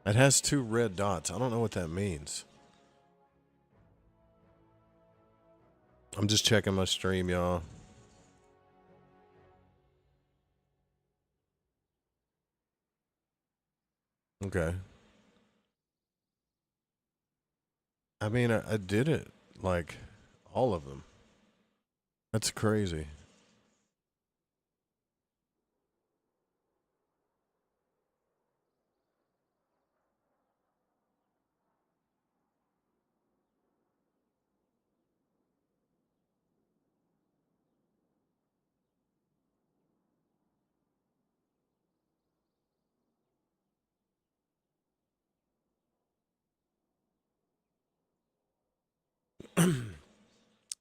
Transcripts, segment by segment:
It has two red dots. I don't know what that means. I'm just checking my stream, y'all. Okay. I mean, I did it. Like, all of them. That's crazy.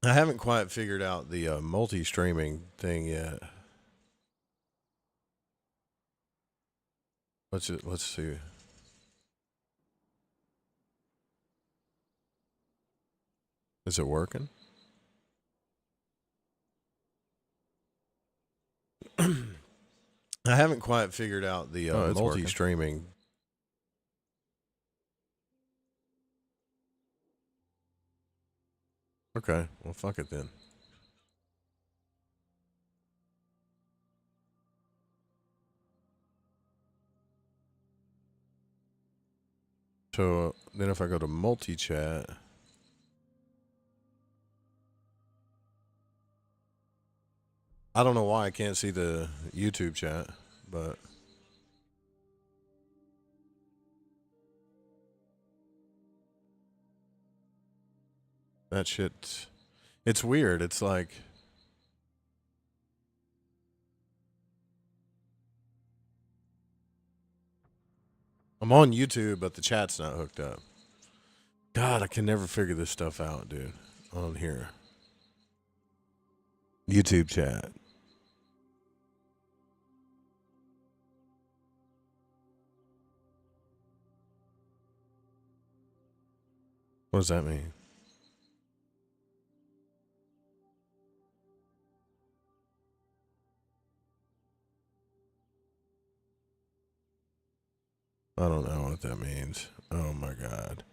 I haven't quite figured out the multi-streaming thing yet. Let's see. Is it working? I haven't quite figured out the multi-streaming. Okay, well, fuck it then. So then if I go to multi-chat, I don't know why I can't see the YouTube chat, but that shit, it's weird. It's like, I'm on YouTube, but the chat's not hooked up. God, I can never figure this stuff out, dude. On here. YouTube chat. What does that mean? I don't know what that means. Oh my God.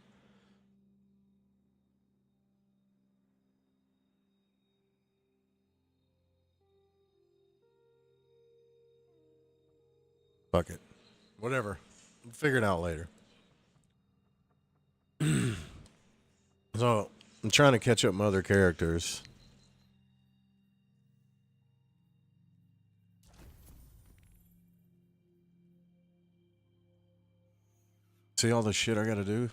Fuck it. Whatever. We'll figure it out later. So, I'm trying to catch up my other characters. See all the shit I gotta do?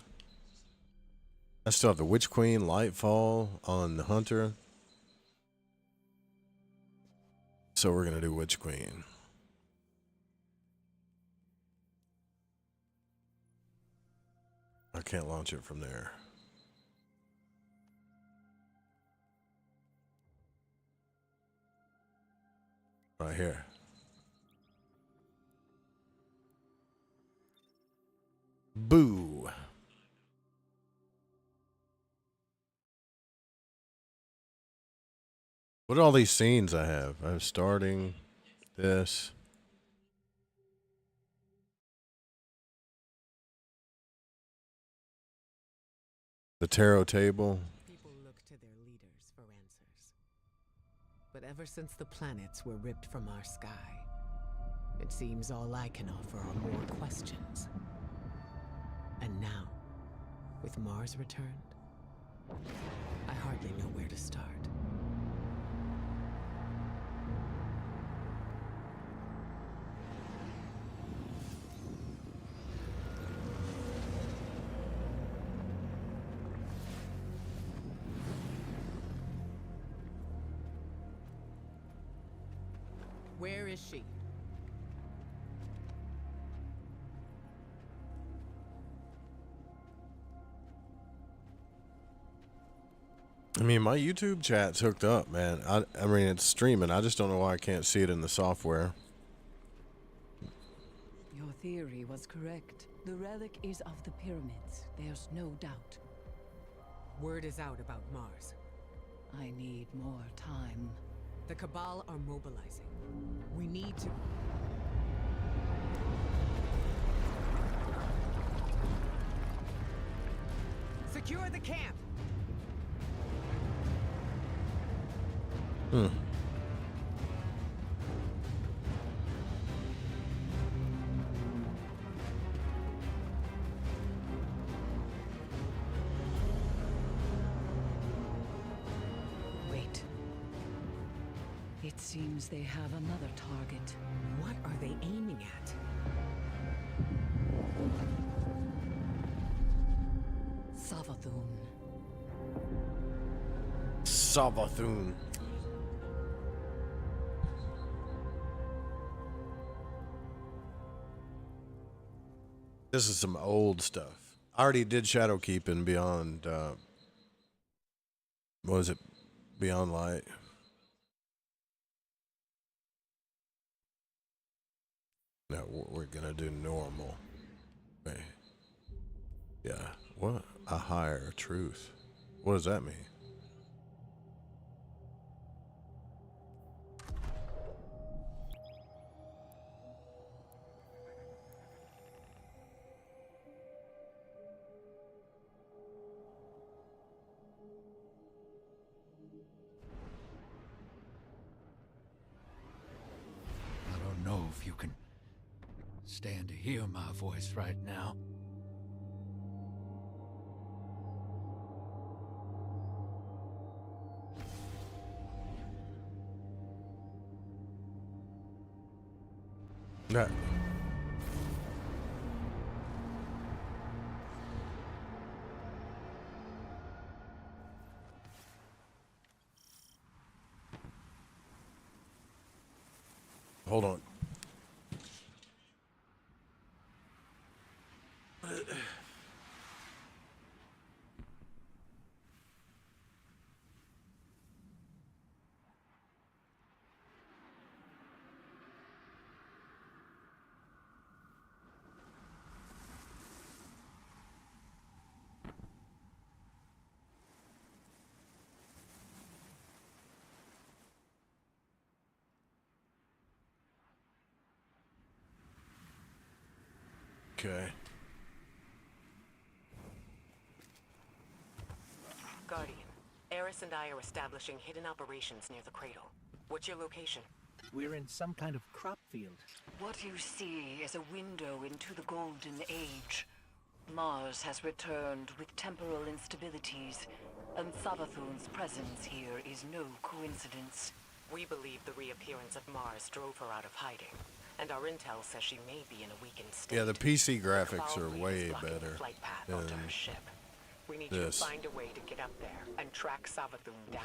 I still have the Witch Queen, Lightfall on the Hunter. So we're gonna do Witch Queen. I can't launch it from there. Right here. Boo. What are all these scenes I have? I'm starting this. The tarot table. People look to their leaders for answers. But ever since the planets were ripped from our sky, it seems all I can offer are more questions. And now, with Mars returned, I hardly know where to start. Where is she? I mean, my YouTube chat's hooked up, man. I mean, it's streaming. I just don't know why I can't see it in the software. Your theory was correct. The relic is of the pyramids. There's no doubt. Word is out about Mars. I need more time. The Cabal are mobilizing. We need to... Secure the camp! Hmm. Wait. It seems they have another target. What are they aiming at? Savathun. Savathun. This is some old stuff. I already did Shadowkeep in Beyond, what was it? Beyond Light. No, we're gonna do normal. Wait. Yeah. What? A higher truth. What does that mean? I don't know if you can stand to hear my voice right now. No. Hold on. Okay. Guardian, Eris and I are establishing hidden operations near the cradle. What's your location? We're in some kind of crop field. What you see is a window into the Golden Age. Mars has returned with temporal instabilities, and Savathun's presence here is no coincidence. We believe the reappearance of Mars drove her out of hiding, and our intel says she may be in a weakened state. Yeah, the PC graphics Cabal are fleet way is blocking the better flight path than onto her ship. We need you this. to find a way to get up there and track Savathun down.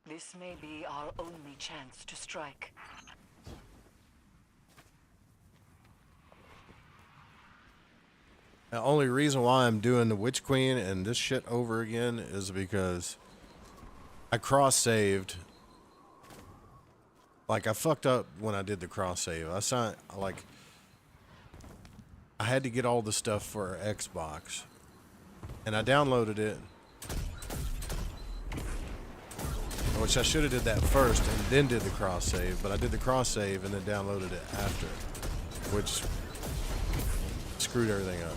This may be our only chance to strike. The only reason why I'm doing the Witch Queen and this shit over again is because I cross-saved. Like, I fucked up when I did the cross-save. I had to get all the stuff for Xbox. And I downloaded it. Which I should have did that first and then did the cross-save. But I did the cross-save and then downloaded it after. Which screwed everything up.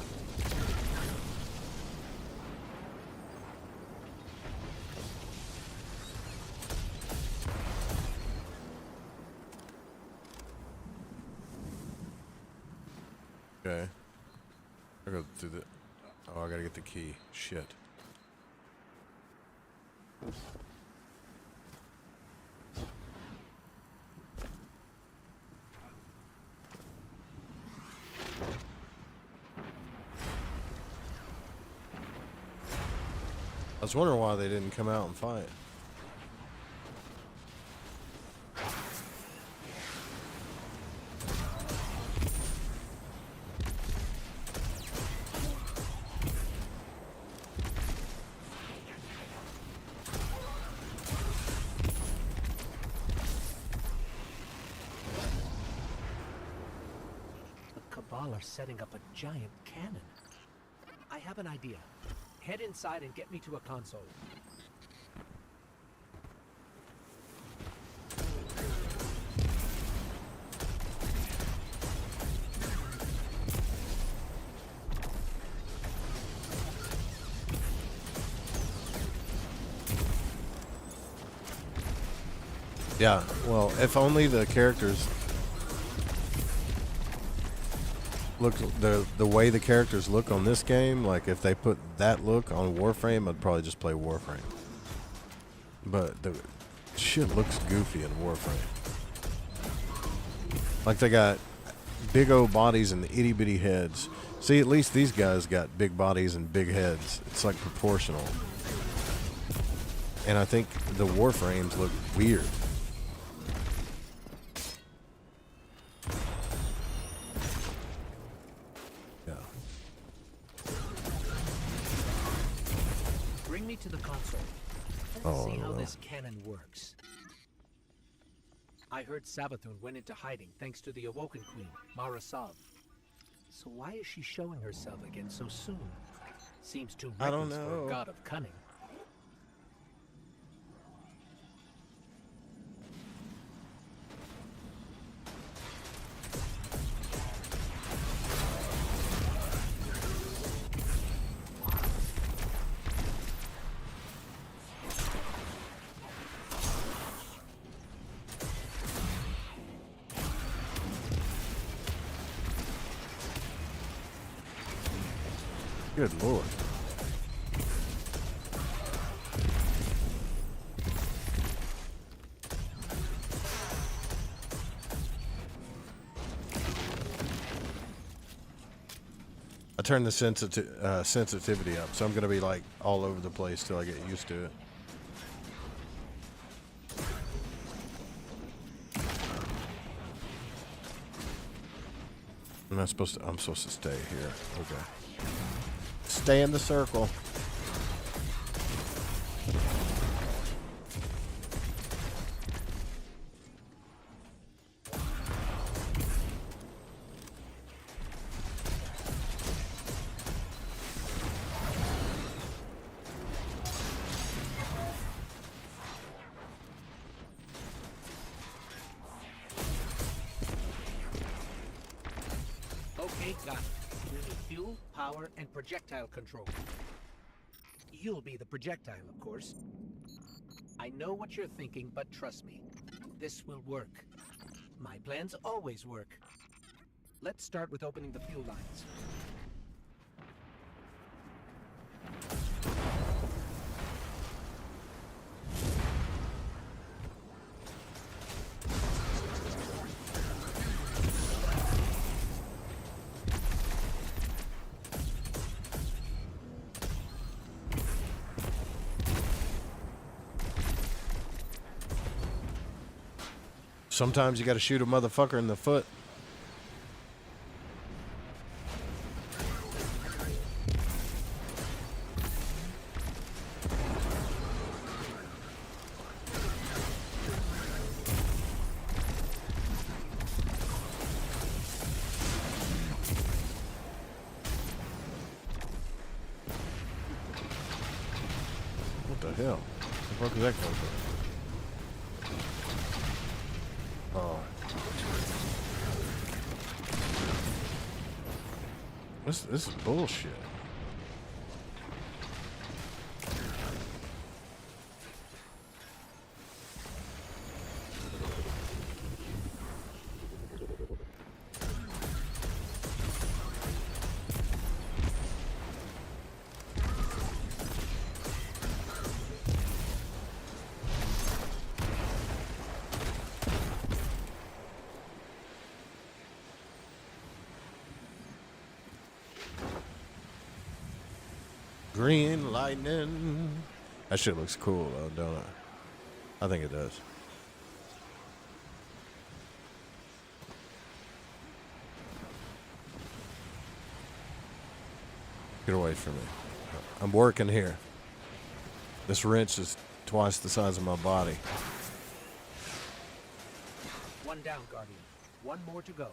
Okay. I go through the. Oh, I gotta get the key. Shit. I was wondering why they didn't come out and fight. The Cabal are setting up a giant cannon. I have an idea. Head inside and get me to a console. Yeah, well, if only the characters look the way the characters look on this game, like if they put that look on Warframe, I'd probably just play Warframe. But the shit looks goofy in Warframe. Like they got big old bodies and itty bitty heads. See, at least these guys got big bodies and big heads. It's like proportional. And I think the Warframes look weird. Yeah. Bring me to the console. Let's Oh, see how no. this cannon works. I heard Savathun went into hiding thanks to the Awoken Queen, Mara Sov. So why is she showing herself again so soon? Seems too I don't reckless for know. a god of cunning. Good lord. I turned the sensitivity up, so I'm gonna be like all over the place till I get used to it. I'm supposed to stay here. Okay. Stay in the circle. Okay, got it. We need fuel, power, and projectile control. You'll be the projectile, of course. I know what you're thinking, but trust me, this will work. My plans always work. Let's start with opening the fuel lines. Sometimes you gotta shoot a motherfucker in the foot. What the hell? The fuck is that coming from? Oh. This is bullshit. Green lightning. That shit looks cool, though, don't it? I think it does. Get away from me. I'm working here. This wrench is twice the size of my body. One down, Guardian. One more to go.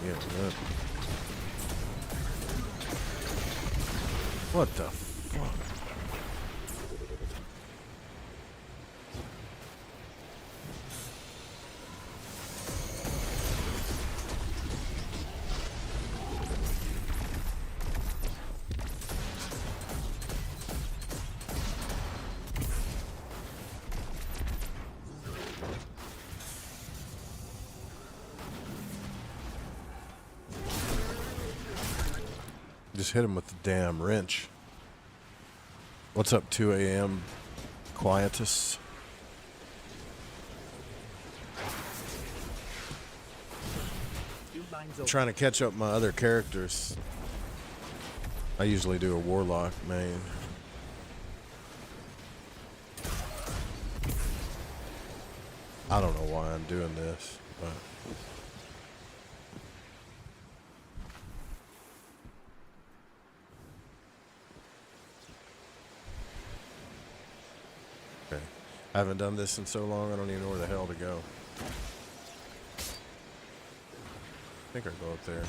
Yeah, good. What the fuck? Just hit him with the damn wrench. What's up, 2 a.m. Quietus? I'm trying to catch up my other characters. I usually do a warlock main. I don't know why I'm doing this, but okay. I haven't done this in so long, I don't even know where the hell to go. I think I'll go up there.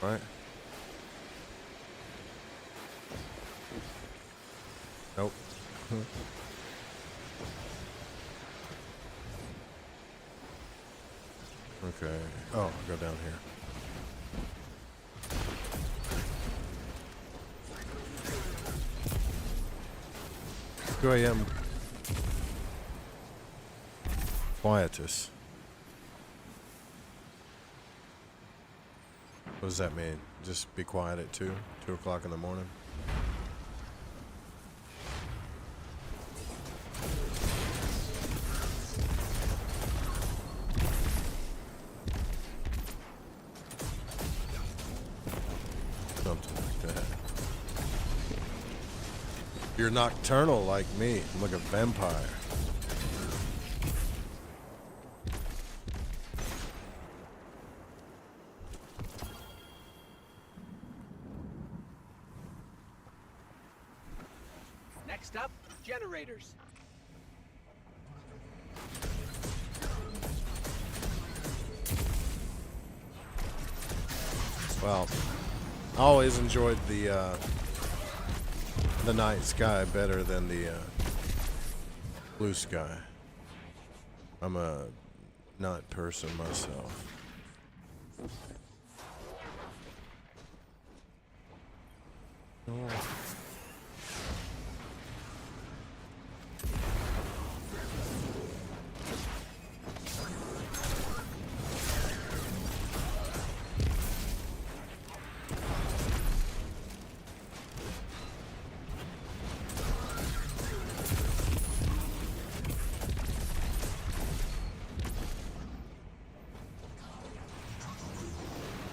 Right? Nope. Okay. Oh, I'll go down here. Who I am? Quietus. What does that mean? Just be quiet at 2 o'clock in the morning? Something like that. You're nocturnal like me. I'm like a vampire. Next up, generators. Well, I always enjoyed the night sky better than the blue sky. I'm a night person myself. Oh.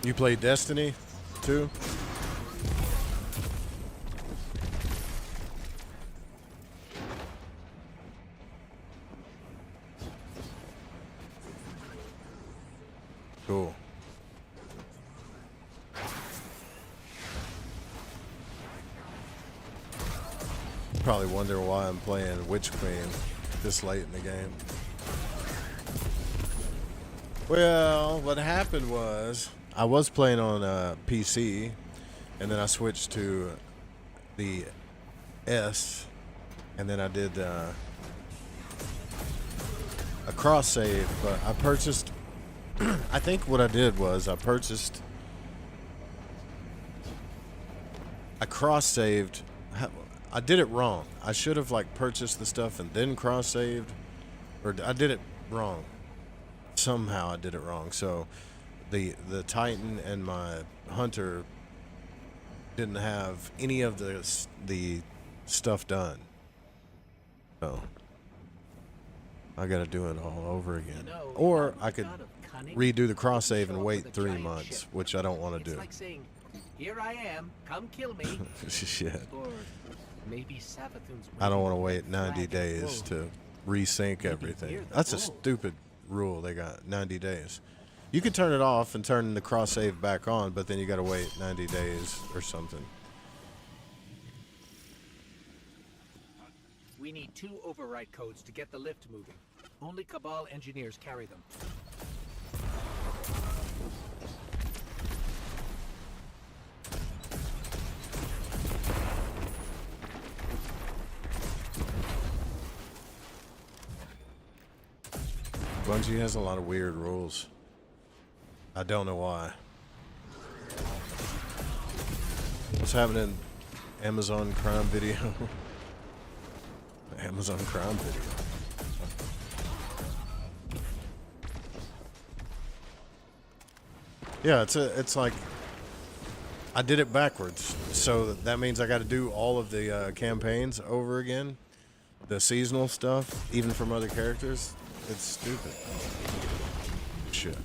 You play Destiny too? Cool. Probably wonder why I'm playing Witch Queen this late in the game. Well, what happened was I was playing on PC, and then I switched to the S, and then I did a cross save. But I purchased. I think what I did was I cross saved. I did it wrong. I should have like purchased the stuff and then cross saved, or I did it wrong. Somehow I did it wrong. So the Titan and my Hunter didn't have any of the stuff done. So I got to do it all over again. Or I could redo the cross save and wait 3 months, which I don't want to do. Like saying, "Here I am, come kill me." Shit. Or maybe Savathun's I don't want to wait 90 days to resync everything. That's a stupid rule they got, 90 days. You can turn it off and turn the cross save back on, but then you got to wait 90 days or something. We need 2 override codes to get the lift moving. Only Cabal engineers carry them. Bungie has a lot of weird rules. I don't know why. What's happening? Amazon crime video. Amazon crime video. Yeah, it's like I did it backwards, so that means I got to do all of the campaigns over again, the seasonal stuff, even from other characters. It's stupid. Shit.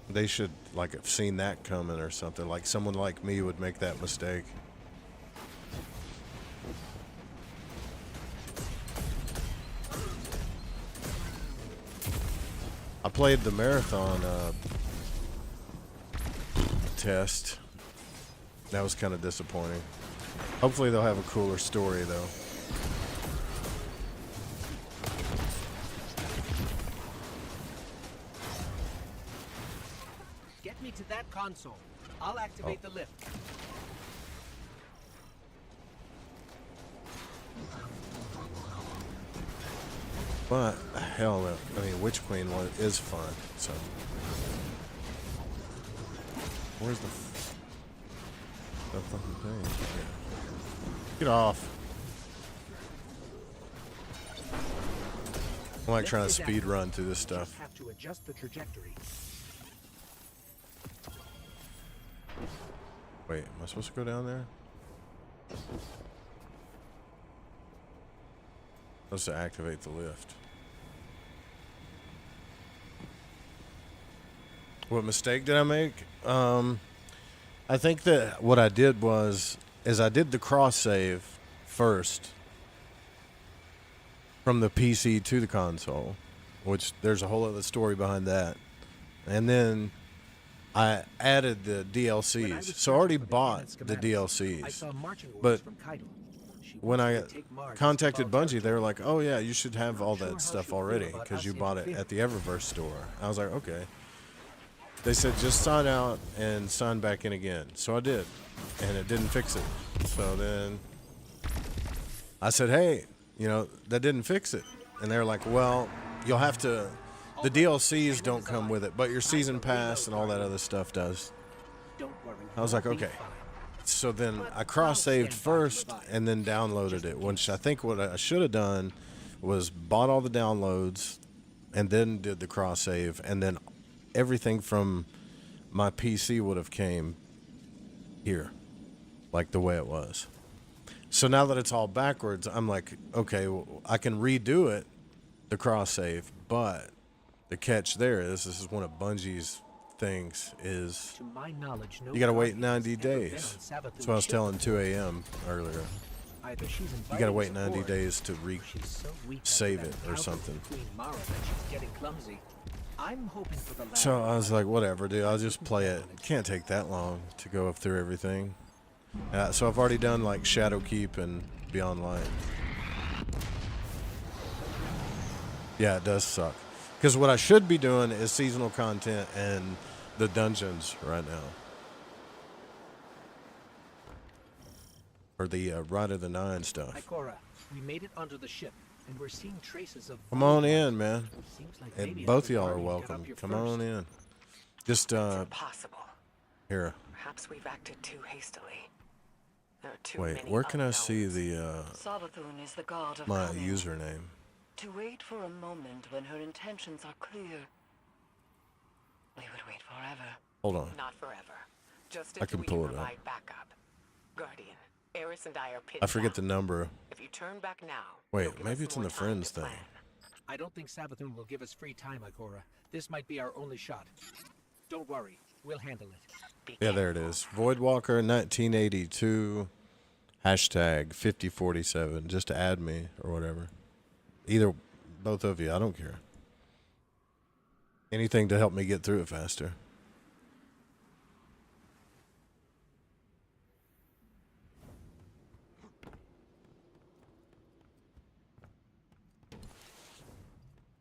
They should like have seen that coming or something. Like someone like me would make that mistake. I played the marathon test. That was kind of disappointing. Hopefully they'll have a cooler story though. Get me to that console. I'll activate the lift. But hell, I mean, Witch Queen is fun. So where's the fucking thing? Get off! I'm like trying to speed run through this stuff. Have to adjust the trajectory. Wait, am I supposed to go down there? Supposed to activate the lift. What mistake did I make? I think that what I did is I did the cross save first from the PC to the console, which there's a whole other story behind that. And then I added the DLCs. So I already bought the DLCs. But when I contacted Bungie, they were like, oh yeah, you should have all that stuff already because you bought it at the Eververse store. I was like, okay. They said just sign out and sign back in again. So I did, and it didn't fix it. So then I said, hey, you know, that didn't fix it. And they're like, well, you'll have to, the DLCs don't come with it, but your season pass and all that other stuff does. I was like, okay. So then I cross-saved first and then downloaded it, which I think what I should have done was bought all the downloads and then did the cross-save, and then everything from my PC would have came here, like the way it was. So now that it's all backwards, I'm like, okay, well, I can redo it, the cross-save, but the catch there is, this is one of Bungie's things, is To my knowledge, no you gotta wait Guardians 90 has ever been days. on Savathun's That's what I was ship. telling 2 a.m. earlier. Either she's You inviting gotta wait us 90 aboard, days to she's so weak after save that it or bout something. with Queen Mara that she's getting clumsy. I'm hoping for the So latter. I was like, whatever, dude. I'll just play it. It can't take that long to go up through everything. So I've already done like Shadowkeep and Beyond Light. Yeah, it does suck. Because what I should be doing is seasonal content and the dungeons right now. Or the Ride of the Nine stuff. Ikora, we made it onto the ship, and we're seeing traces of. Come on in, man. Seems like And maybe both of another y'all are Guardian got welcome. up here Come first. on in. Just, Impossible. here. Perhaps we've acted too hastily. There are too Wait, many where can I unknowns. see the, Savathun is the god of my cunning. username? To wait for a moment when her intentions are clear, we would wait forever. Hold on. Not forever. Just I until can we pull it up. provide backup. Guardian, Eris and I are pinned I forget the down. number. If you turn back now, Wait, you'll give maybe us it's in more the time friends to thing. plan. I don't think Savathun will give us free time, Ikora. This might be our only shot. Don't worry, we'll handle it. Be Yeah, there it is. Voidwalker 1982 hashtag 5047. Just to add me or whatever. Either, both of you. I don't care. Anything to help me get through it faster.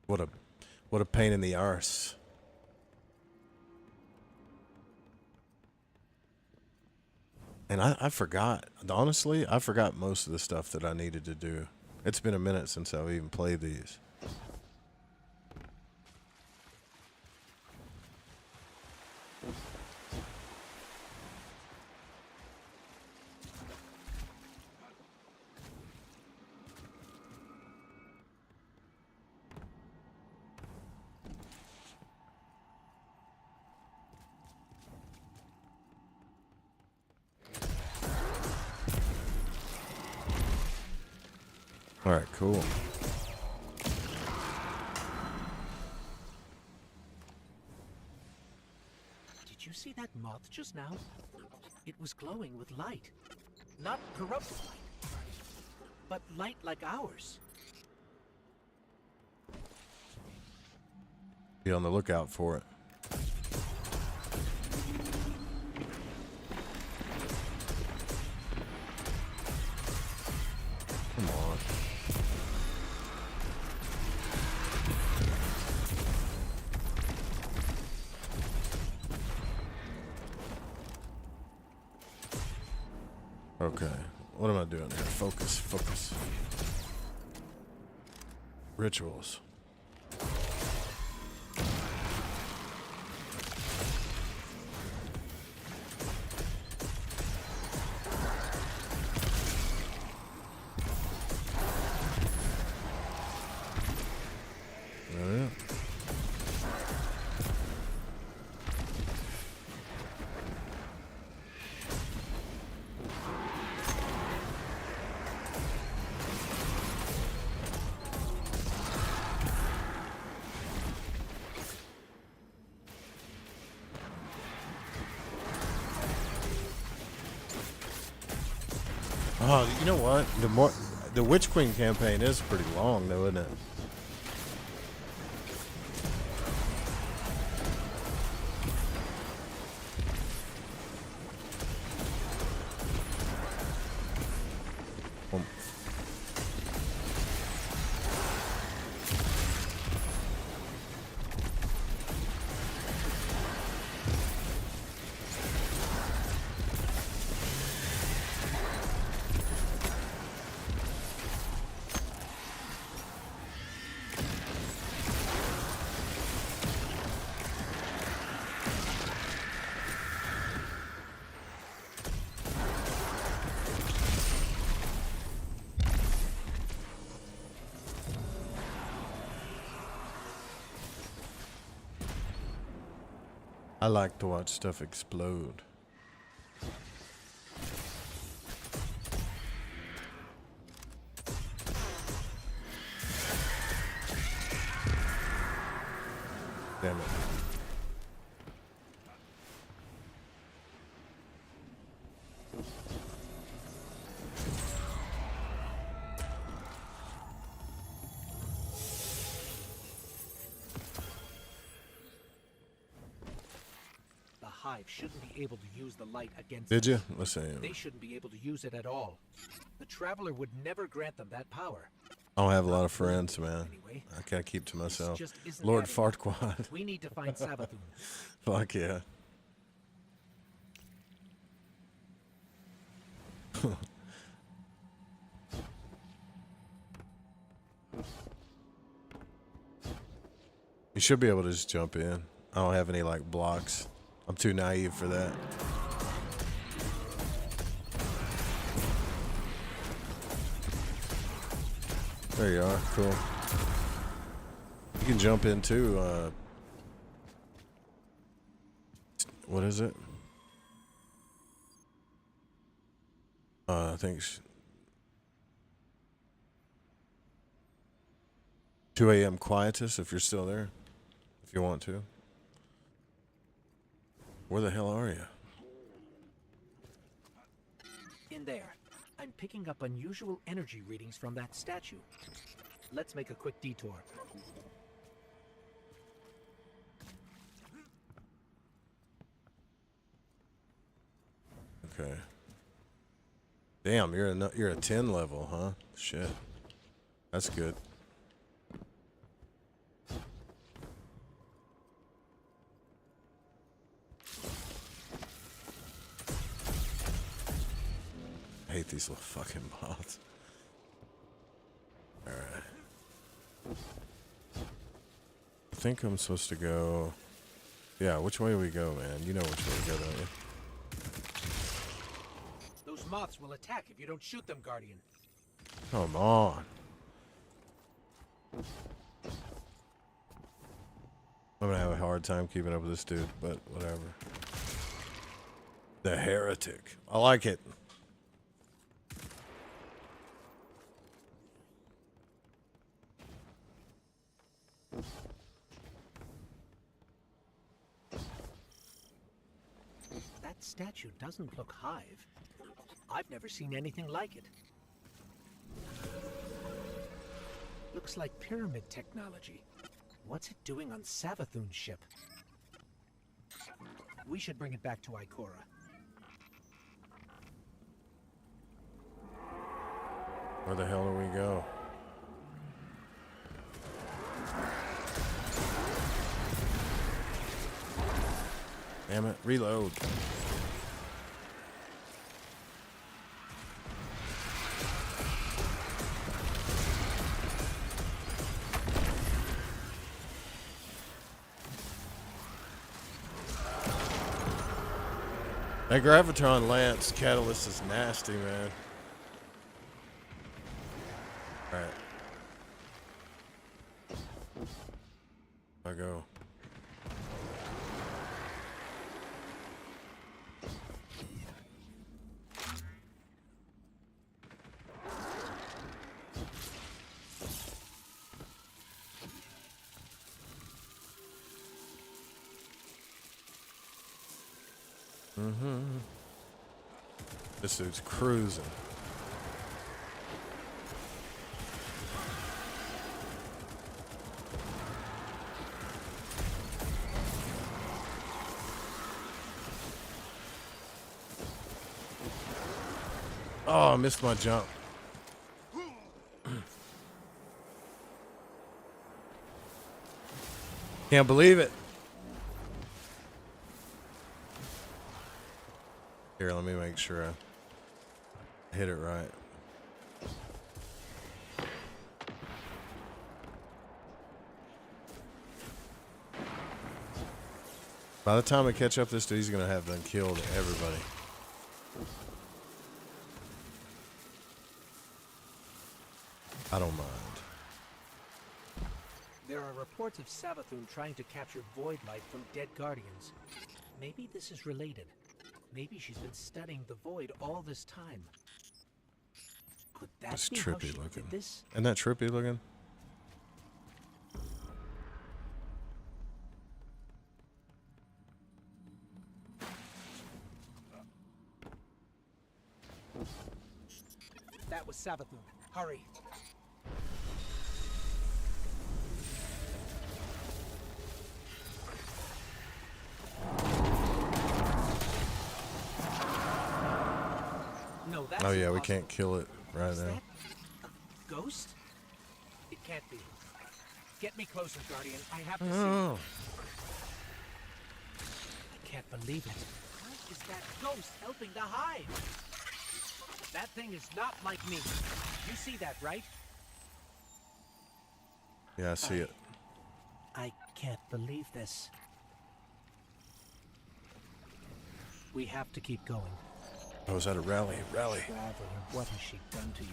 What a pain in the arse. And I forgot, honestly, I forgot most of the stuff that I needed to do. It's been a minute since I've even played these. All right, cool. Did you see that moth just now? It was glowing with light. Not corrupted light, but light like ours. Be on the lookout for it. Come on. Okay. What am I doing here? Focus, focus. Rituals. Yeah. Oh, you know what? The Witch Queen campaign is pretty long, though, isn't it? Um, I like to watch stuff explode. Damn it. The Hive shouldn't be able to use the light against Did you? us. Let's see. They shouldn't be able to use it at all. The Traveler would never grant them that power. I don't have a lot of friends, man. Anyway, I can't keep to myself. just isn't Lord adding up. Farquaad. We need to find Savathun. Fuck yeah. You should be able to just jump in. I don't have any like blocks. I'm too naive for that. There you are. Cool. You can jump in too. What is it? I think 2 a.m. quietus if you're still there. If you want to. Where the hell are you? In there. I'm picking up unusual energy readings from that statue. Let's make a quick detour. Okay. Damn, you're a 10 level, huh? Shit. That's good. I hate these little fucking bots. Alright. I think I'm supposed to go... Yeah, which way do we go, man? You know which way to go, don't you? Those moths will attack if you don't shoot them, Guardian. Come on. I'm gonna have a hard time keeping up with this dude, but whatever. The Heretic. I like it. statue doesn't look Hive. I've never seen anything like it. Looks like pyramid technology. What's it doing on Savathun's ship? We should bring it back to Ikora. Where the hell do we go? Damn it, reload. That Gravitron Lance catalyst is nasty, man. Alright. I go. This dude's cruising. Oh, I missed my jump. Can't believe it. Here, let me make sure I hit it right. By the time I catch up this dude, he's gonna have done killed everybody. I don't mind. There are reports of Savathun trying to capture Void Light from dead Guardians. Maybe this is related. Maybe she's been studying the Void all this time. Could that That's be how trippy she looking. did this? Isn't that trippy looking? That was Savathun. Hurry. No, that's Oh yeah, we impossible. can't kill it right Is now. that a ghost? It can't be. Get me closer, Guardian. I have to see. Oh, I can't believe it. How is that ghost helping the Hive? That thing is not like me. You see that, right? yeah, I see it. I can't believe this. We have to keep going. I was at a rally. Rally. Traveler, what has she done to you?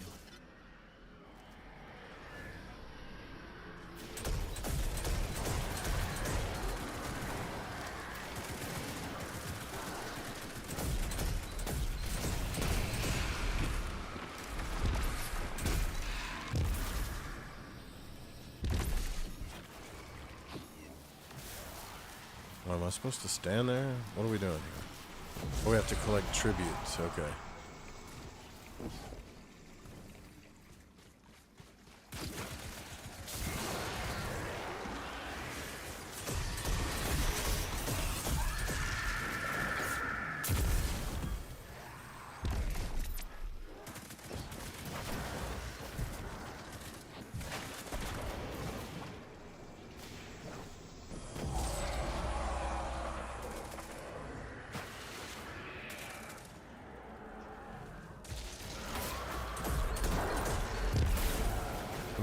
What, am I supposed to stand there? What are we doing here? Oh, we have to collect tributes. Okay.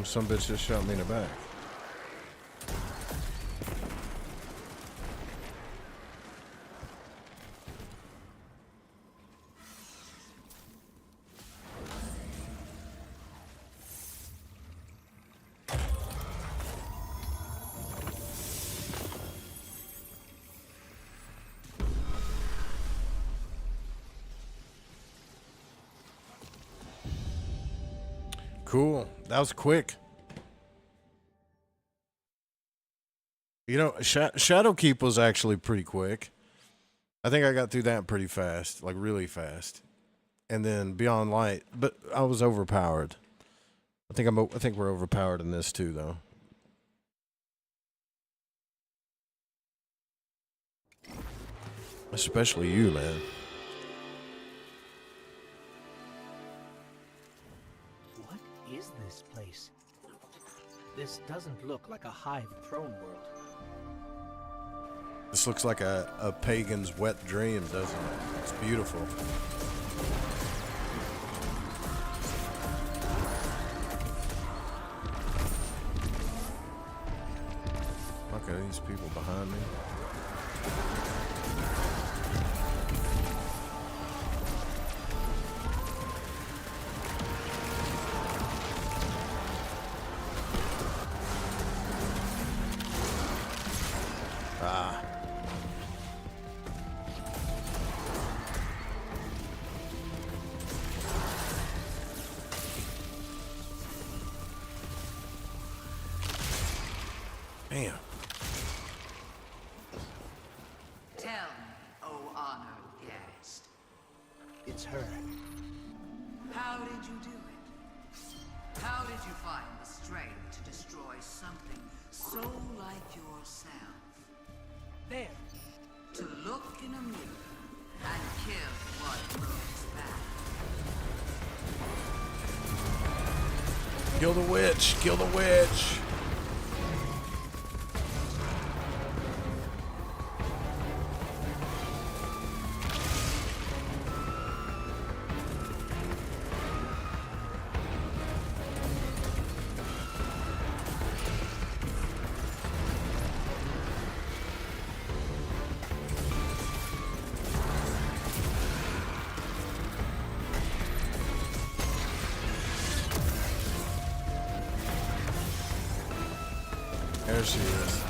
Some bitch just shot me in the back. Cool. That was quick. You know, Shadowkeep was actually pretty quick. I think I got through that pretty fast, like really fast. And then Beyond Light, but I was overpowered. I think we're overpowered in this too, though. Especially you, man. What is this place? This doesn't look like a hive throne world. This looks like a pagan's wet dream, doesn't it? It's beautiful. Okay, these people behind me. Ah. Damn. Tell me, O honored guest. It's her. How did you do it? How did you find the strength to destroy something so like yourself? There. To look in a mirror and kill what looks back. Kill the witch! Kill the witch! There she is.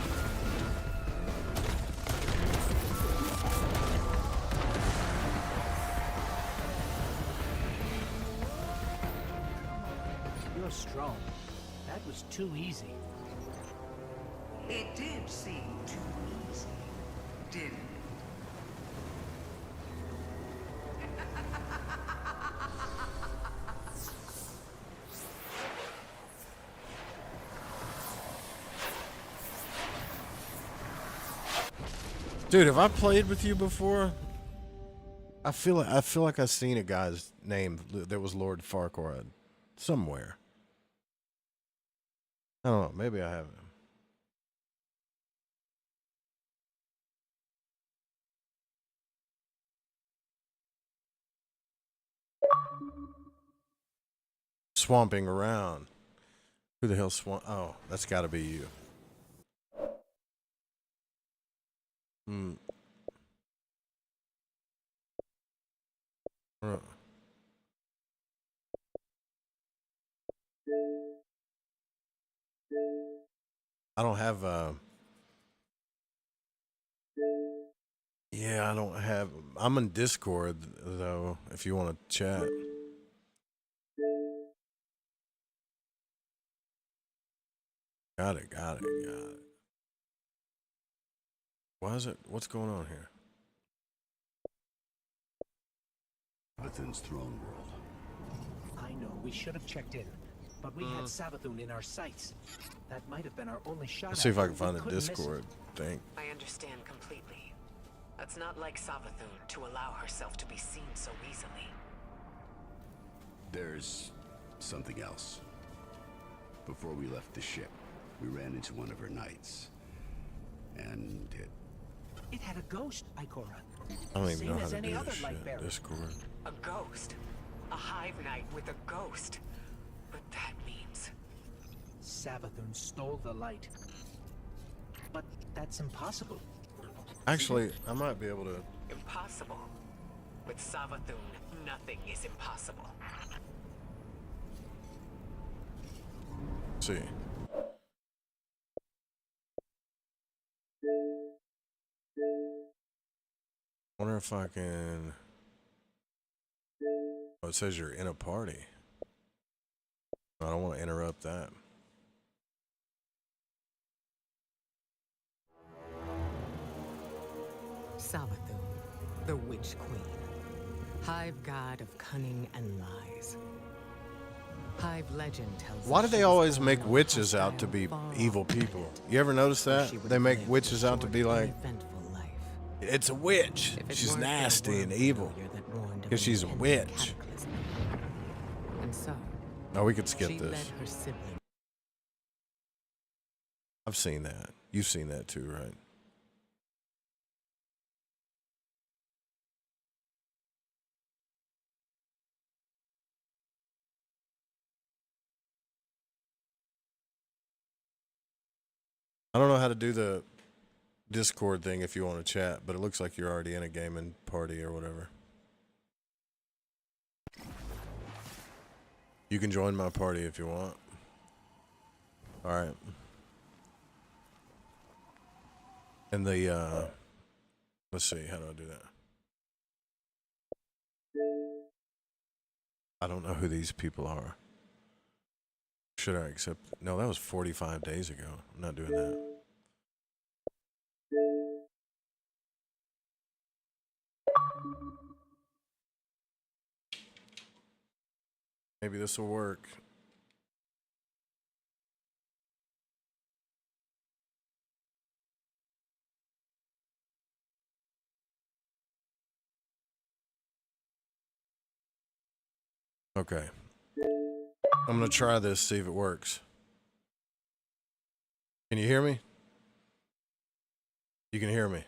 You're strong. That was too easy. It did seem too easy, didn't it? Dude, have I played with you before? I feel like I've seen a guy's name that was Lord Farquaad somewhere. I don't know. Maybe I haven't. Swamping around. Who the hell swamp? Oh, that's got to be you. Hmm. I don't have yeah, I don't have I'm in Discord though, if you want to chat. Got it. Why is it? What's going on here? Savathun's throne world. I know, we should have checked in. But we had Savathun in our sights. That might have been our only shot. Let's see if I at can it. find We a couldn't miss it. Discord thing. I understand completely. It's not like Savathun to allow herself to be seen so easily. There's something else. Before we left the ship, we ran into one of her knights. And It had a ghost, Ikora. I don't even Same know how as to any do other this light shit. bearer. Discord. A ghost? A hive knight with a ghost? But that means... Savathun stole the light. But that's impossible. Actually, I might be able to. impossible. With Savathun, nothing is impossible. See. Wonder if I can. Oh, it says you're in a party. I don't want to interrupt that. Savathun, The Witch Queen. Hive god of cunning and lies. Hive legend tells Why us do they she was always born make on a witches out to hostile, be far-off evil planet people? You ever notice where that? she would They make live witches a out to be short, like, uneventful life. it's a witch. If it She's weren't for the nasty and worm evil. failure that warned of 'Cause an she's a impending witch. cataclysm. And so, No, we could skip she this. led her sibling. I've seen that. You've seen that too, right? I don't know how to do the Discord thing if you want to chat, but it looks like you're already in a gaming party or whatever. You can join my party if you want. All right. And the let's see, how do I do that? I don't know who these people are. Should I accept? No, that was 45 days ago. I'm not doing that. Maybe this will work. Okay. I'm going to try this, see if it works. Can you hear me? You can hear me.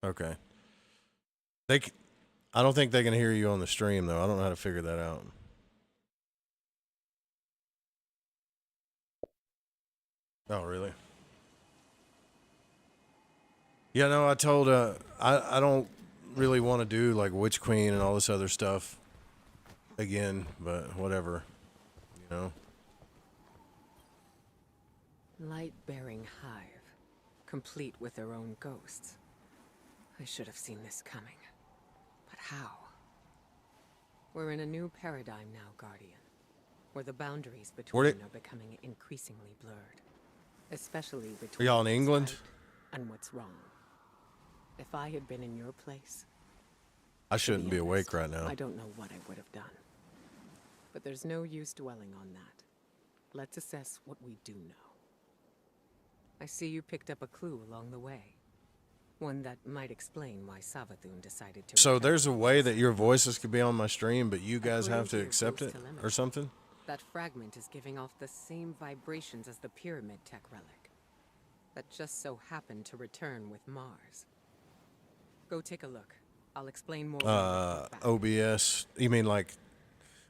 Okay. I don't think they can hear you on the stream, though. I don't know how to figure that out. Oh, really? Yeah, no, I told, I don't really want to do, like, Witch Queen and all this other stuff again, but whatever, you know? Light-bearing hive, complete with their own ghosts. I should have seen this coming. But how? We're in a new paradigm now, Guardian, where the boundaries between are becoming increasingly blurred. Especially between y'all in what's England? right and what's wrong. If I had been in your place, I shouldn't be awake right now. I don't know what I would have done. But there's no use dwelling on that. Let's assess what we do know. I see you picked up a clue along the way. One that might explain why Savathun decided to... So return. there's a way that your voices could be on my stream, but you guys have According to your accept ghost it telemetry, or something? That fragment is giving off the same vibrations as the pyramid tech relic. That just so happened to return with Mars. Go take a look. I'll explain more. when I get back. OBS. You mean like,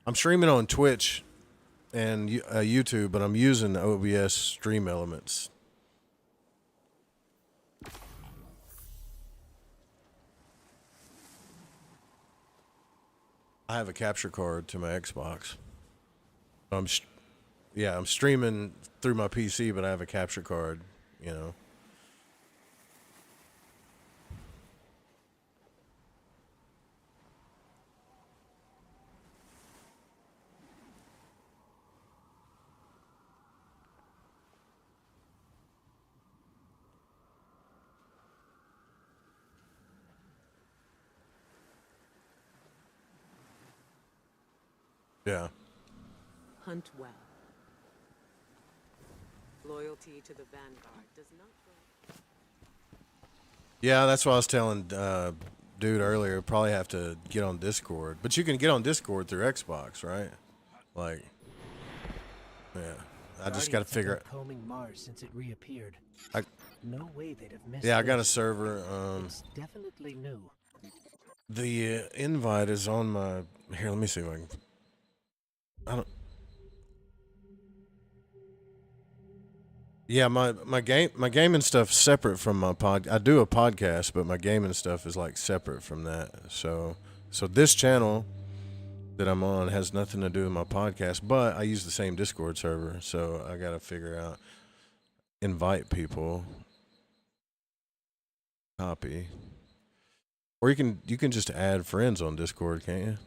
I'm streaming on Twitch and YouTube, but I'm using OBS stream elements. I have a capture card to my Xbox. I'm streaming through my PC, but I have a capture card, you know. Yeah. Hunt well. Loyalty to the Vanguard does not go... Yeah, that's what I was telling dude earlier. Probably have to get on Discord. But you can get on Discord through Xbox, right? Like, yeah. I just got to Guardians have figure been combing Mars since it reappeared. No way they'd have missed Yeah, I got a this. server. It's definitely new. The invite is on my... Here, let me see if I can... I don't... Yeah, my gaming stuff's separate from my pod. I do a podcast, but my gaming stuff is like separate from that. So this channel that I'm on has nothing to do with my podcast, but I use the same Discord server. So I got to figure out, invite people, copy, or you can just add friends on Discord, can't you?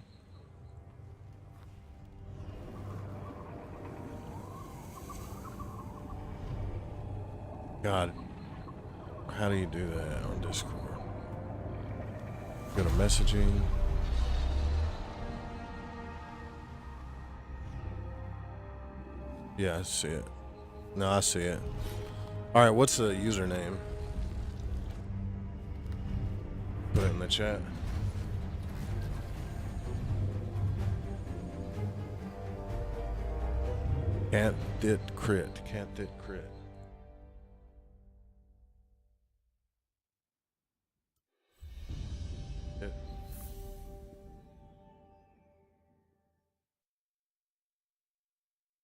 God, how do you do that on Discord? Go to messaging. Yeah, I see it. No, I see it. All right, what's the username? Put it in the chat. Can't dit crit. Can't dit crit. It.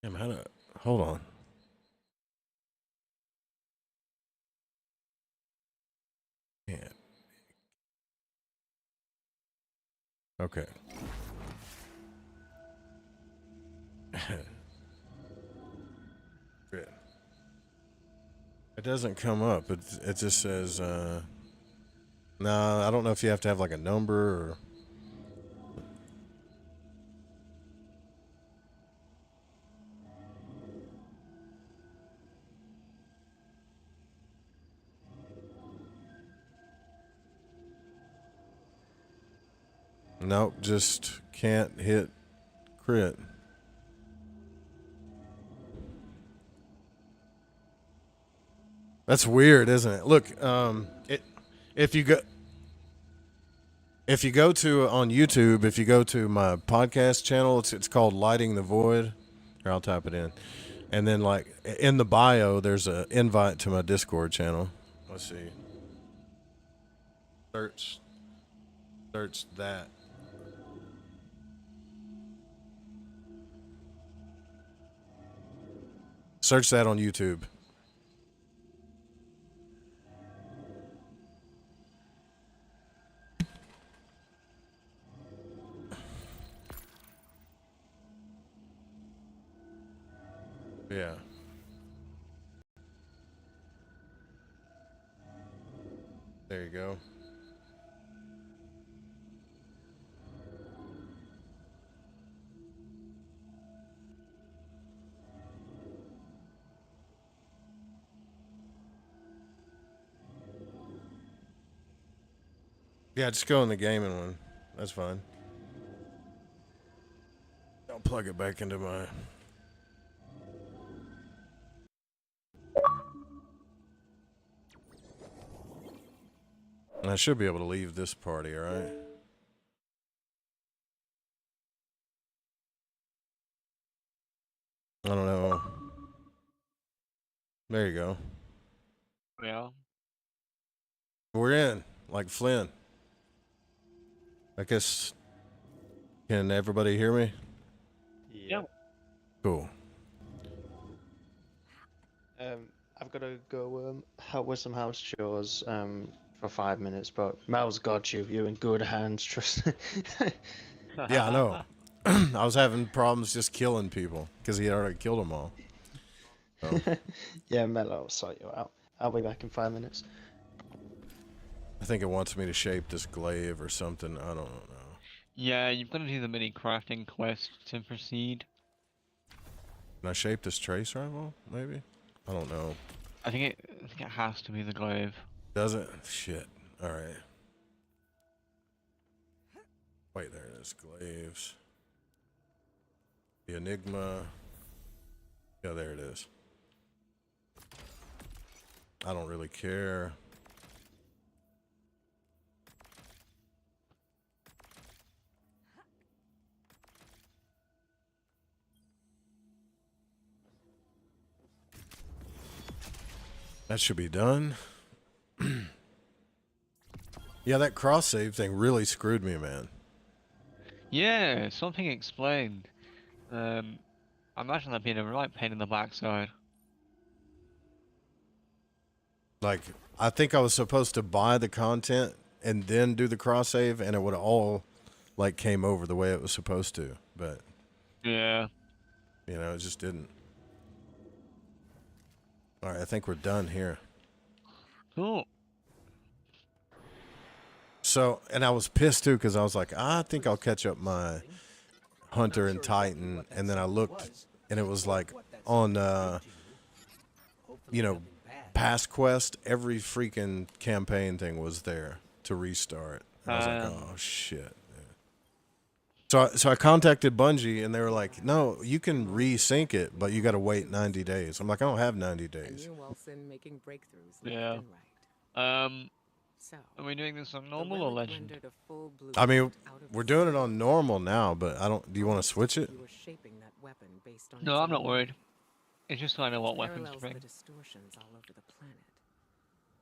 Damn, how to hold on. Can't. Okay. Crit. It doesn't come up. It just says no, I don't know if you have to have like a number or nope, just can't hit crit. That's weird, isn't it? Look, if you go to on YouTube, if you go to my podcast channel, it's called Lighting the Void. Here, I'll type it in, and then like in the bio, there's an invite to my Discord channel. Let's see. Search that. Search that on YouTube. Yeah. There you go. Yeah, just go in the gaming one. That's fine. I'll plug it back into my... And I should be able to leave this party, all right? I don't know. There you go. Yeah. We're in, like Flynn. I guess, can everybody hear me? Yeah. Cool. I've got to go help with some house chores for 5 minutes, but Mel's got you. You're in good hands, trust me. Yeah, I know. I was having problems just killing people because he had already killed them all. So. Yeah, Mel, I'll sort you out. I'll be back in 5 minutes. I think it wants me to shape this glaive or something. I don't know. Yeah, you've got to do the mini crafting quest to proceed. Can I shape this trace rifle? Maybe. I don't know. I think it has to be the glaive. Does it? Shit. All right. Wait, there it is. Glaives. The Enigma. Yeah, there it is. I don't really care. That should be done. Yeah, that cross save thing really screwed me, man. Yeah, something explained. I imagine that being a right pain in the backside. Like, I think I was supposed to buy the content and then do the cross save, and it would all like came over the way it was supposed to, but Yeah. you know, it just didn't. All right, I think we're done here. Cool. So, and I was pissed too because I was like, I think I'll catch up my Hunter and Titan, and then I looked, and it was like on, you know, past quest, every freaking campaign thing was there to restart. And I was like, oh shit. Yeah. So I contacted Bungie and they were like, no, you can resync it, but you got to wait 90 days. I'm like, I don't have 90 days. And you, Wilson, making breakthroughs Yeah. left and right. So, Are we doing this on the normal or relic legend? rendered a full I mean, blueprint out of we're the doing it sea. on normal now, but I don't. Do you want to switch it? You were shaping that weapon based on No, its I'm not own worried. It's just so I know what weapons to parallels bring. the distortions all over the planet.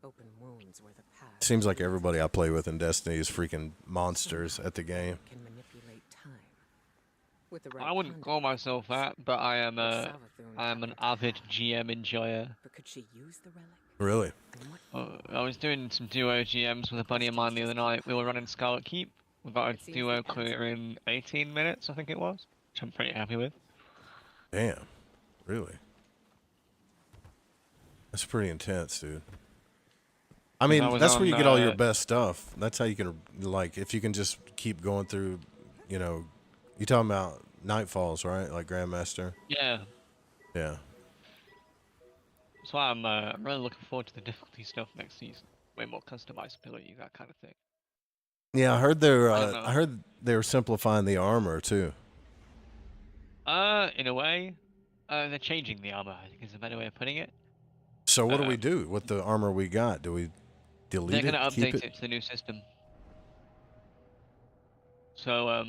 Open wounds where the past Seems like everybody I play with in Destiny is freaking monsters somehow at the game. can manipulate time. With the right I wouldn't call conduct, myself that, but I am an avid GM enjoyer. But could she use the relic? Really? And what I was doing some duo GMs with a buddy of mine the other night. We were running Scarlet Keep. We got a duo clear in 18 minutes, I think it was, which I'm pretty happy with. Damn. Really? That's pretty intense, dude. I mean, was that's where you on, get all your best stuff. That's how you can, like, if you can just keep going through, you know, you talking about Nightfalls, right? Like Grandmaster? Yeah, Yeah. that's why I'm really looking forward to the difficulty stuff next season. Way more customizability, that kind of thing. Yeah, I heard I don't know. they were simplifying the armor too. In a way, they're changing the armor, I think is a better way of putting it. So what do we do with the armor we got? Do we delete They're it? gonna Keep update it to the new system. So,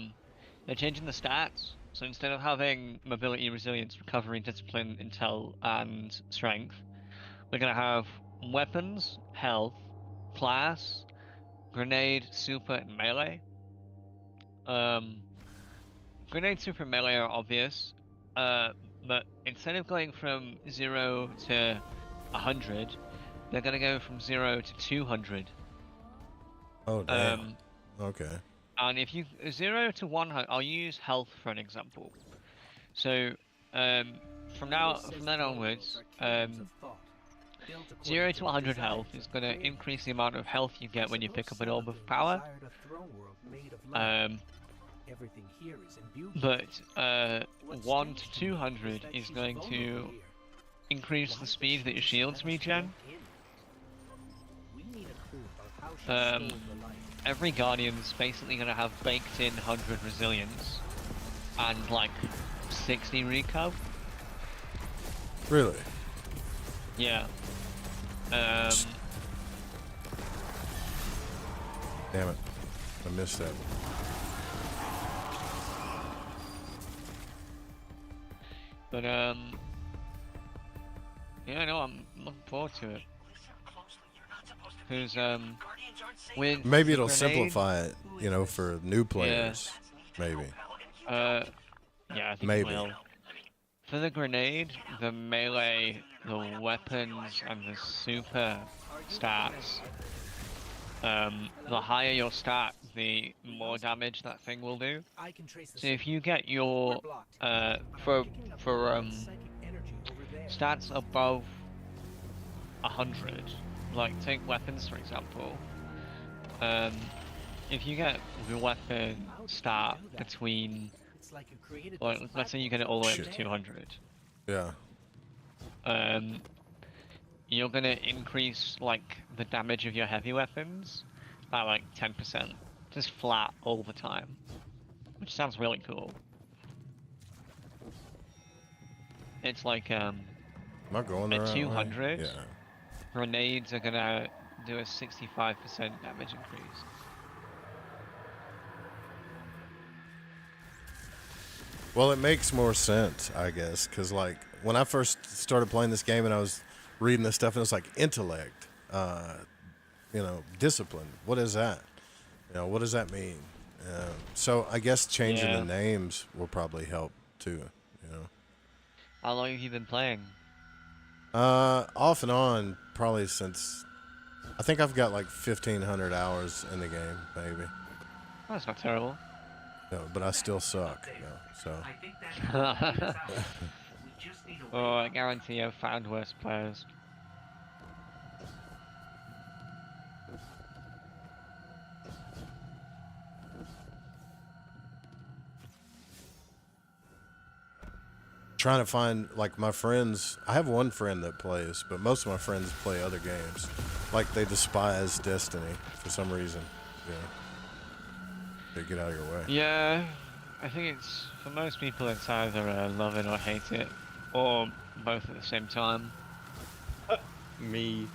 they're changing the stats. So instead of having mobility, resilience, recovery, discipline, intel, and strength, we're gonna have weapons, health, class, grenade, super, and melee. Grenade, super, and melee are obvious. But instead of going from 0 to 100, they're gonna go from 0 to 200. Oh damn. Okay. And if you 0 to 100, I'll use health for an example. So, from then onwards, 0 to 100 health is going to increase the amount of health you get when you pick up an orb of power. Everything here is imbued. But 1 to 200 is going to increase the speed that your shields regen. Every Guardian's basically going to have baked in 100 resilience and like 60 reco. Really? Yeah. Damn it. I missed that. But yeah, no, I'm looking forward to it. Because with Maybe the it'll grenade, simplify it, you know, for new players. Maybe. Yeah, I think Maybe. it will. For the grenade, the melee, the weapons, and the super stats, the higher your stat, the more damage that thing will do. So if you get your for stats above 100, like take weapons for example, if you get the weapon stat between, like, let's say you get it all the way up to 200, Yeah. you're gonna increase like the damage of your heavy weapons by like 10%, just flat all the time, which sounds really cool. It's like Am I going the at right way? 200, Yeah. grenades are gonna do a 65% damage increase. Well, it makes more sense, I guess, because like when I first started playing this game and I was reading this stuff, and it was like intellect, you know, discipline. What is that? You know, what does that mean? So I guess changing Yeah. the names will probably help too. You know, How long have you been playing? off and on, probably since I think I've got like 1,500 hours in the game, maybe. Oh, that's not terrible. No, but I still suck. You know, so. I think that we just need a Oh, I guarantee I've found worse players. Trying to find like my friends. I have one friend that plays, but most of my friends play other games. Like they despise Destiny for some reason. Yeah. to get out of your way. Yeah, I think it's for most people it's either love it or hate it, or both at the same time. Me.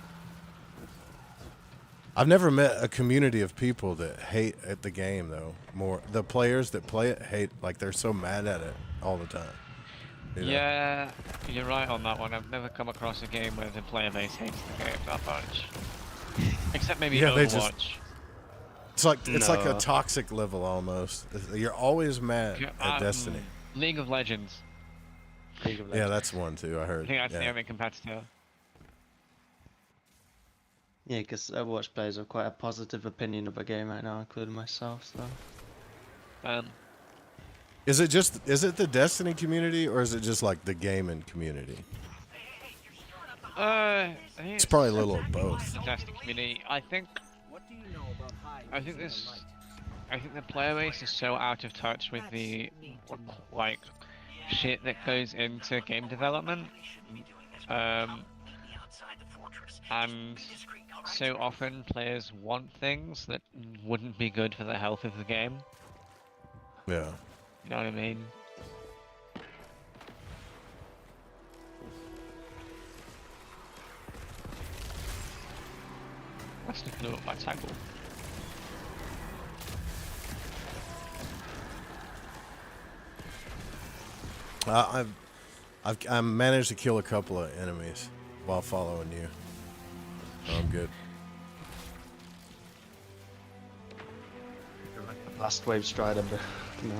I've never met a community of people that hate at the game though. More the players that play it hate, like they're so mad at it all the time. You know? Yeah, you're right on that one. I've never come across a game where the player base hates the game that much. Except maybe Yeah, they Overwatch. just- it's like a No. toxic level almost. You're always mad Yeah, at Destiny. League of Legends. League of Yeah, Legends. that's one too. I I heard. think that's the Yeah. only competitor. Yeah, because Overwatch players have quite a positive opinion of a game right now, including myself. So. Is it the Destiny community or is it just like the gaming community? I think It's probably a little of both. Fantastic community. I think What do you know about high I think Eastern this- light? I think the player base is so out of touch with the like shit that goes into game development. And so often players want things that wouldn't be good for the health of the game. Yeah. You know what I mean? Let's take a look at my tackle. I've managed to kill a couple of enemies while following you. I'm good. Last wave strider, but no.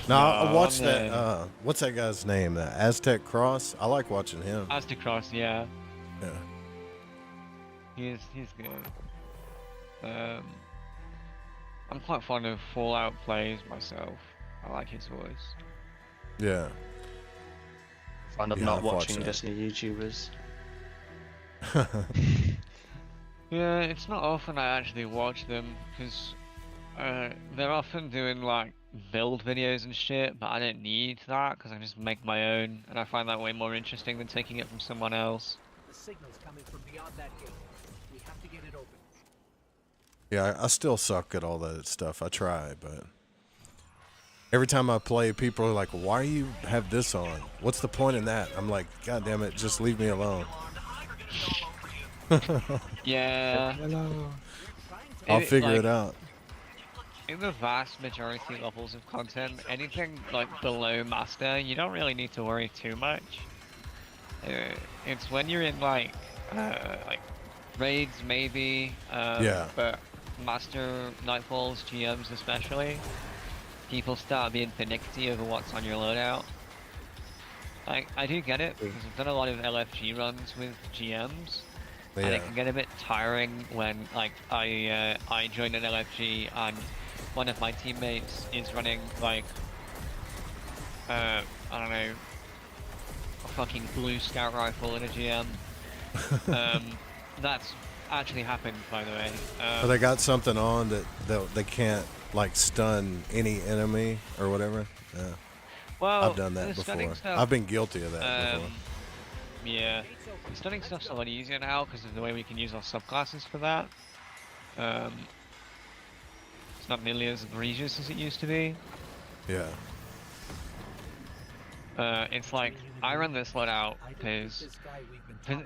No, I watched I'm that. What's that guy's name? The Aztec Cross. I like watching him. Aztec Cross, yeah. Yeah. He's good. I'm quite fond of Fallout plays myself. I like his voice. Yeah. Find up Yeah, not I've watched watching that. Destiny YouTubers. Yeah, it's not often I actually watch them because they're often doing like build videos and shit, but I don't need that because I just make my own, and I find that way more interesting than taking it from someone else. The signal's coming from beyond that gate. We have to get it open. Yeah, I still suck at all that stuff. I try, but every time I play, people are like, "Why do you have this on? What's the point in that?" I'm like, "God damn it, just leave me alone." Yeah. Hello. I'll It- figure like, it out. In the vast majority levels of content, anything like below master, you don't really need to worry too much. It's when you're in like raids maybe, Yeah. but master nightfalls, GMs especially, people start being finicky over what's on your loadout. Like I do get it because I've done a lot of LFG runs with GMs. And it Yeah. can get a bit tiring when, like, I join an LFG and one of my teammates is running, like, I don't know, a fucking blue scout rifle in a GM. That's actually happened, by the way. But they got something on that they can't like stun any enemy or whatever. Yeah. Well, I've done that the stunning before. stuff, I've been guilty of that before. Yeah, the stunning stuff's a lot easier now because of the way we can use our subclasses for that. It's not nearly as egregious as it used to be. Yeah. It's like, I run this loadout because,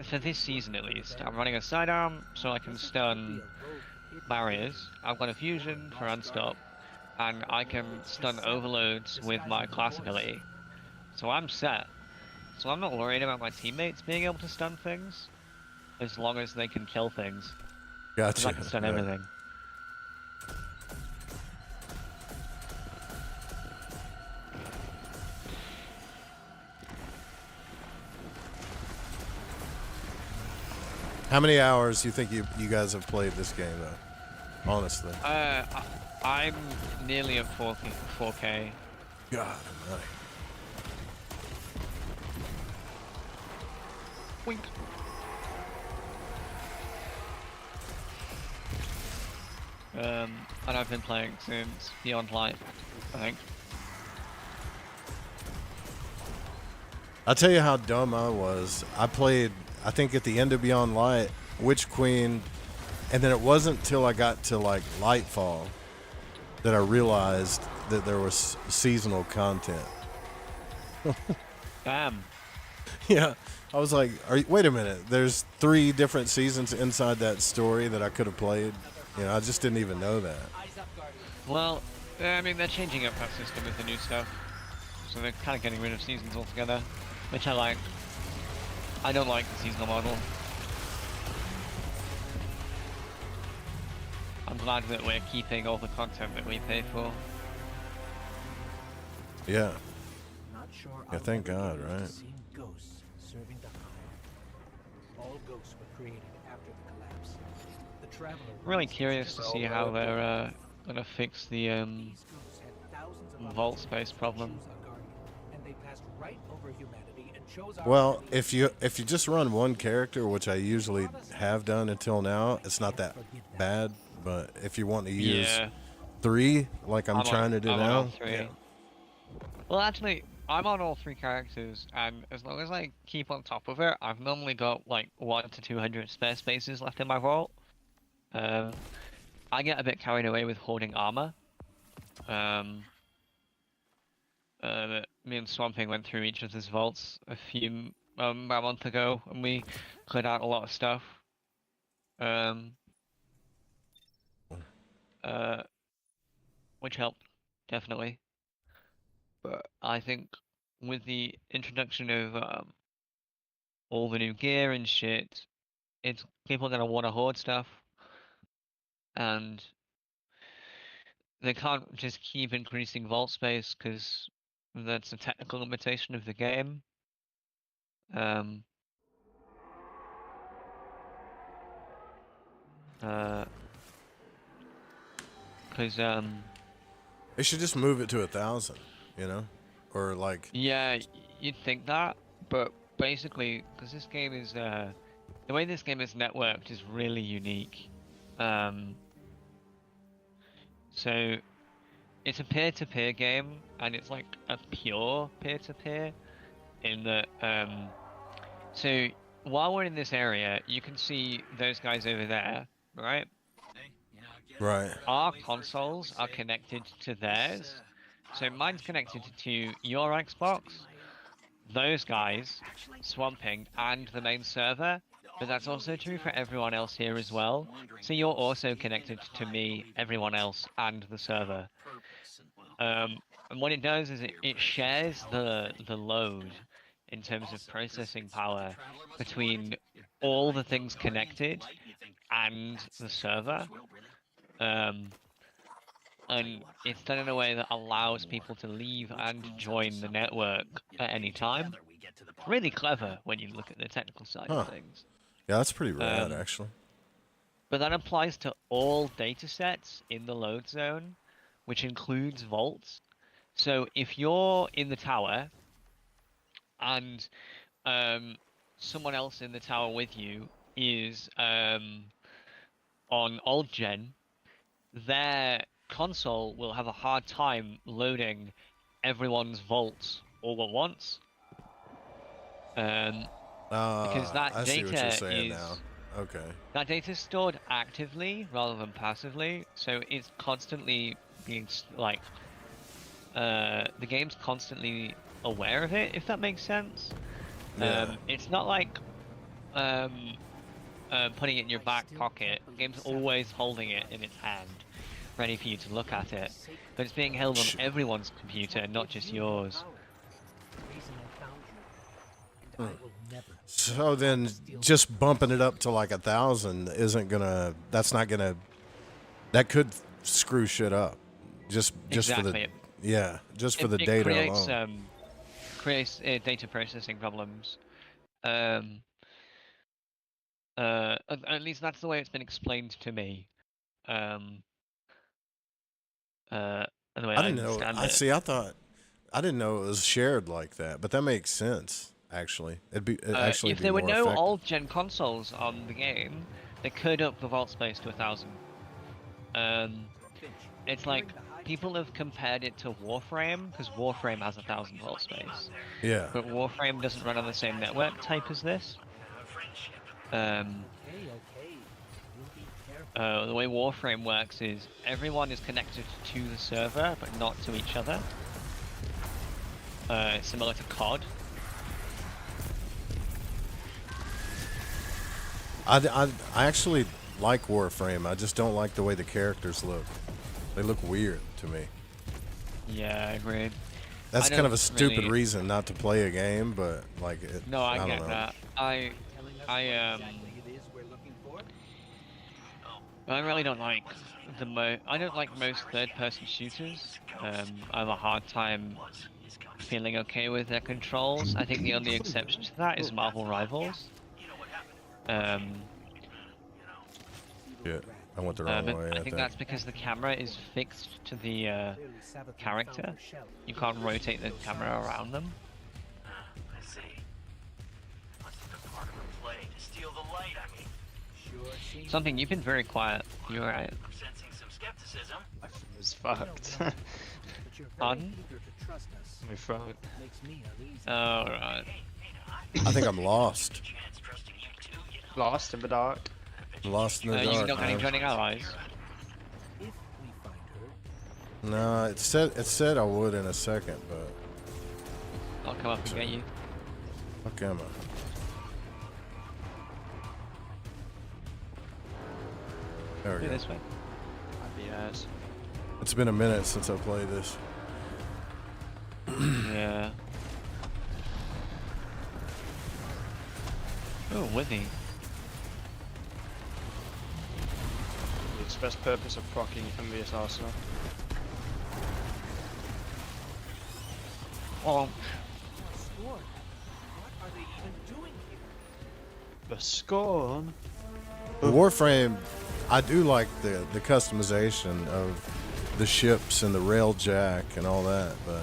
for this season at least, I'm running a sidearm so I can stun barriers. I've got a fusion for unstop, and I can stun overloads with my class ability. So I'm set. So I'm not worried about my teammates being able to stun things, as long as they can kill things. 'Cause Gotcha. I can stun Right. everything. How many hours do you think you guys have played this game though? Honestly. I'm nearly at 4K. God almighty. Wink. And I've been playing since Beyond Light, I think. I'll tell you how dumb I was. I played, I think at the end of Beyond Light, Witch Queen And then it wasn't till I got to like Lightfall that I realized that there was seasonal content. Damn. Yeah, I was like, wait a minute. There's 3 different seasons inside that story that I could have played. You know, I just didn't even know that. Well, I mean, they're changing up that system with the new stuff. So they're kind of getting rid of seasons altogether, which I like. I don't like the seasonal model. I'm glad that we're keeping all the content that we pay for. Yeah. Not sure Yeah, thank God, right? Seeing ghosts serving the Hive. All ghosts were created after the collapse. The Traveler. Really curious to see how they're gonna fix the These ghosts had thousands of vault opportunities space to problem. choose a guardian, and they passed right over humanity and chose our Well, enemy. if you just run one character, which I usually have done until now, it's not that bad. But if you want to use Yeah. 3, like I'm trying to do I'm on all now, 3. yeah. Well, actually, I'm on all 3 characters, and as long as I keep on top of it, I've normally got like 100 to 200 spare spaces left in my vault. I get a bit carried away with hoarding armor. Me and Swamping went through each of his vaults about a month ago, and we cleared out a lot of stuff. Which helped, definitely. But I think with the introduction of all the new gear and shit, it's people are gonna want to hoard stuff, and they can't just keep increasing vault space because that's a technical limitation of the game. Because They should just move it to 1,000, you know, or like, yeah, you'd think that, but basically, because this game is the way this game is networked is really unique. So it's a peer-to-peer game, and it's like a pure peer-to-peer in that. So while we're in this area, you can see those guys over there, right? right? Our consoles are connected to theirs. So mine's connected to your Xbox, those guys, Swamping, and the main server. But that's also true for everyone else here as well. So you're also connected to me, everyone else, and the server. And what it does is it shares the load in terms of processing power between all the things connected and the server. And it's done in a way that allows people to leave and join the network at any time. Really clever when you look at the technical side of things. Yeah, that's pretty rad, actually. But that applies to all datasets in the load zone, which includes vaults. So if you're in the tower and someone else in the tower with you is on old gen, their console will have a hard time loading everyone's vaults all at once. Because that I see what you're data saying is now. Okay. that data is stored actively rather than passively, so it's constantly being like the game's constantly aware of it, if that makes sense. Yeah. It's not like putting it in your back pocket. The game's always holding it in its hand, ready for you to look at it. But it's being held on everyone's computer, not just yours. So then, just bumping it up to like 1,000 isn't gonna. That's not gonna. That could screw shit up. Just Exactly. for the. Yeah, just for the data creates, alone. Creates data processing problems. At least that's the way it's been explained to me. The way I didn't know. understand I it. see. I thought. I didn't know it was shared like that, but that makes sense. Actually, it'd actually if be there were more no effective. old gen consoles on the game, they could up the vault space to 1,000. It's like people have compared it to Warframe because Warframe has 1,000 vault space. Yeah. But Warframe doesn't run on the same network type as this. Okay, okay. You'll be careful. the way Warframe works is everyone is connected to the server, but not to each other. It's similar to COD. I actually like Warframe. I just don't like the way the characters look. They look weird to me. Yeah, I agree. That's I kind of don't a stupid really- reason not to play a game, but like it, No, I don't get know. that. Telling us what exactly it is we're looking for? I really don't like I don't like most third-person shooters. I have a hard time feeling okay with their controls. I think the only exception to that is Marvel Rivals. Yeah, I went the wrong But way. I think that's because the camera is fixed to the Clearly, Savathun character. found her shell. You can't rotate the camera around them. I see. Must have been part of the play to steal the light, I mean. Sure seems Something, you've been very quiet. You're right. I'm sensing some skepticism. My phone is fucked. but you're very Pardon? eager to trust us. My phone. Makes me uneasy. Oh, right. I think I'm lost. Chance trusting you too, you know. Lost in the dark. Lost in the You're dark. not getting man. joining allies. If we find her, No, it said I would in a second, but I'll come up and get you. okay, am I? There we Go go. this way. Yes. It's been a minute since I played this. Yeah. Oh, Withy. The express purpose of proccing envious arsenal. Oh, Scorn. What are they even doing here? The Scorn. The Warframe, I do like the customization of the ships and the rail jack and all that, but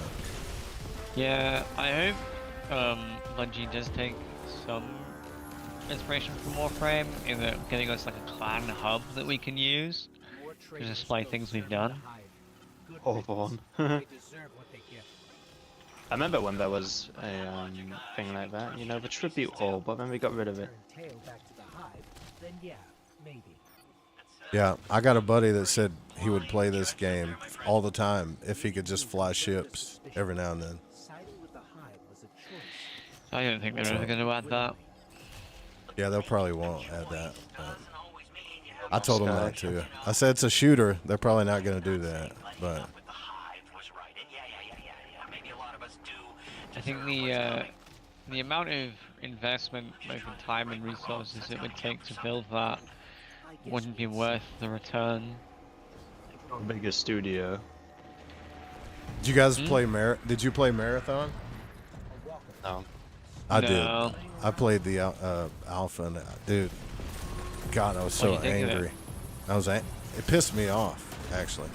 yeah. I hope Bungie does take some inspiration from Warframe in that getting us like a clan hub that we can use More to traitors display still things we've serve the done. Hive. Good Hawthorne. riddance. They deserve what they get. I remember when there was a thing like that, you know, the tribute hall, but then we got rid of it. Turn tail back to the Hive, then yeah, maybe. yeah, I got a buddy that said he would play this game all the time if he could just fly ships every now and then. Siding with the Hive was a choice. I don't think they're ever going to add that. Yeah, they'll probably won't add that. But I told him that too. I said it's a shooter. They're probably not going to do that, but With the hive was right. And yeah. Maybe a lot of us do. I think the amount of investment, both in time and resources, it would take to build that wouldn't be worth the return. Bigger studio. did you guys play Did you play Marathon? No. I No. did. I played the alpha, and dude, God, I was so What'd you think of it? angry. It pissed me off actually,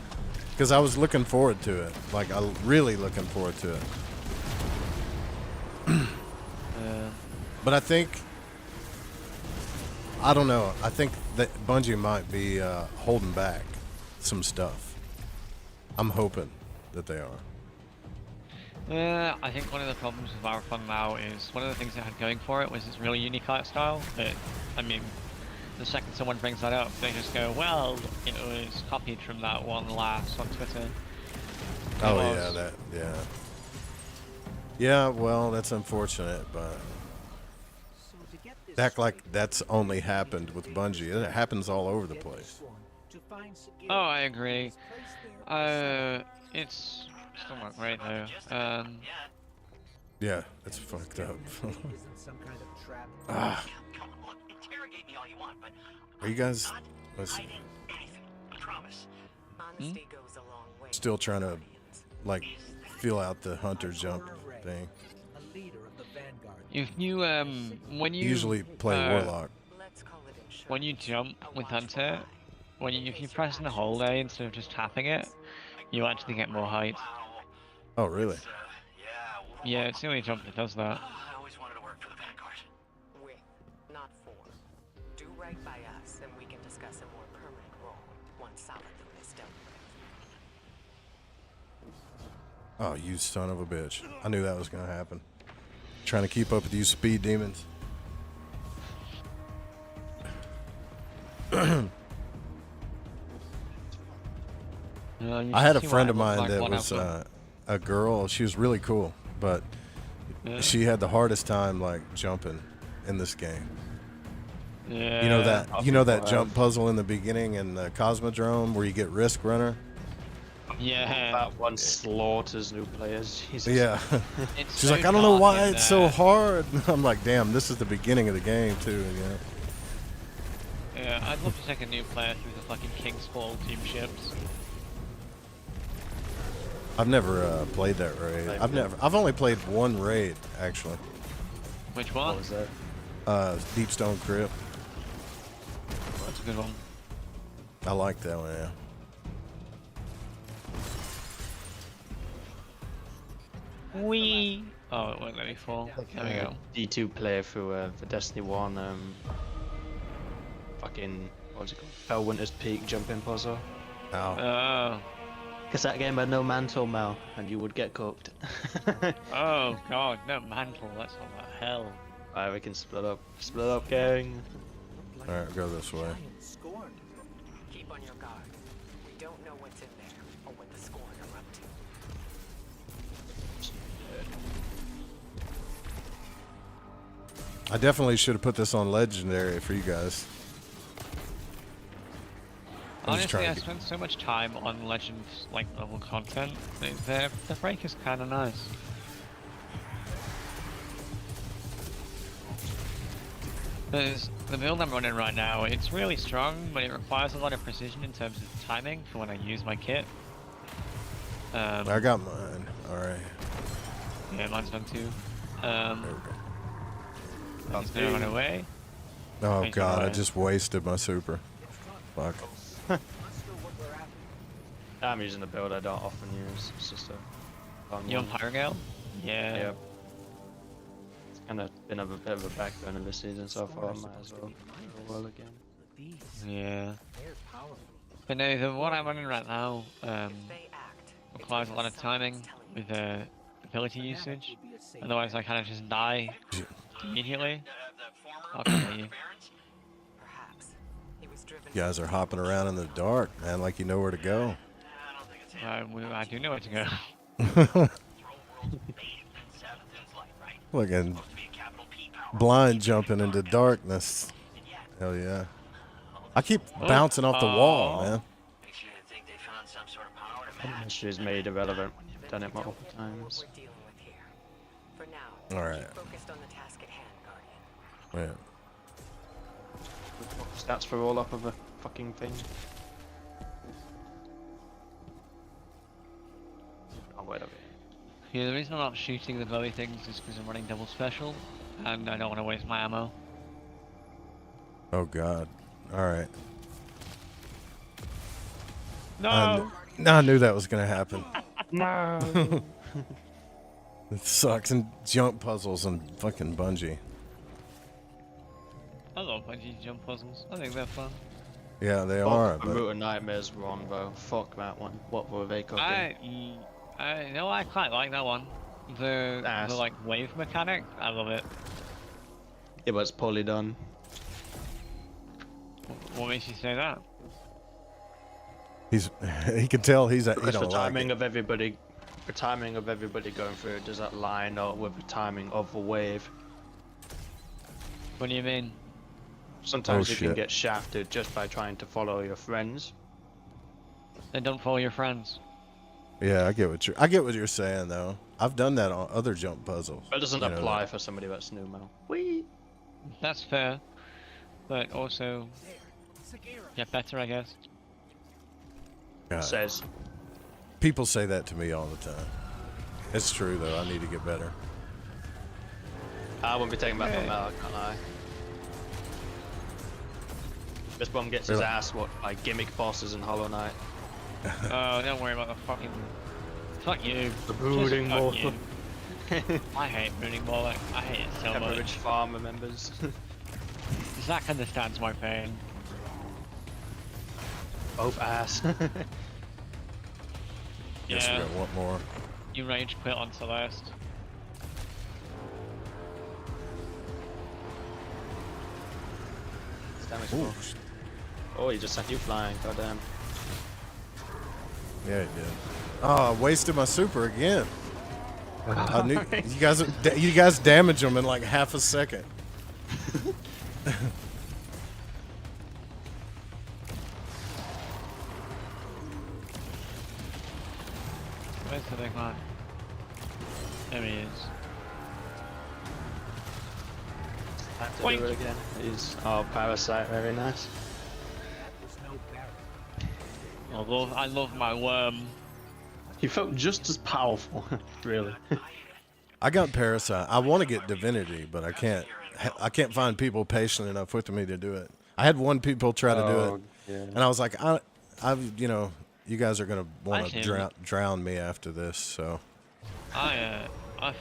because I was looking forward to it. Like I really looking forward to it. But I think, I don't know. I think that Bungie might be holding back some stuff. I'm hoping that they are. I think one of the problems with Marathon now is one of the things it had going for it was its really unique art style. But I mean, the second someone brings that up, they just go, "Well, it was copied from that one last on Twitter." Oh was. yeah. Yeah, well, that's unfortunate, but So to get this act like straight, that's only happened with Bungie. It happens all over the place. to find Sagir, Oh, I agree. his place there It's still not great though. Yeah, it's fucked up. isn't some kind of trap. Ah, Come on, look, interrogate me all you want, but are you guys not listen, hiding anything. I promise. Honesty goes a long way. still trying to like feel out the hunter jump thing? A leader of the Vanguard. If you when you Usually play Warlock. Let's call it insurance. when you jump with Hunter, if you press in the hold A instead of just tapping it, you actually get more height. Oh really? Yeah, it's the only jump that does that. I always wanted to work for the Vanguard. With, not for. Do right by us, and we can discuss a more permanent role once Savathun is dealt with. Oh, you son of a bitch! I knew that was gonna happen. Trying to keep up with you speed demons. You I had should a see friend what of I look mine like that when I was play. a girl. She was really cool, but Yeah. she had the hardest time like jumping in this game. Yeah. You know that people jump have. puzzle in the beginning in the Cosmodrome where you get Risk Runner. Yeah. That one slaughters new players. Jesus. Yeah. It's She's so like, I don't know dark why in it's so there. hard. I'm like, damn, this is the beginning of the game too. You know? Yeah, I'd love to take a new player through the fucking King's Fall team ships. I've never played that raid. I've only played one raid actually. Which What one? was that? Deepstone Crypt. That's a good one. I like that one. Yeah. Wee. Oh, it won't let me fall. There we go. D2 playthrough for Destiny 1. Fucking, what's it called? Winter's Peak jumping puzzle. Ow. Oh. Because that game had no mantle, Mel, and you would get cooked. Oh god, no mantle. That's all that hell. Alright, we can split up. Split up, gang. All right, go this way. Giant scorn. Keep on your guard. We don't know what's in there or what the Scorn are up to. I definitely should have put this on Legendary for you guys. I'm just Honestly, trying I to spent so much time on Legends like level content. The break is kind of nice. There's the build I'm running right now. It's really strong, but it requires a lot of precision in terms of timing for when I use my kit. I got mine. All right. Yeah, mine's done too. There we go. He's gonna run away. Oh Thank you, god, I Ryan. just wasted my super. Fuck. I'm using the build I don't often use. It's just a fun You on one. Pyrogale? Yeah. Yeah. It's kind of been a bit of a backburner this season so far. I might as well go well again. Yeah. They're powerful. But no, the one I'm running right now They act. requires a lot of timing with ability usage. Otherwise, I kind of just die immediately. I'll come at you. Perhaps. He was driven. You guys are hopping around in the dark, man, like you know where to go. I do know where to go. Looking blind jumping into darkness. Hell yeah. I keep bouncing off the wall, man. Makes you think they found some sort of power to match. Mystery's made irrelevant. Done it multiple times. We're dealing with here. For now, All right. keep focused on the task at hand, Guardian. Yeah. Stats for all up of a fucking thing. Oh, wait a minute. Yeah, the reason I'm not shooting the glowy things is because I'm running double special, and I don't want to waste my ammo. Oh god. All right. No! I knew that was gonna happen. No. It sucks. And jump puzzles and fucking Bungie. I love bungee jump puzzles. I think they're fun. Yeah, they are. The But Root of Nightmares wrong, though. Fuck that one. What were they cooking? I quite like that one. The Ass. like wave mechanic, I love it. Yeah, but it's poorly done. What makes you say that? he can tell he Because the don't like timing it. of everybody, the timing of everybody going through it, does that line up with the timing of the wave? What do you mean? Sometimes Oh, you can shit. get shafted just by trying to follow your friends. Then don't follow your friends. Yeah, I get what you're saying though. I've done that on other jump puzzles. But it doesn't You know apply that. for somebody that's new, Mel. Whee! That's fair. But also, get better, I guess. God. Says. People say that to me all the time. It's true though. I need to get better. I won't be taking back Hey. from Mel, I can't lie. This bum gets his Really? ass whooped by gimmick bosses in Hollow Knight. Oh, don't worry about the fucking. Fuck you. The Just brooding fuck ball. you. I hate brooding ball. I hate it so Pepperidge much. Farm members. Zach understands my pain. Both ass. Guess we Yeah. got one more. You rage quit on Celeste. Damage Ooh, ball. Oh, he just sent you flying, goddamn. Yeah, he did. Oh, I wasted my super again. I knew you guys damage them in like half a second. Where's the big man? There he is. I have to Wait. do it again. He's Parasite, very nice. There's no barrier. I love my worm. He felt just as powerful, really. I got Parasite. I want to get Divinity, but I can't. I can't find people patient enough with me to do it. I had one people try to do it, yeah. and I was like, you know, you guys are gonna want Actually, to drown me after this. So I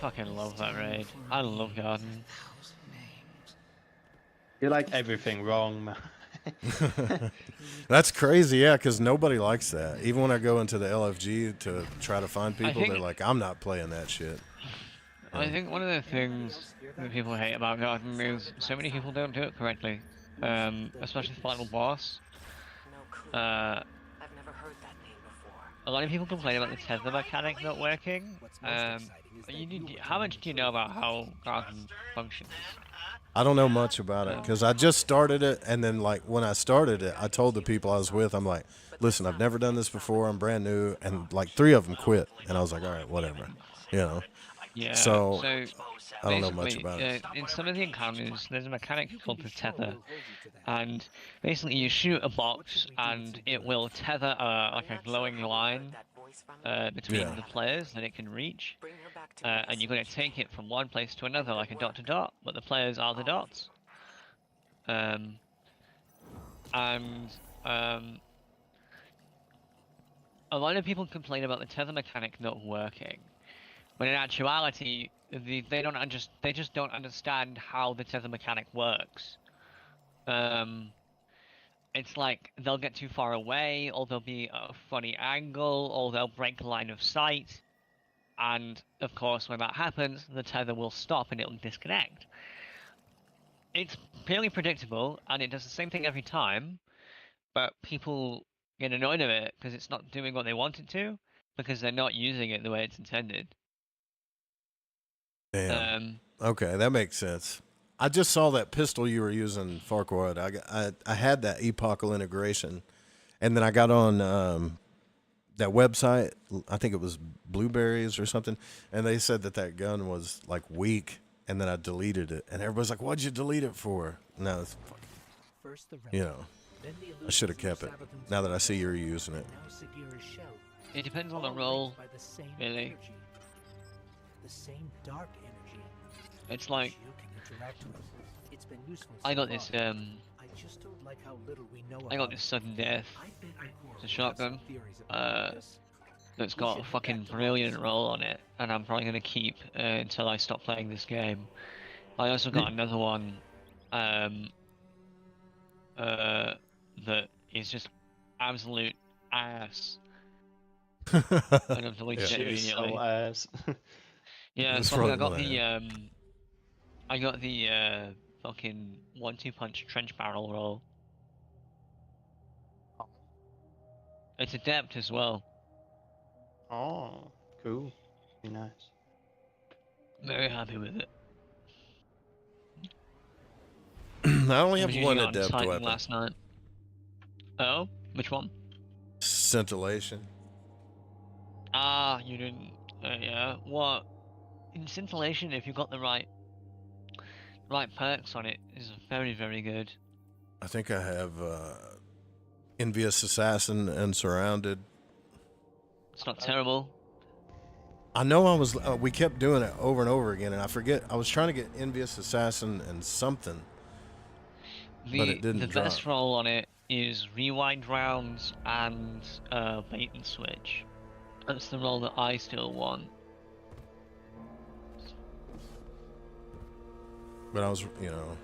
fucking love that raid. I love Garden. You like everything wrong, man. that's crazy, yeah, because nobody likes that. Even when I go into the LFG to try to find people, think- they're like, I'm not playing that shit. I think one of the things that people hate about Garden is so many people don't do it correctly. Especially the final boss. No clue. Uh, I've never heard that name before. a lot of people complain about the tether mechanic not working. What's most exciting is that How much do you know about how Garden functions? I don't know much about it because I just started it, and then like when I started it, I told the people I was with, I'm like, listen, I've never done this before, I'm brand new, and like 3 of them quit, and I was like, all right, whatever, you know. Yeah. So, I don't know much basically, about it. In some of the encounters, there's a mechanic called the tether, and basically you shoot a box and it will tether like a glowing line between Yeah. the players that it can reach, Bring her back to and you're going to take it from one place to another like a dot to dot, but the players are the dots. A lot of people complain about the tether mechanic not working. But in actuality, they just don't understand how the tether mechanic works. It's like they'll get too far away, or there'll be a funny angle, or they'll break line of sight, and of course when that happens, the tether will stop and it'll disconnect. It's purely predictable, and it does the same thing every time, but people get annoyed of it because it's not doing what they want it to, because they're not using it the way it's intended. Damn. Okay, that makes sense. I just saw that pistol you were using, Farquaad. I had that epochal integration, and then I got on that website. I think it was Blueberries or something, and they said that gun was like weak, and then I deleted it, and everybody's like, "What'd you delete it for?" No, it's fucking, First the you know, then the I should have kept it. Now that I see you're using it. Now Sagira's shell. It depends on the All role, linked by the same really. energy. The same dark energy. It's like which you can interact with. It's been useful I so got this far. I just don't like how little we know I about got this sudden death. I bet Igor It's a has shotgun. some theories about this. That's We got should a head fucking back to brilliant Monster. roll on it, and I'm probably gonna keep until I stop playing this game. I also got another one that is just absolute ass. And I've deleted it immediately. So ass. Yeah, Just so throw I them got on the fucking 1-2 punch trench barrel roll. It's adept as well. Oh, cool. Be nice. Very happy with it. I only I have was using one it on adept Titan weapon. last night. Oh, which one? Scintillation. Ah, you didn't. Yeah. What? In Scintillation, if you've got the right perks on it, is very, very good. I think I have Envious Assassin and Surrounded. It's not terrible. I know I was. We kept doing it over and over again, and I forget. I was trying to get Envious Assassin and something, but it didn't The drop. best roll on it is rewind rounds and bait and switch. That's the roll that I still want. But I was, you know,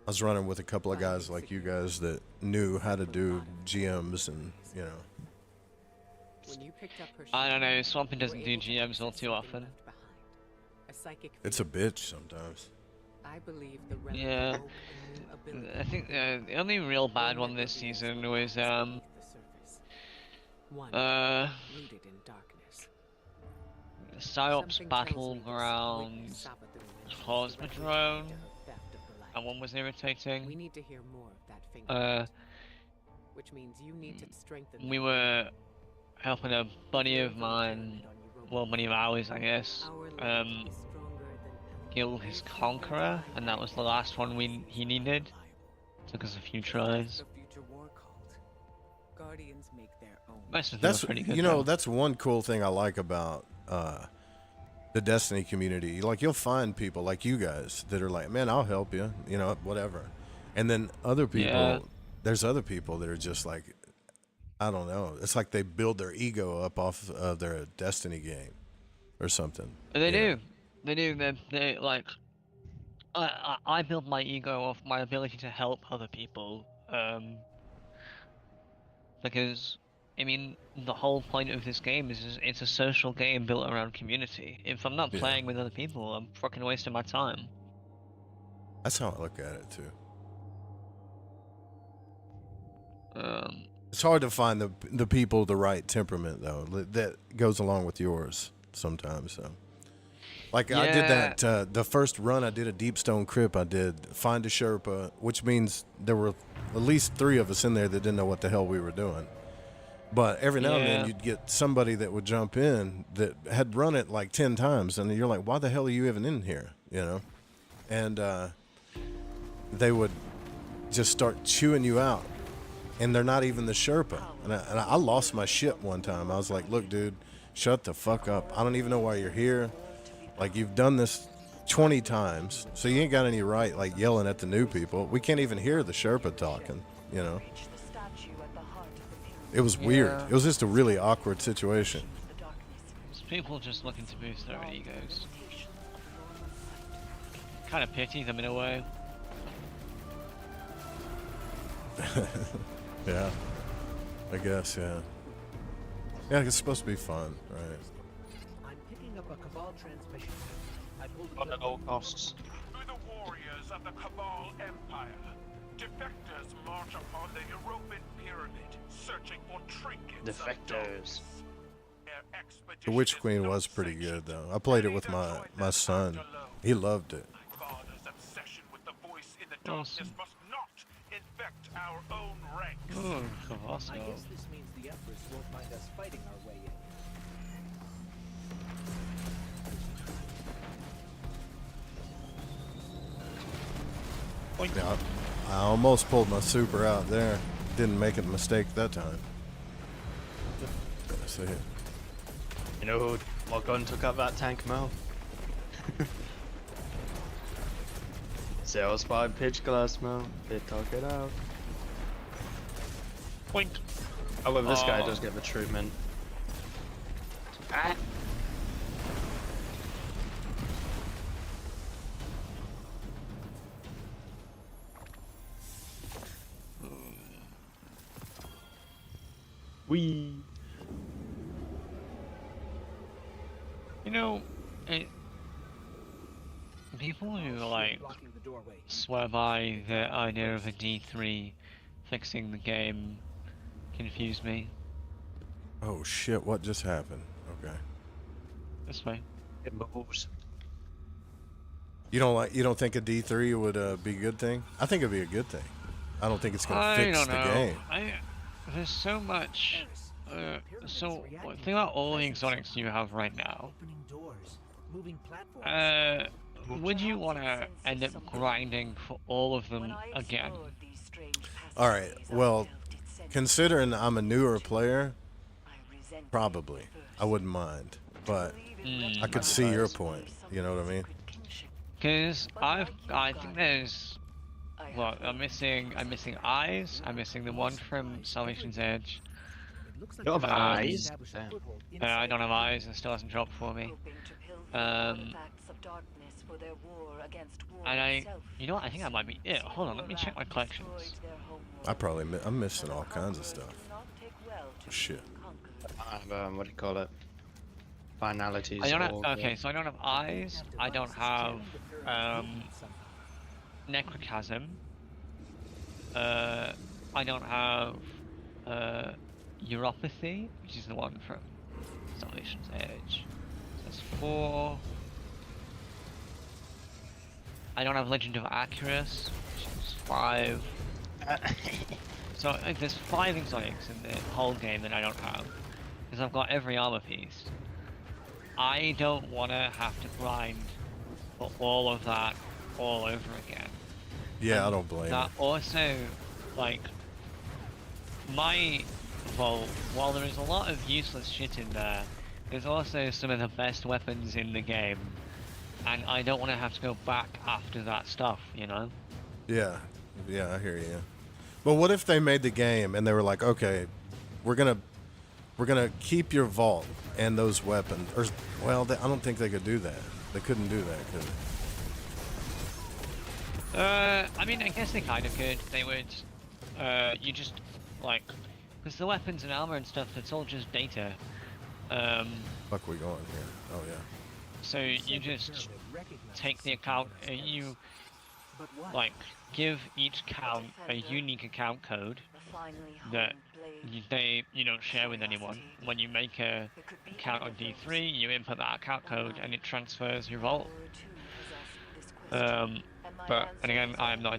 I was running with a couple of guys like you guys that knew how to do GMs, and you know. When you picked up her I don't know, shield, Swampin you doesn't were do able to GMs all access too what they often. left behind. A psychic It's a field. bitch sometimes. I believe the relic Yeah. awoke a new ability I think the only real bad one this season was beneath the surface. One rooted in darkness. Psyops Something tells me this Battlegrounds, wicked Savathun Rancer is directly Cosmodrome, linked to her theft of the light. and one was We irritating. need to hear more of that fingerprint, which means you need to strengthen. We that were link. helping a buddy of mine, well, buddy of ours, I guess, Our link is stronger than ever. kill his Conqueror, and that was the last one he needed. Took us a few tries. The future war cult. Guardians make their own. Most of them That's were pretty good. you know though. that's one cool thing I like about the Destiny community. Like you'll find people like you guys that are like, man, I'll help you, you know, whatever. And then other people, Yeah. there's other people that are just like, I don't know. It's like they build their ego up off of their Destiny game or something. They you know? do. They do. They like. I build my ego off my ability to help other people. Because, I mean, the whole point of this game is it's a social game built around community. If I'm not Yeah. playing with other people, I'm fucking wasting my time. That's how I look at it too. It's hard to find the people the right temperament though that goes along with yours sometimes. So, like I did Yeah. that the first run I did a Deep Stone Crypt. I did find a Sherpa, which means there were at least 3 of us in there that didn't know what the hell we were doing. But every now and Yeah. then you'd get somebody that would jump in that had run it like 10 times, and you're like, why the hell are you even in here? You know, and they would just start chewing you out. And they're not even the Sherpa. And I lost my shit one time. I was like, look, dude, shut the fuck up. I don't even know why you're here. Like, you've done this 20 times, so you ain't got any right, like, yelling at the new people. We can't even hear the Sherpa talking, you know? Reach the statue at the heart of the pyramid. It was weird. Yeah. It was just a really awkward situation. The darkness. It's people just looking to boost their egos. Limitation of normal sight. Kind of pity them in a way. Yeah. I guess, yeah. Yeah, it's supposed to be fun, right? I'm picking up a Cabal transmission. I pulled it At up. all costs. To the warriors of the Cabal Empire, defectors march upon the European pyramid, searching for trinkets. of Defectors. darkness. Their The expedition Witch is Queen not was pretty sanctioned. good, though. I played it with Neither join my them son. out alone. He loved it. My father's obsession with the voice in the Awesome. darkness must not infect our own ranks. Oh, I awesome. guess this means the Empress won't mind us fighting our way in. Yeah, I almost pulled my super out there. Didn't make a mistake that time. See it. You know what gun took out that tank, Mel? Sales by pitch glass, Mel. They took it out. Point. However, this guy Oh. does get the treatment. Ah. Wee. You know, people who like Blocking the doorway. swear by the idea of a D3 fixing the game confuse me. Oh shit! What just happened? Okay. This way. It moves. You don't think a D3 would be a good thing? I think it'd be a good thing. I don't think it's gonna I fix don't the know. game. There's so much. So think about all the exotics you have right now. Opening doors, moving platforms. Would you want to end up grinding for all of them When I again? explored these strange All right. passageways, I Well, felt its sense. considering I'm a newer player, I resented probably it at I first. wouldn't mind. But Believe in I could reptiles see your to be point. some You know what I mean? secret kinship. Because I think there's I have what no I'm missing eyes. I'm missing the one from Salvation's Edge. It looks like You have we're trying to eyes? establish a Damn. foothold I inside don't have the eyes. It still hasn't dropped for me. hoping to pilfer Um, artifacts of darkness for their war against war And itself. you know what? I think that might be it. Hold on, let me check my collections. Destroyed their homeworld. I probably I'm missing all kinds of stuff. Do not take well to Shit. being conquered. I have, what do you call it? Finalities. I don't have. or- Okay, so I don't have eyes. I don't have necrochasm. I don't have Neuropathy, which is the one from Salvation's Edge. So that's 4. I don't have Legend of Acurus, which is 5. So like, there's 5 exotics in the whole game that I don't have, because I've got every armor piece. I don't want to have to grind for all of that all over again. Yeah, I don't blame That you. also, like, my vault, while there is a lot of useless shit in there, there's also some of the best weapons in the game, and I don't want to have to go back after that stuff, you know? Yeah, yeah, I hear you. But what if they made the game and they were like, okay, we're gonna keep your vault and those weapons, or well, I don't think they could do that. They couldn't do that, could they? I mean, I guess they kind of could. They would, you just, like, because the weapons and armor and stuff, it's all just data. Fuck, we going here? Oh yeah. So you just take the account, you, like, give each account a unique account code that they don't share with anyone. When you make a account on D3, you input that account code and it transfers your vault. But and again, I am not a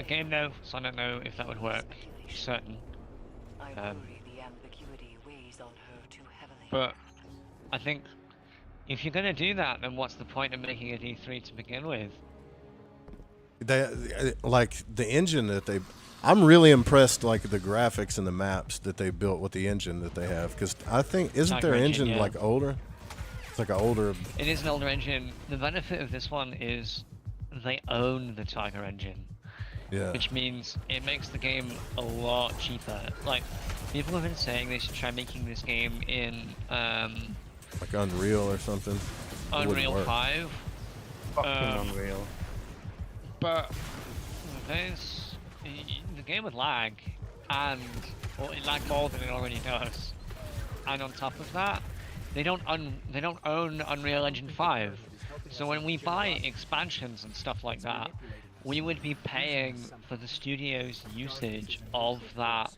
game now, so I don't know if that would work. Certain. But I think if you're gonna do that, then what's the point of making a D3 to begin with? They like the engine that they. I'm really impressed, like the graphics and the maps that they built with the engine that they have, because I think isn't their engine yeah. like older? It's like an older. It is an older engine. The benefit of this one is they own the Tiger engine. Yeah. Which means it makes the game a lot cheaper. Like, people have been saying they should try making this game in Like Unreal or something. It wouldn't Unreal work. 5. Fucking Unreal. But the game would lag, and it lagged more than it already does. And on top of that, they don't own Unreal Engine 5. So when we buy expansions and stuff like that, we would be paying for the studio's usage of that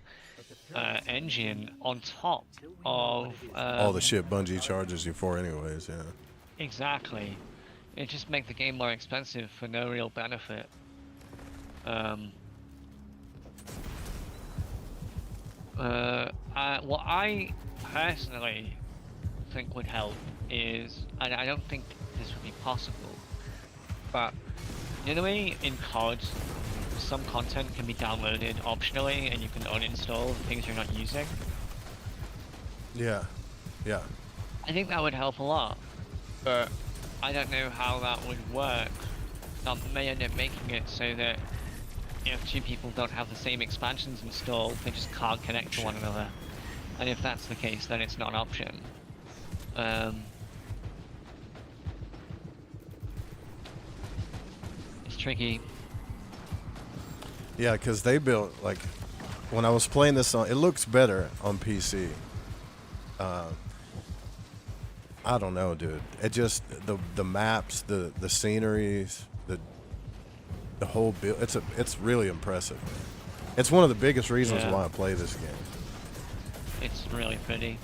engine on top of all the shit Bungie charges you for, anyways. Yeah. Exactly. It just makes the game more expensive for no real benefit. What I personally think would help is, and I don't think this would be possible, but you know the way in COD some content can be downloaded optionally and you can uninstall things you're not using? Yeah. Yeah. I think that would help a lot, but I don't know how that would work. That may end up making it so that if two people don't have the same expansions installed, they just can't connect to one another. And if that's the case, then it's not an option. It's tricky. Yeah, because they built, like, when I was playing this on, it looks better on PC. I don't know, dude. It just the maps, the sceneries, the whole build. It's really impressive. It's one of the biggest reasons why I play this game. It's really pretty.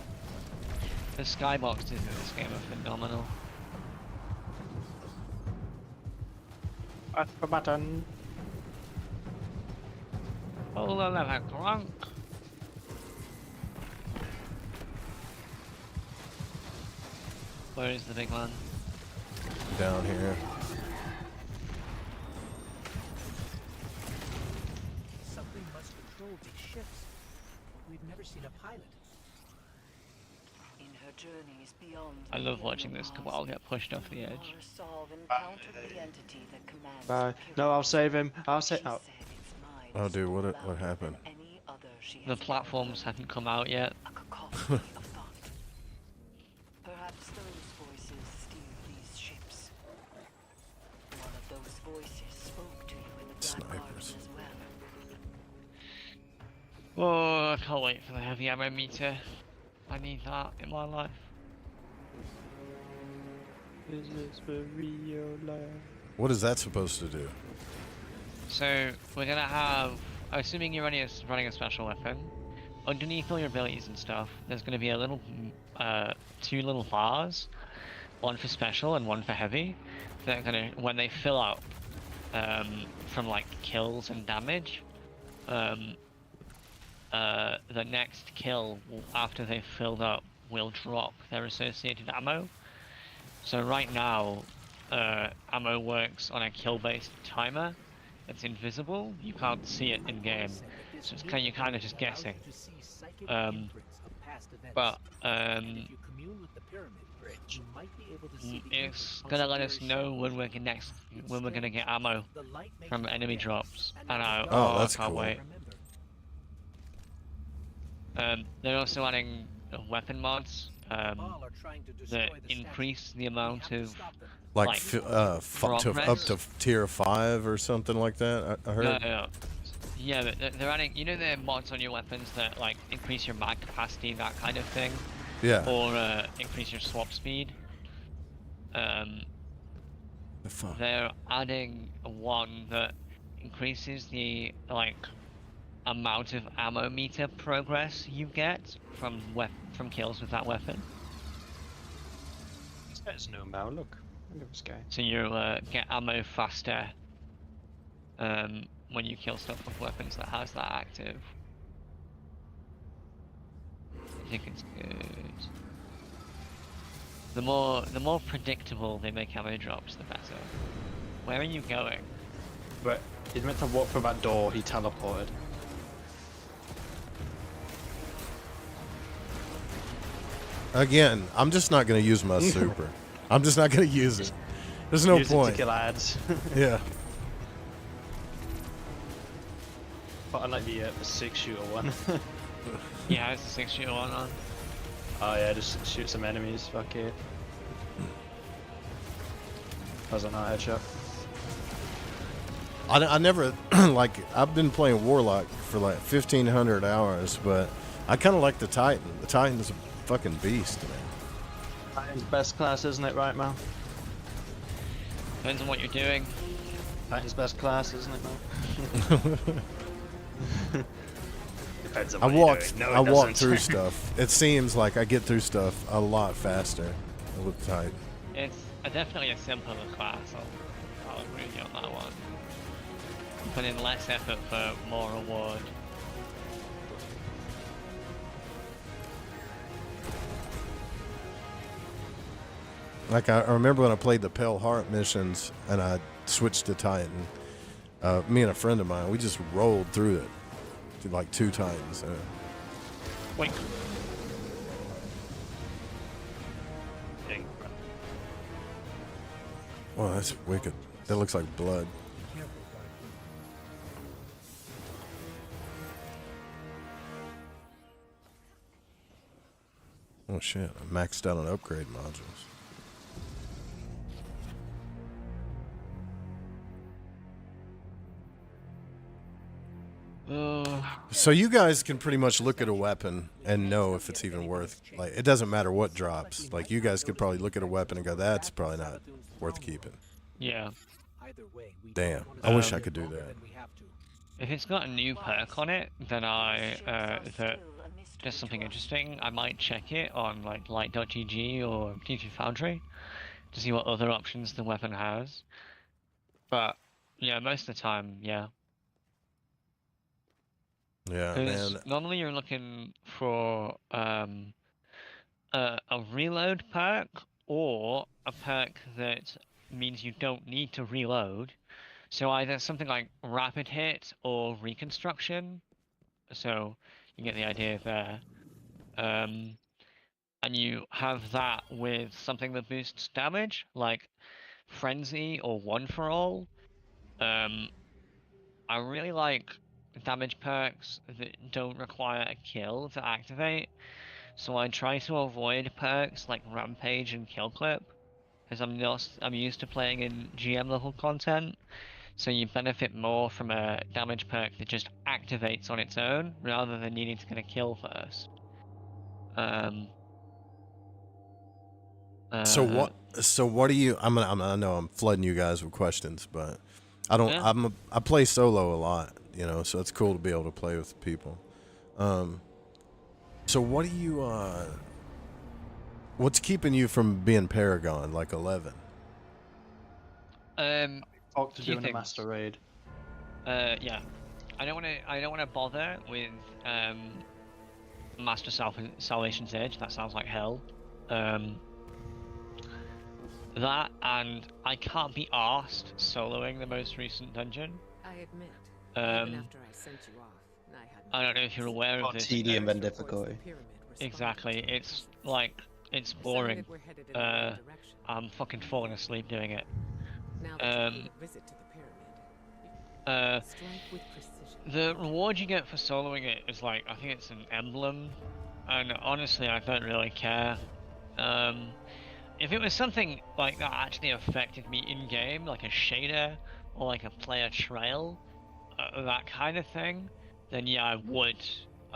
The skyboxes in this game are phenomenal. Press the button. Oh, the level drunk. Where is the big one? Down here. Something must control these ships. We've never seen a pilot. In her journeys beyond I love watching this Cabal get pushed off the edge. Bye. No, I'll save him. I'll save. Oh. Oh, dude, what happened? The platforms hadn't come out yet. Perhaps those voices steer these ships. One of those voices spoke to you in the Black Garden as well. Oh, I can't wait for the heavy ammo meter. I need that in my life. Is this for real life? What is that supposed to do? So we're gonna have, assuming you're running a special weapon, underneath all your abilities and stuff, there's going to be a little, 2 little bars, one for special and one for heavy. That are gonna, when they fill up, from like kills and damage, the next kill after they've filled up will drop their associated ammo. So right now, ammo works on a kill-based timer. It's invisible. You can't see it in game, so it's you're kind of just guessing. But it's gonna let us know when we're gonna get ammo from enemy drops, and that's I can't cool. wait. They're also adding weapon mods that increase the amount of Like up to tier 5 or something like that. I heard. No. Yeah, but they're adding. You know, the mods on your weapons that like increase your mag capacity, that kind of thing. Yeah. Or increase your swap speed. They're adding one that increases the like amount of ammo meter progress you get from kills with that weapon. There's no Mao. Look at this guy. So you get ammo faster when you kill stuff with weapons that has that active. I think it's good. The more predictable they make ammo drops, the better. Where are you going? But he meant to walk through that door. He teleported. Again, I'm just not going to use my super. I'm just not going to use it. There's no Use point. it to kill ads. Yeah. But unlike the 6-shooter one. Yeah, it's the 6-shooter one on. Oh yeah, just shoot some enemies. Fuck it. Wasn't a headshot. I never like. I've been playing Warlock for like 1,500 hours, but I kind of like the Titan. The Titan's a fucking beast, man. Titan's best class, isn't it, right, Mal? Depends on what you're doing. Titan's best class, isn't it, Mal? Depends on what you're doing. No, I it walk doesn't. through stuff. It seems like I get through stuff a lot faster with Titan. It's definitely a simpler class. I'll agree with you on that one. Put in less effort for more reward. Like I remember when I played the Pale Heart missions and I switched to Titan. Me and a friend of mine, we just rolled through it like 2 times. Wait. Well, that's wicked. That looks like blood. Oh shit, I maxed out on upgrade modules. So you guys can pretty much look at a weapon and know if it's even worth, like, it doesn't matter what drops. Like, you guys could probably look at a weapon and go, that's probably not worth keeping. Yeah. Damn, I wish I could do that. If it's got a new perk on it, then that does something interesting, I might check it on like light.gg or TG Foundry to see what other options the weapon has. But yeah, most of the time, yeah. Yeah, man. Normally you're looking for a reload perk or a perk that means you don't need to reload. So either something like rapid hit or reconstruction. So you get the idea there. And you have that with something that boosts damage, like Frenzy or One for All. I really like damage perks that don't require a kill to activate, so I try to avoid perks like Rampage and Kill Clip, because I'm used to playing in GM level content. So you benefit more from a damage perk that just activates on its own rather than needing to get a kill first. So what do you? I know I'm flooding you guys with questions, but I don't. Yeah. I play solo a lot, you know, so it's cool to be able to play with people. So what do you what's keeping you from being Paragon like 11? Talk to Few doing a things. master raid. Yeah. I don't wanna bother with Master Salvation's Edge. That sounds like hell. That, and I can't be arsed soloing the most recent dungeon. I admit, even Um, after I sent you off, I hadn't. I don't know if you're aware Got of this. tedium and difficulty. Exactly. It's like, it's Sign boring. that we're headed in the right direction. I'm fucking falling asleep doing it. Now that you paid a visit to the pyramid, strike with precision. The reward you get for soloing it is like, I think it's an emblem, and honestly I don't really care. If it was something like that actually affected me in game, like a shader or like a player trail, that kind of thing, then yeah, I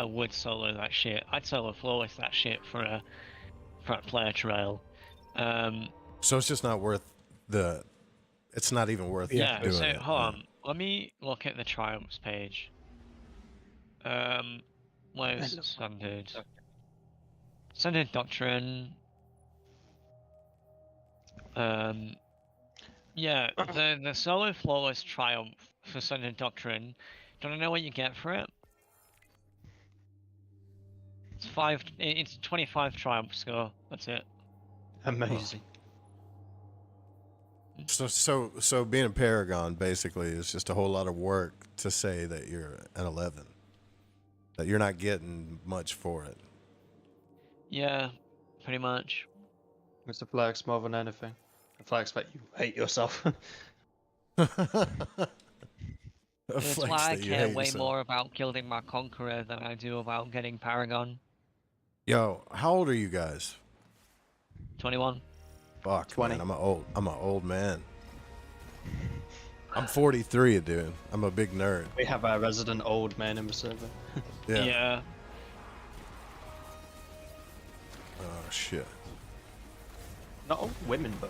would solo that shit. I'd solo flawless that shit for a player trail. So it's just not worth the. It's not even worth Yeah. doing So it. hold on, let me look at the triumphs page. Where's Sundered? Sundered Doctrine. Yeah, the solo flawless triumph for Sundered Doctrine. Don't know what you get for it. It's 25 triumph score. That's it. Amazing. So being a Paragon basically is just a whole lot of work to say that you're an 11. That you're not getting much for it. Yeah, pretty much. It's a flex more than anything. A flex that you hate yourself. That's why I care way more about gilding my Conqueror than I do about getting Paragon. Yo, how old are you guys? 21. Fuck, 20. man, I'm an old man. I'm 43, dude. I'm a big nerd. We have our resident old man in the server. Yeah. Oh shit. Not all women though.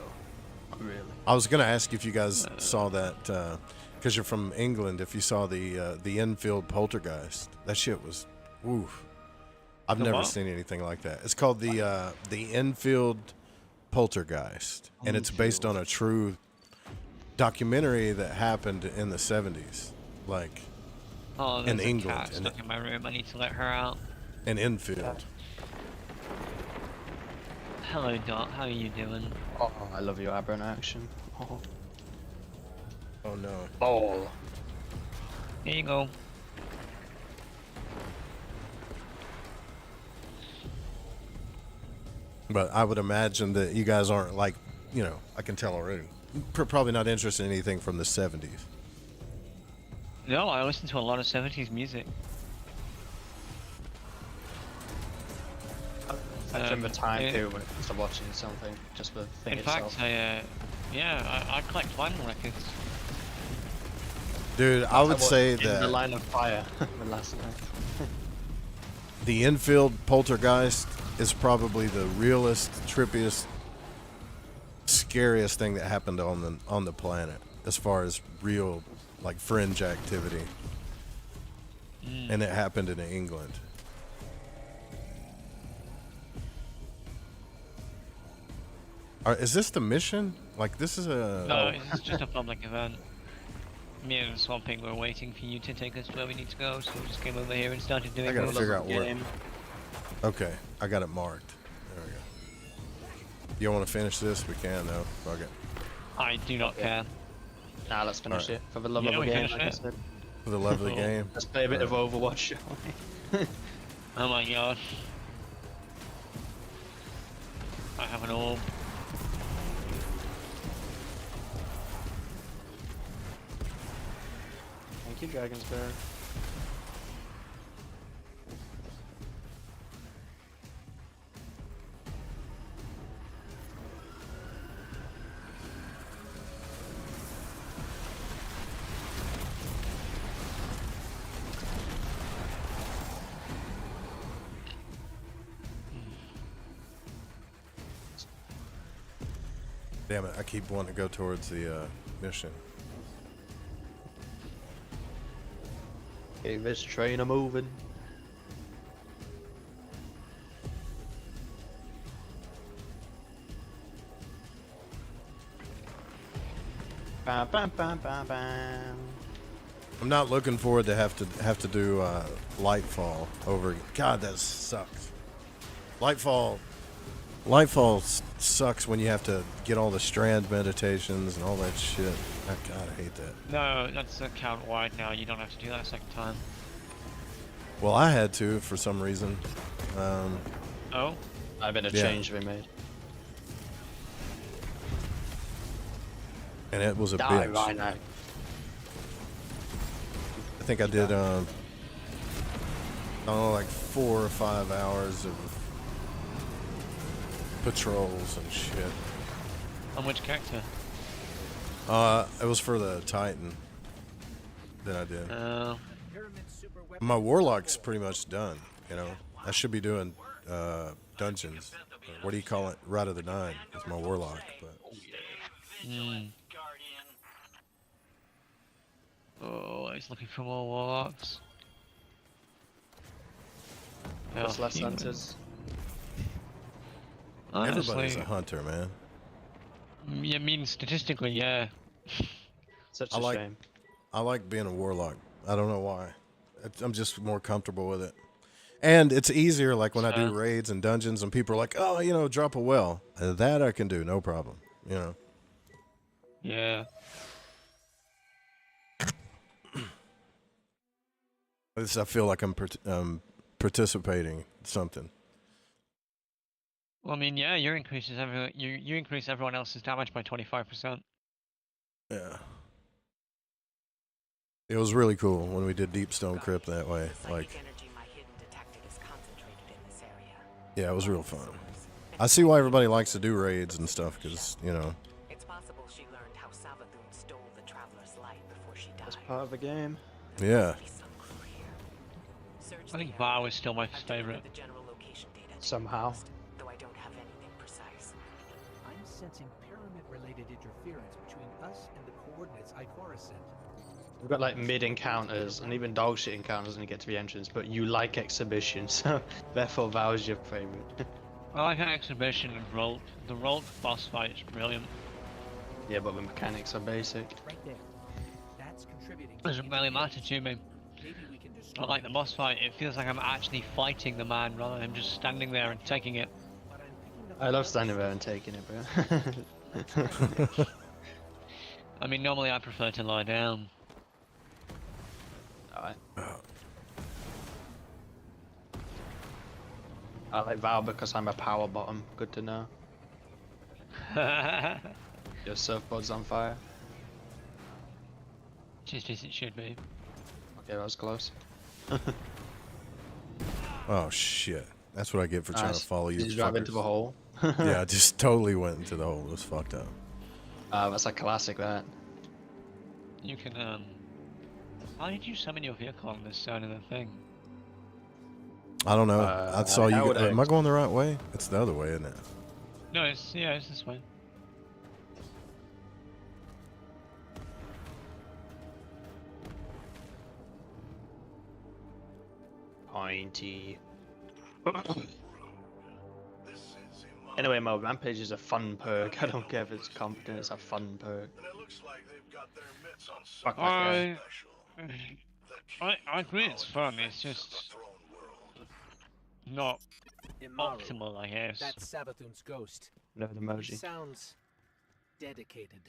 Not really. I was gonna ask if you guys saw that, because you're from England. If you saw the Enfield Poltergeist, that shit was, woof. I've The never what? seen anything like that. It's called the Enfield Poltergeist, and it's based on a true documentary that happened in the 70s, like Oh, in there's a England, cat stuck in my room. I need to let her out. in Enfield. Hello, Dot. How are you doing? Oh, I love your aberrant action. Oh. Oh no. Ball. Here you go. But I would imagine that you guys aren't like, I can tell already. Probably not interested in anything from the 70s. No, I listen to a lot of 70s music. I remember time it- too when it comes to watching something, just the thing In itself. fact, I collect vinyl records. Dude, I would say In the that Line of Fire the last night. the Enfield Poltergeist is probably the realest, trippiest, scariest thing that happened on the planet as far as real, like, fringe activity. And it happened in England. Is this the mission? Like, this is a... No, it's just a public event. Me and Swamping were waiting for you to take us to where we need to go, so we just came over here and started doing I gotta it. figure out where... Game. Okay, I got it marked. There we go. You want to finish this? We can, though. Fuck it. I do not care. Nah, let's finish Alright. it. For the love Yeah, of the we game, finish like I it. said. For the love of the Cool. game. Let's play a bit of Overwatch, shall we? Oh my god. I have an orb. Thank you, Dragonsberg. Damn it, I keep wanting to go towards the mission. Okay, this train a moving. Bam, bam, bam, bam, bam. I'm not looking forward to have to do Lightfall over again. God, that sucks. Lightfall sucks when you have to get all the strand meditations and all that shit. God, I hate that. No, that's account wide now. You don't have to do that a second time. Well, I had to for some reason. Oh? I've been a change we made. And it was a Die bitch. right now. I think I did, I don't know, like 4 or 5 hours of patrols and shit. On which character? It was for the Titan that I did. My Warlock's pretty much done, you know. I should be doing dungeons. What do you call it? Rite of the Nine with my Warlock. But. Oh, he's looking for more warlocks. What's less hunters? Everybody's a hunter, man. I mean, statistically, yeah. Such a shame. I like being a Warlock. I don't know why. I'm just more comfortable with it. And it's easier, like when I do raids and dungeons and people are like, oh, you know, drop a well. That I can do, no problem, you know. Yeah. At least I feel like I'm participating in something. Well, I mean, yeah, you increase everyone else's damage by 25%. Yeah. It was really cool when we did Deep Stone Crypt that way. Like, yeah, it was real fun. I see why everybody likes to do raids and stuff, because, you know. It's possible she learned how Savathun stole the traveler's light before she died. That's part of the game. Yeah. I think Vow is still my favorite. Somehow. Though I don't have anything precise. I'm sensing pyramid-related interference between us and the coordinates Ikora sent. We've got like mid encounters and even dog shit encounters when you get to the entrance, but you like exhibition, so therefore Vow's your favorite. I like an exhibition and Rolt. The Rolt boss fight is brilliant. Yeah, but the mechanics are basic. Right there. That's contributing. Doesn't really matter to me. I like the boss fight. It feels like I'm actually fighting the man rather than just standing there and taking it. I love standing there and taking it, bro. I mean, normally I prefer to lie down. Alright. I like Val because I'm a power bottom. Good to know. Your surfboard's on fire. Just as it should be. Okay, that was close. Oh shit! That's what I get for trying to follow you. Did you drive into the hole? Yeah, I just totally went into the hole. It was fucked up. That's a classic. That. You can how did you summon your vehicle on this side of the thing? I don't know. I saw you. Am I going the right way? It's the other way, isn't it? No, it's this way. Pointy. Anyway, my rampage is a fun perk. I don't care if it's competent, it's a fun perk. Fuck my I agree it's fun, it's just not optimal, I guess. That's Savathun's ghost. No emoji. He sounds dedicated.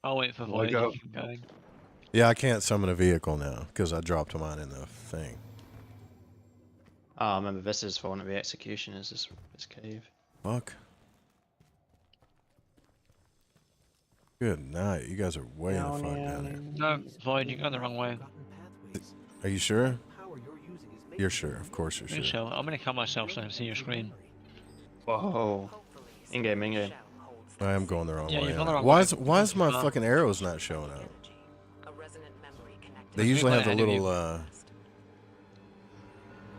I'll wait for Void to keep going. Yeah, I can't summon a vehicle now because I dropped mine in the thing. Oh, remember this is for one of the executioners, this cave. Fuck. Good night. You guys are way in the fuck down there. No, Void, you're going the wrong way. Are you sure? You're sure. Of course you're sure. sure. I'm gonna cut myself so I can see your screen. Whoa. In-game, in-game. I am going the wrong way. You're going the wrong why way. is my fucking arrows not showing up? They usually have the little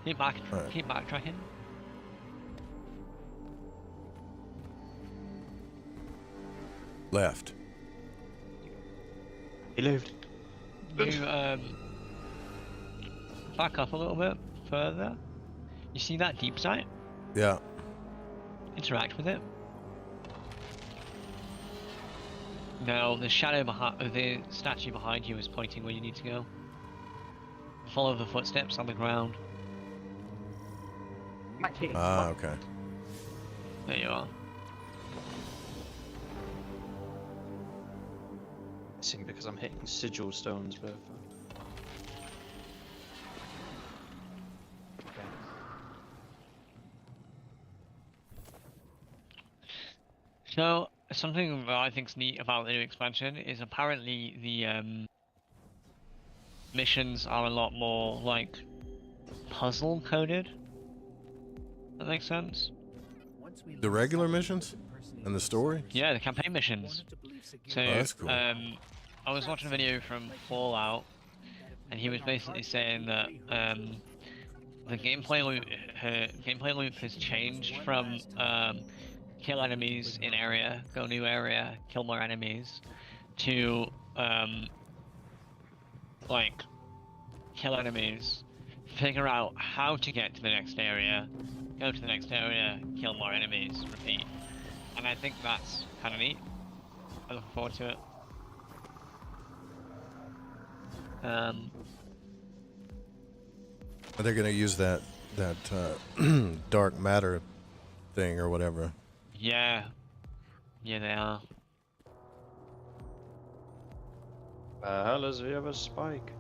Keep backtracking. Left. He lived. You back up a little bit further. You see that deep sight? Yeah. Interact with it. Now the shadow behind the statue behind you is pointing where you need to go. Follow the footsteps on the ground. Ah, okay. There you are. Missing because I'm hitting sigil stones, but. So something that I think's neat about the new expansion is apparently the missions are a lot more like puzzle coded. That makes sense. The regular missions and the story. Yeah, the campaign missions. So that's cool. I was watching a video from Fallout, and he was basically saying that the gameplay loop has changed from kill enemies in area, go new area, kill more enemies, to like kill enemies, figure out how to get to the next area, go to the next area, kill more enemies, repeat. And I think that's kind of neat. I'm looking forward to it. Are they gonna use that dark matter thing or whatever? Yeah. Yeah, they are. Hell is the other spike?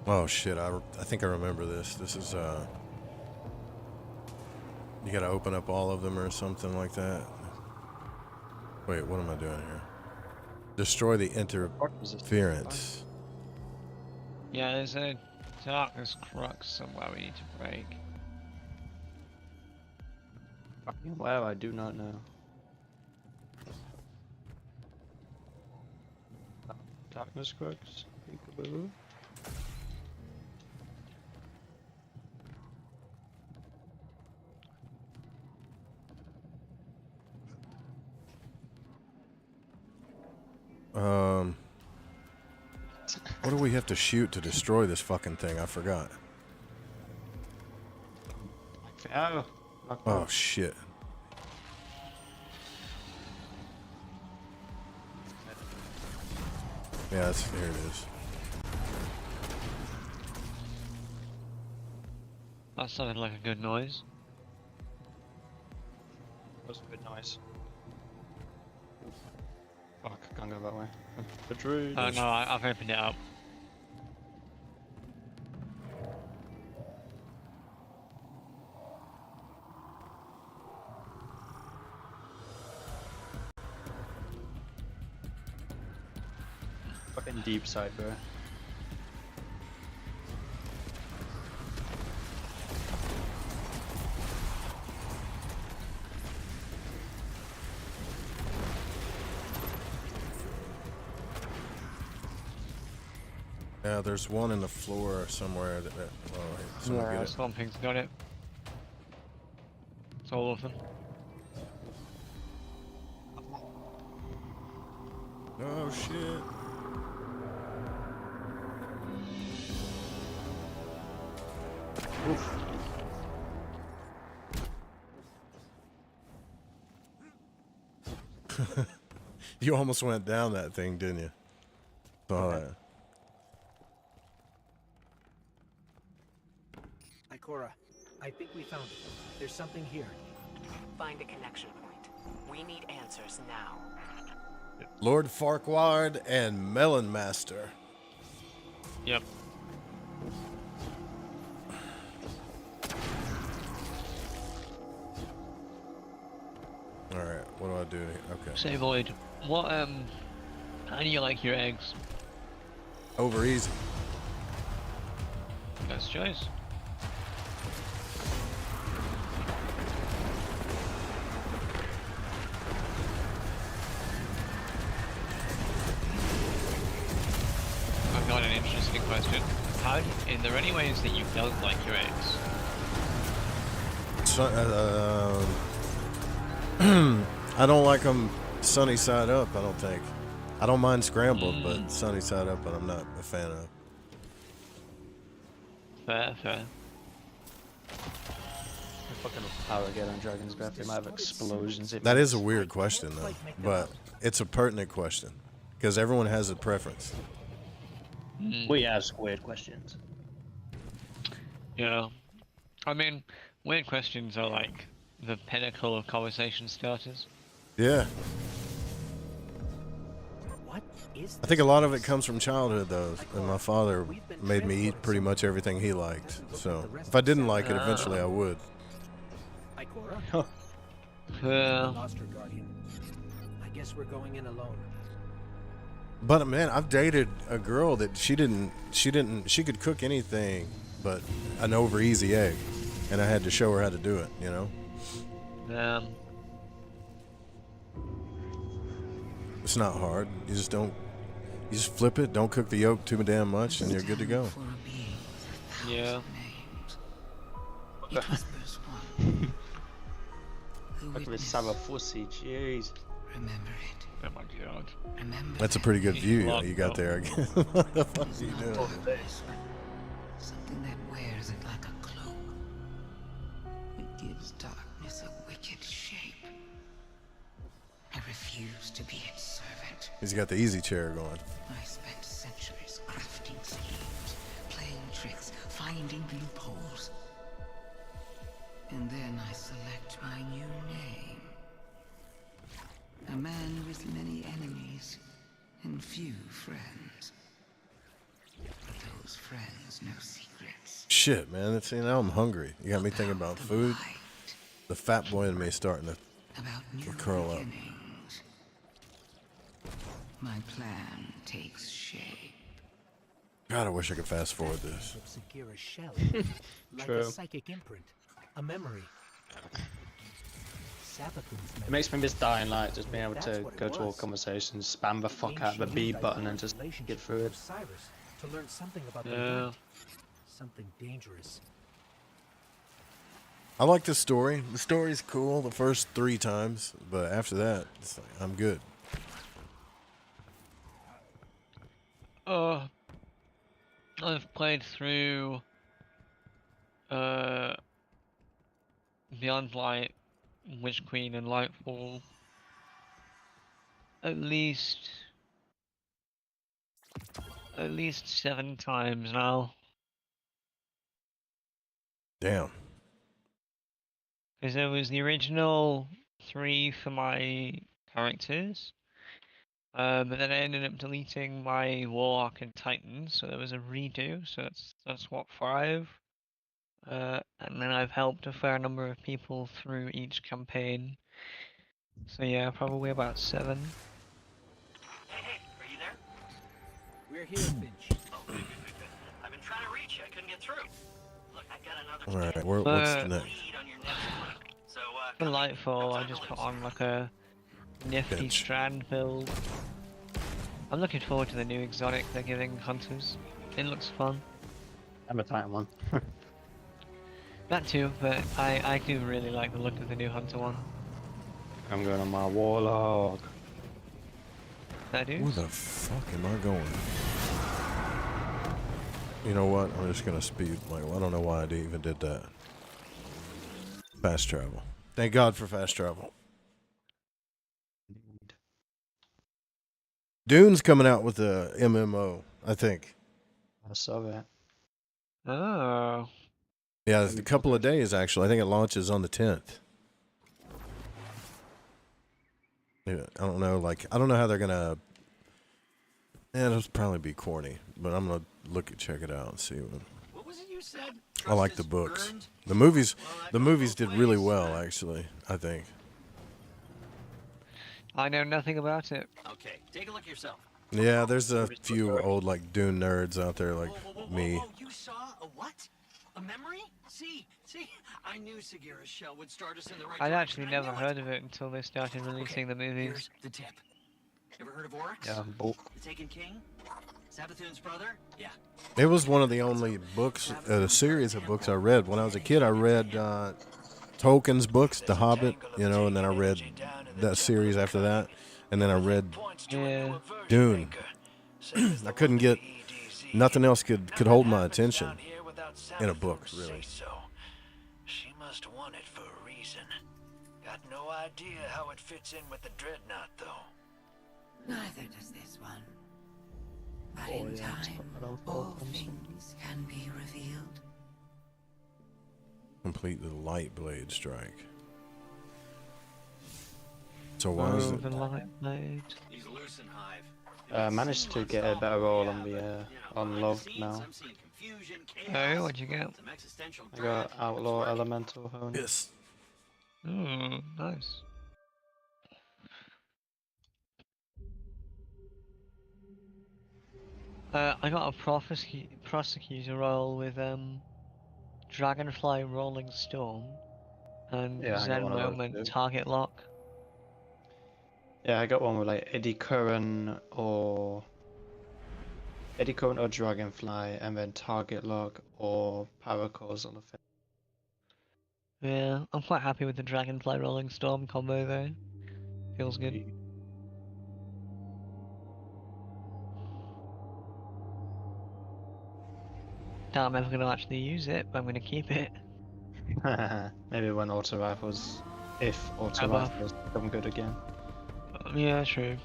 Oh shit! I think I remember this. This is you gotta open up all of them or something like that. Wait, what am I doing here? Destroy the interference. Yeah, there's a darkness crux somewhere we need to break. Wow, I do not know. Darkness crux. Peekaboo. What do we have to shoot to destroy this fucking thing? I forgot. Oh, oh shit. Yeah, here it is. That sounded like a good noise. That was a good noise. Fuck, I can't go that way. Betrayed. Oh no, I've opened it up. Fucking deep side, bro. Yeah, there's one in the floor somewhere. Oh, hey, someone get it. Stomping's got it. It's all of them. Oh shit. Oof. You almost went down that thing, didn't you? Saw that. Ikora, I think we found it. There's something here. Find a connection point. We need answers now. Lord Farquaad and Melon Master. Yep. Alright, what do I do? Okay. Say Void, what how do you like your eggs? Over easy. Best choice. I've got an interesting question. Are there any ways that you don't like your eggs? So, I don't like them sunny side up, I don't think. I don't mind scrambled, but sunny side up, I'm not a fan of. Fair, fair. Fucking power get on Dragon's Breath. They might have explosions. That is a weird question, though, but it's a pertinent question because everyone has a preference. We ask weird questions. Yeah. I mean, weird questions are like the pinnacle of conversation starters. Yeah. What is I think a lot of it comes from childhood, though, and my father made me eat pretty much everything he liked. So if I didn't like it, eventually I would. Ikora? Yeah. Lost her guardian. I guess we're going in alone. But man, I've dated a girl that she could cook anything but an over easy egg, and I had to show her how to do it, you know? It's not hard. You just flip it, don't cook the yolk too damn much, and you're good to go. Yeah. It whispers one. Who Look at this witnessed. Sarah Fussy, jeez. Remember it. Oh my god. Remember That's a pretty good view you got there. What the fuck are you doing? something that wears it like a cloak. It gives darkness a wicked shape. I refuse to be its servant. He's got the easy chair going. I spent centuries crafting schemes, playing tricks, finding loopholes. And then I select my new name. A man with many enemies and few friends. But those friends know secrets. Shit, man. See, now I'm hungry. You got me thinking about food. The fat boy in me is starting to About new curl up. beginnings. My plan takes shape. God, I wish I could fast forward this. Sagira's shell. Like True. a psychic imprint. A memory. Savathun's It makes me miss Dying Light, just being able That's to what it go to all was. conversations, spam the fuck out of the B button and just get through it. Cyrus to learn something about the Yeah. night. Something dangerous. I like the story. The story's cool the first 3 times, but after that, it's like, I'm good. I've played through Beyond Light, Witch Queen, and Lightfall at least 7 times now. Damn. Because there was the original 3 for my characters, but then I ended up deleting my Warlock and Titan, so there was a redo. So that's what 5. And then I've helped a fair number of people through each campaign. So yeah, probably about 7. Hey, are you there? We're here, Finch. Oh, good. I've been trying to reach you. I couldn't get through. Look, I got another All right, chance. what's the next? Lead on your next one. So, For Lightfall, I just put on like a nifty Bench. strand build. I'm looking forward to the new exotic they're giving hunters. It looks fun. I'm a Titan one. That too, but I do really like the look of the new hunter one. I'm going on my Warlock. That do. Where the fuck am I going? You know what? I'm just gonna speed. Like, I don't know why I even did that. Fast travel. Thank God for fast travel. Dune's coming out with a MMO, I think. I saw that. Oh. Yeah, it's a couple of days actually. I think it launches on the 10th. Yeah, I don't know. Like, I don't know how they're gonna. Yeah, it'll probably be corny, but I'm gonna check it out and see what. what was it you said? I like the books. The movies did really well, actually, I think. I know nothing about it. Okay, take a look yourself. Yeah, there's a few old like Dune nerds out there like me. Whoa, you saw a what? A memory? See, I knew Sagira's shell would start us in the right I'd direction. actually never heard of it until they started releasing the movies. Here's the tip. Ever heard of Oryx? Yeah, both. The Taken King? Savathun's brother? Yeah. It was one of the only books, a series of books I read when I was a kid. I read Tolkien's books, The Hobbit, you know, and then I read that series after that, and then I read Dune. I couldn't get nothing else could hold my attention in a book, really. She must want it for a reason. Got no idea how it fits in with the Dreadnought, though. Neither does this one. But Oh, in yeah, it's time, got that on all Falcons. things can be revealed. Complete the light blade strike. So why is Oh, it? the light blade. He's loose in Hive. Managed to get a better roll on the on love now. Oh, what'd you get? I got outlaw elemental hone. Yes. Ooh, nice. I got a prosecutor role with Dragonfly Rolling Storm and Yeah, I got Zen one of those Moment too. Target Lock. Yeah, I got one with like Eddy Current or Dragonfly, and then Target Lock or Paracores on the fence. Yeah, I'm quite happy with the Dragonfly Rolling Storm combo though. Feels good. Doubt I'm ever gonna actually use it, but I'm gonna keep it. Maybe when auto rifles, if auto Ever. rifles become good again. Yeah, true.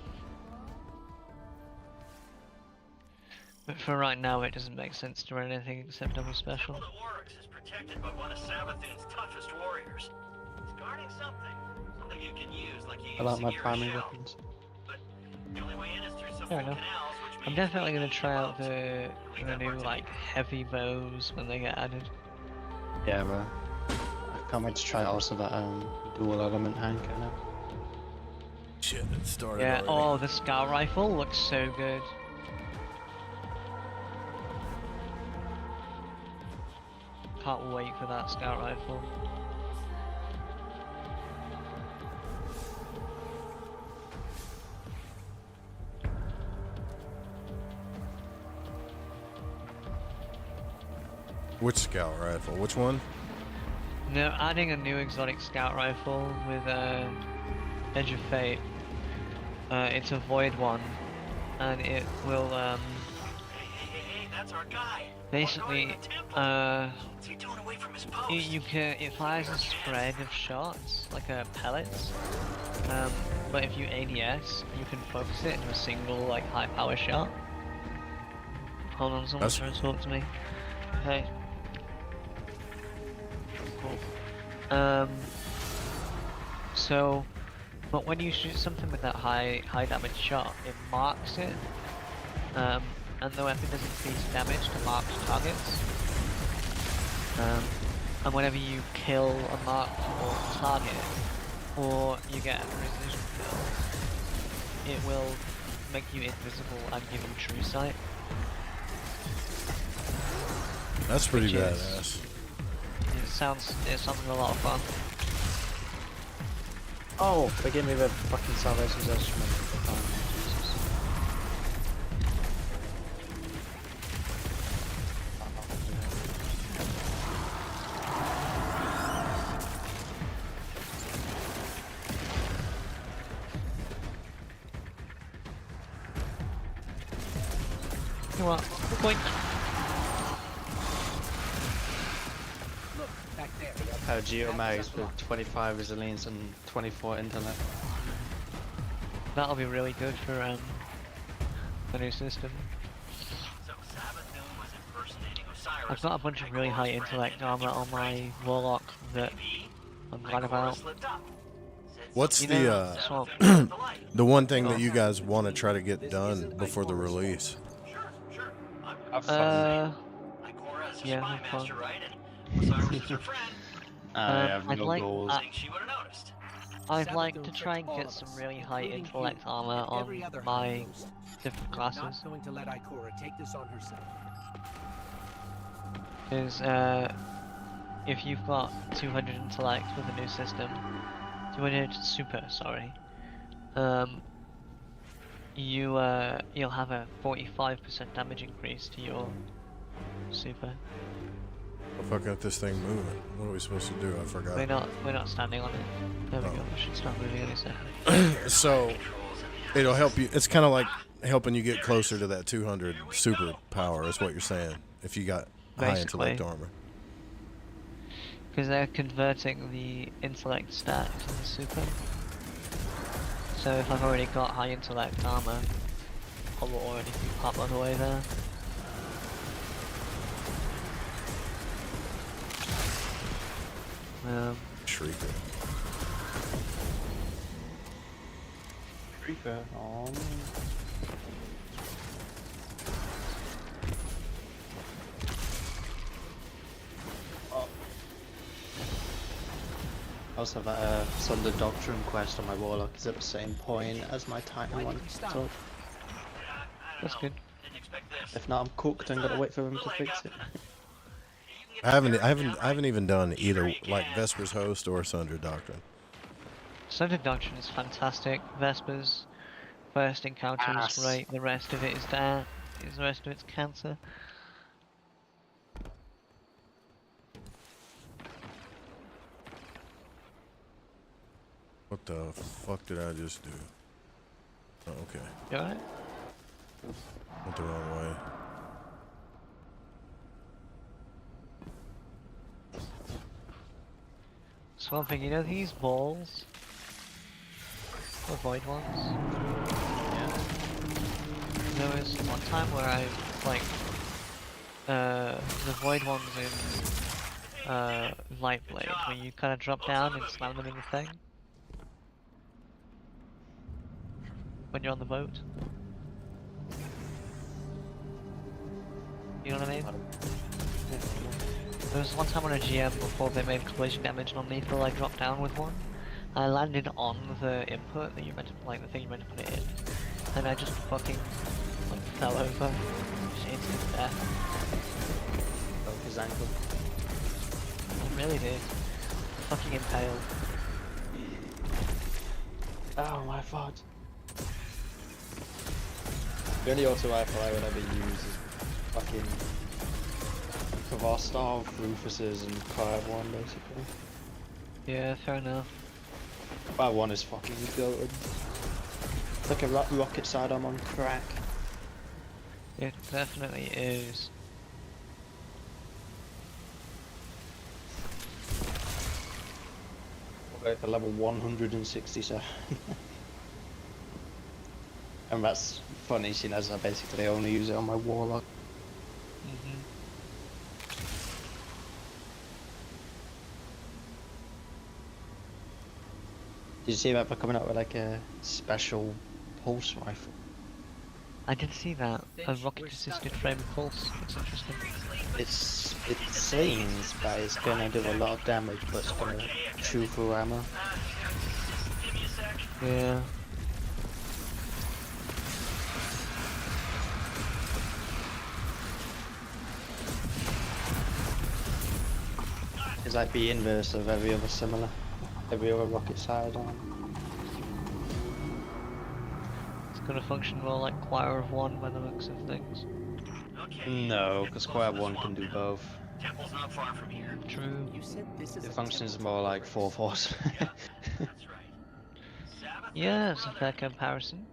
But for right now, it doesn't make sense to run anything except double special. Temple of Oryx is protected by one of Savathun's toughest warriors. He's guarding something you can use like you I like my use primary shell. weapons. But the only way in is through some Fair full enough. canals, which I'm means definitely we gonna need try out boats. the new like heavy bows when they get added. Yeah, bro. I can't wait to try also that dual element hand cannon. Shit, it started Yeah. already. Oh, the scout rifle looks so good. Can't wait for that scout rifle. Which scout rifle? Which one? No, adding a new exotic scout rifle with Edge of Fate. It's a void one, and it will Hey, that's our guy. basically What's he doing away from his post? it fires a spread of shots like a pellets. But if you ADS, you can focus it into a single like high power shot. Hold on, someone's trying to talk to me. Hey. Cool. So, but when you shoot something with that high damage shot, it marks it, and the weapon does increase damage to marked targets. And whenever you kill a marked or target, or you get a precision kill, it will make you invisible and give you true sight. That's pretty Which is- badass. It sounds like a lot of fun. Oh, they gave me the fucking Salvation's instrument. Oh, Jesus. You know what? Good point. Look, back there. Geomags with 25 resilience and 24 intellect. That'll be really good for the new system. So Savathun was impersonating Osiris. I've got a bunch of really high intellect armor on my warlock that I'm glad about. Slipped up. What's You the know, so- the one thing that you guys want to try to get done before the release? Yeah, Yeah, have fun. right? And Osiris is her friend. I have I'd no like- goals. Think she would have noticed. I'd like to Savathun try and took all get of some us, really high including intellect you armor and every on other my House. different I'm classes. not going to let Ikora take this on herself. Is if you've got 200 intellect with the new system, 200 super, sorry, you'll have a 45% damage increase to your super. If I got this thing moving, what are we supposed to do? I forgot. We're not standing on it. There we go. We should start moving any second. So it'll help you. It's kind of like helping you get closer to that 200 super power. Is what you're saying? If you got high Basically. intellect armor. Because they're converting the intellect stat to the super. So if I've already got high intellect armor, I will already be part of the way there. Shrieker. Shrieker on. I also have a Sunder Doctrine quest on my Warlock. Is at the same point as my Titan one. So that's good. If not, I'm cooked and gotta wait for him to fix it. I haven't even done either, like Vesper's Host or Sunder Doctrine. Sunder Doctrine is fantastic. Vesper's first encounter is great. The rest of it is that. The rest of it's cancer. What the fuck did I just do? Oh, okay. You alright? Went the wrong way. So one thing, you know these balls? The void ones? Yeah. There was one time where I, like, the void ones in, Lightblade, where you kind of drop down and slam them in the thing. When you're on the boat. You know what I mean? There was one time on a GM before they made collision damage on lethal, I dropped down with one. I landed on the input that you meant to, like the thing you meant to put it in. And I just fucking, like, fell over. Just instant death. Broke his ankle. I really did. Fucking impaled. Oh my god. The only auto rifle I would ever use is fucking Kvostov, Rufus's, and Fire 1 basically. Yeah, fair enough. Fire 1 is fucking good. It's like a rocket side arm on crack. It definitely is. Okay, for level 167. And that's funny, seeing as I basically only use it on my Warlock. Did you see that they're coming out with like a special pulse rifle? I did see that. A rocket-assisted frame pulse. It's interesting. It seems that it's gonna do a lot of damage, but it's gonna chew through ammo. Yeah. It's like the inverse of every other rocket side on. It's gonna function more like Choir of One by the looks of things. No, because Choir 1 can do both. Temple's not far from here. True. You said this is It functions more like 4-Force. Yeah, it's a fair comparison.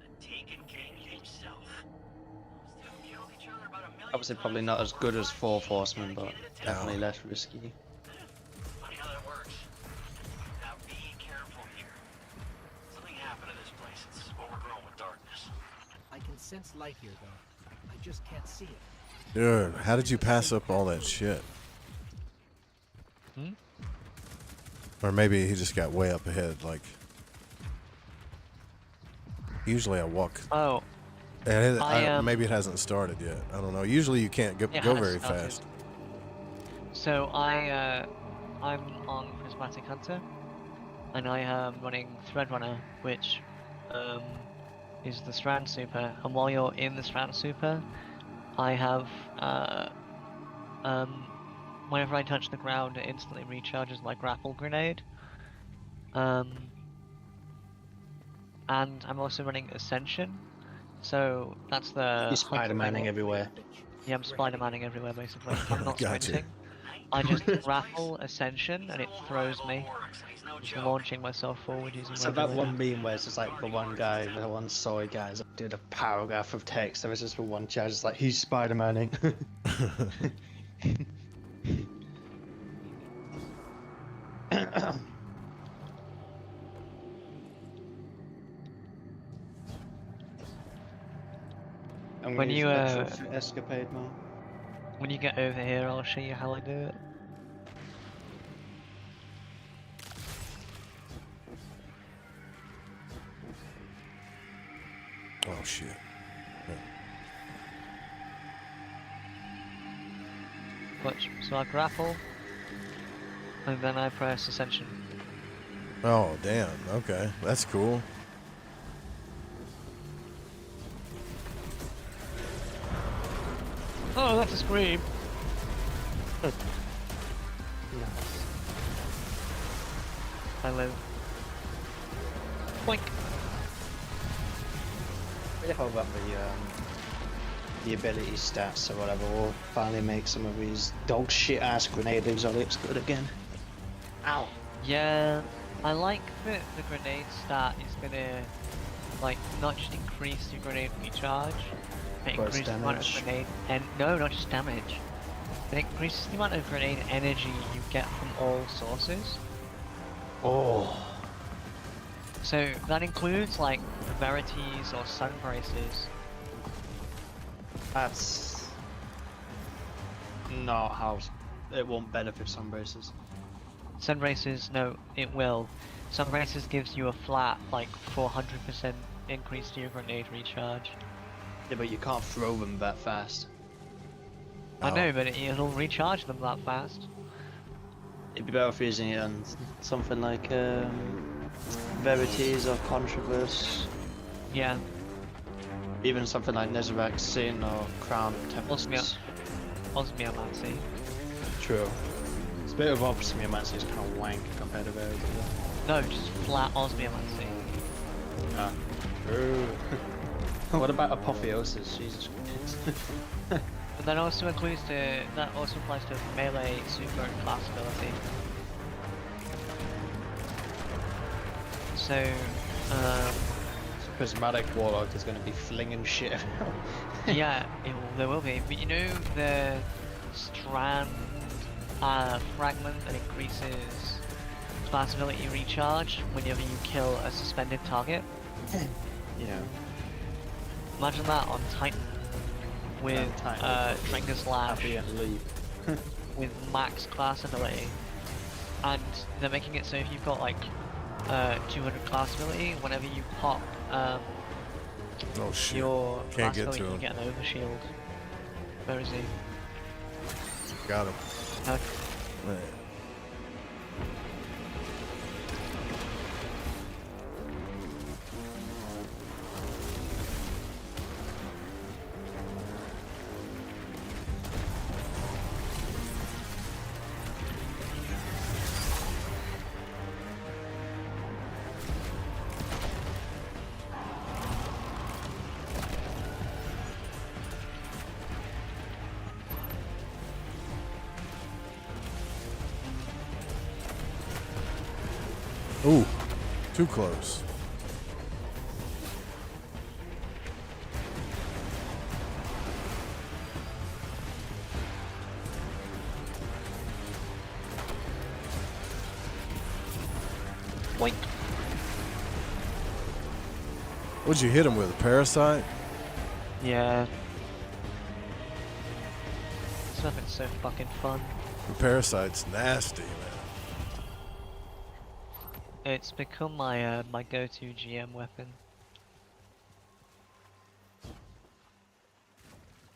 Obviously probably not as good as 4-Forceman, but definitely less risky. Funny how that works. Now be careful here. Something happened to this place. It's overgrown with darkness. I can sense light here, though. I just can't see it. Dude, how did you pass up all that shit? Hmm? Or maybe he just got way up ahead, like... Usually I walk... Oh. And maybe it hasn't started yet. I don't know. Usually you can't go very fast. So I'm on Prismatic Hunter, and I am running Threadrunner, which is the Strand Super. And while you're in the Strand Super, I have whenever I touch the ground, it instantly recharges my grapple grenade. And I'm also running Ascension, so that's the... You're Spider-Manning everywhere. Yeah, I'm Spider-Manning everywhere, basically. I'm not Gotcha. sprinting. I just grapple Ascension and it throws me. Just launching myself forward using So my that ability. one meme where it's just like the one guy, the one soy guy, did a paragraph of text. There was just one chat, just like he's Spider-Maning. When you escapade, man. when you get over here, I'll show you how I do it. Oh shit. Watch. So I grapple, and then I press Ascension. Oh damn. Okay, that's cool. Oh, that's a scream. Nice. I live. Boink. Really hope that the ability stats or whatever will finally make some of these dog shit ass grenade exotics good again. Ow. Yeah, I like that the grenade stat is gonna, like, not just increase your grenade recharge, but But it's increase the amount of damage. grenade, and no, not just damage. It increases the amount of grenade energy you get from all sources. Oh. So that includes like Verities or Sun Braces. That's not how it won't benefit some braces. Sun Braces, no, it will. Sun Braces gives you a flat, like 400% increase to your grenade recharge. Yeah, but you can't throw them that fast. I know, but it'll recharge them that fast. It'd be better off using it on something like Verities or Controverse. Yeah. Even something like Nezarec Sin or Crown Tempest. Osmiomancy. True. It's a bit of Osmiomancy is kind of wank compared to Verities. No, just flat Osmiomancy. Ah, true. What about Apotheosis? Jesus Christ. But that also includes that also applies to melee, super, and class ability. So, Prismatic Warlock is going to be flinging shit about. yeah, there will be. But you know the strand fragment that increases class ability recharge whenever you kill a suspended target? Yeah. Imagine that on Titan with Trigger's Lash Happy and leave. with max class ability, and they're making it so if you've got like 200 class ability, whenever you pop Oh shit. your Can't class get ability, to you him. get an overshield. Where is he? Got him. Okay. Man. Ooh, too close. Boink. What'd you hit him with? A parasite? Yeah. This weapon's so fucking fun. The parasite's nasty, man. It's become my my go-to GM weapon.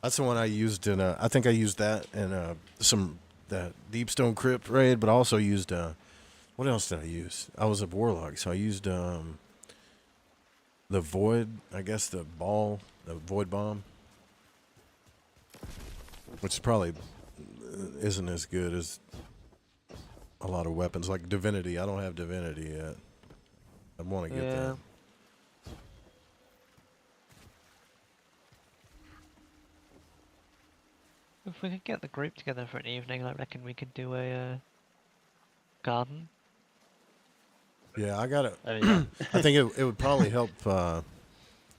That's the one I used in I think I used that in that Deepstone Crypt raid, but I also used what else did I use? I was a warlock, so I used the void, I guess the void bomb, which probably isn't as good as a lot of weapons like Divinity. I don't have Divinity yet. I want to get that. if we could get the group together for an evening, I reckon we could do a garden. Yeah, I got it. Yeah. I think it would probably help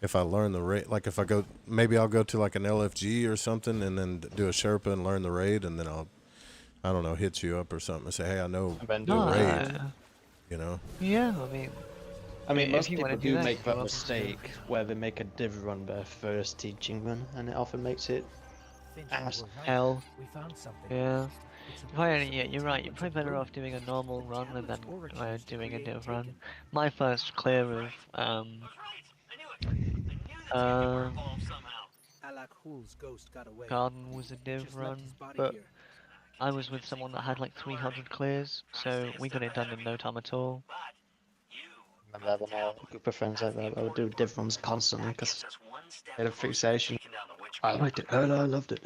if I learn the raid. Like if I go, maybe I'll go to like an LFG or something, and then do a Sherpa and learn the raid, and then I don't know, hit you up or something and say, hey, I know the raid. You know? Yeah, I mean, if most you people wanna do do that, make you're that welcome to. mistake where they make a div run their first teaching run, and it often makes it ass. Hell. We found something. Yeah. Yeah, you're right. You're probably better off doing a normal run and then doing a div run. My first clear of Alak Hul's ghost got away. garden was a div Just left run, his body but here. I was with someone that had like 300 clears, so we got it done in no time at all. Remember having a group of friends like that. I would do div runs constantly because I had a fixation. I liked it. I loved it.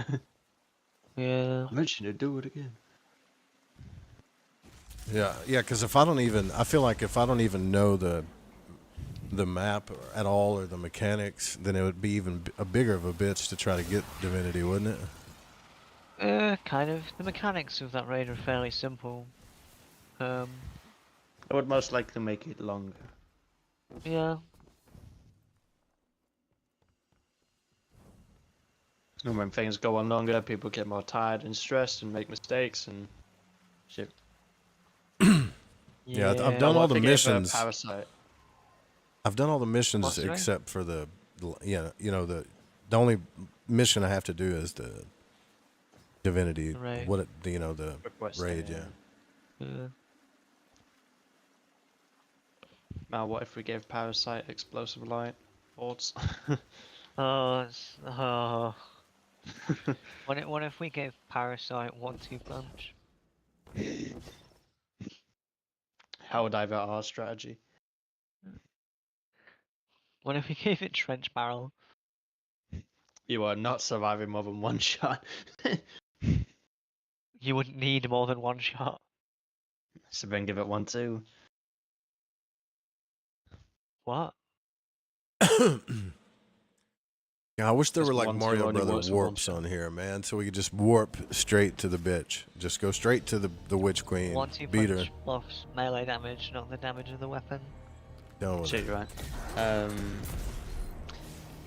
Yeah. I mentioned it. Do it again. Yeah, because I feel like if I don't even know the map at all or the mechanics, then it would be even a bigger of a bitch to try to get Divinity, wouldn't it? Kind of. The mechanics of that raid are fairly simple. I would most likely make it longer. Yeah. And when things go on longer, people get more tired and stressed and make mistakes and shit. Yeah, I've done all the missions. Parasite. I've done all the missions What's that? except for the only mission I have to do is the Divinity. The raid. The Request, raid, yeah. yeah. Now, what if we gave Parasite explosive light? Thoughts? What if we gave Parasite 1-2 punch? How would I divert our strategy? What if we gave it Trench Barrel? You are not surviving more than one shot. You wouldn't need more than one shot. So then give it 1-2. What? Yeah, I wish there Just were like 1-2 Mario only Brother works with one warps on here, man, so we could just warp straight to the bitch. Just go straight to the Witch Queen, 1-2 beat her, punch buffs melee damage, not the damage of the weapon. done with Shit, it. you're right.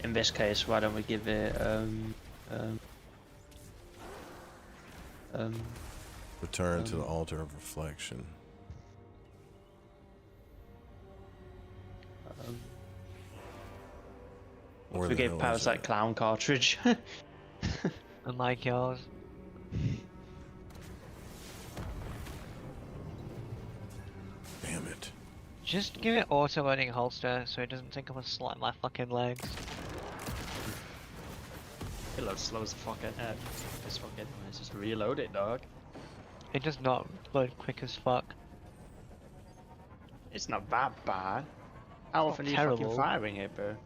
In this case, why don't we give it Return to the altar of reflection. Where we the gave hell is Parasite it? Clown cartridge? Oh my god. Damn it. Just give it auto-loading holster so it doesn't take up a slap my fucking legs. It loads slow as fuck as fuck anyways. Just reload it, dog. It does not load quick as fuck. It's not that bad. How It's often not are you terrible. fucking firing it, bro?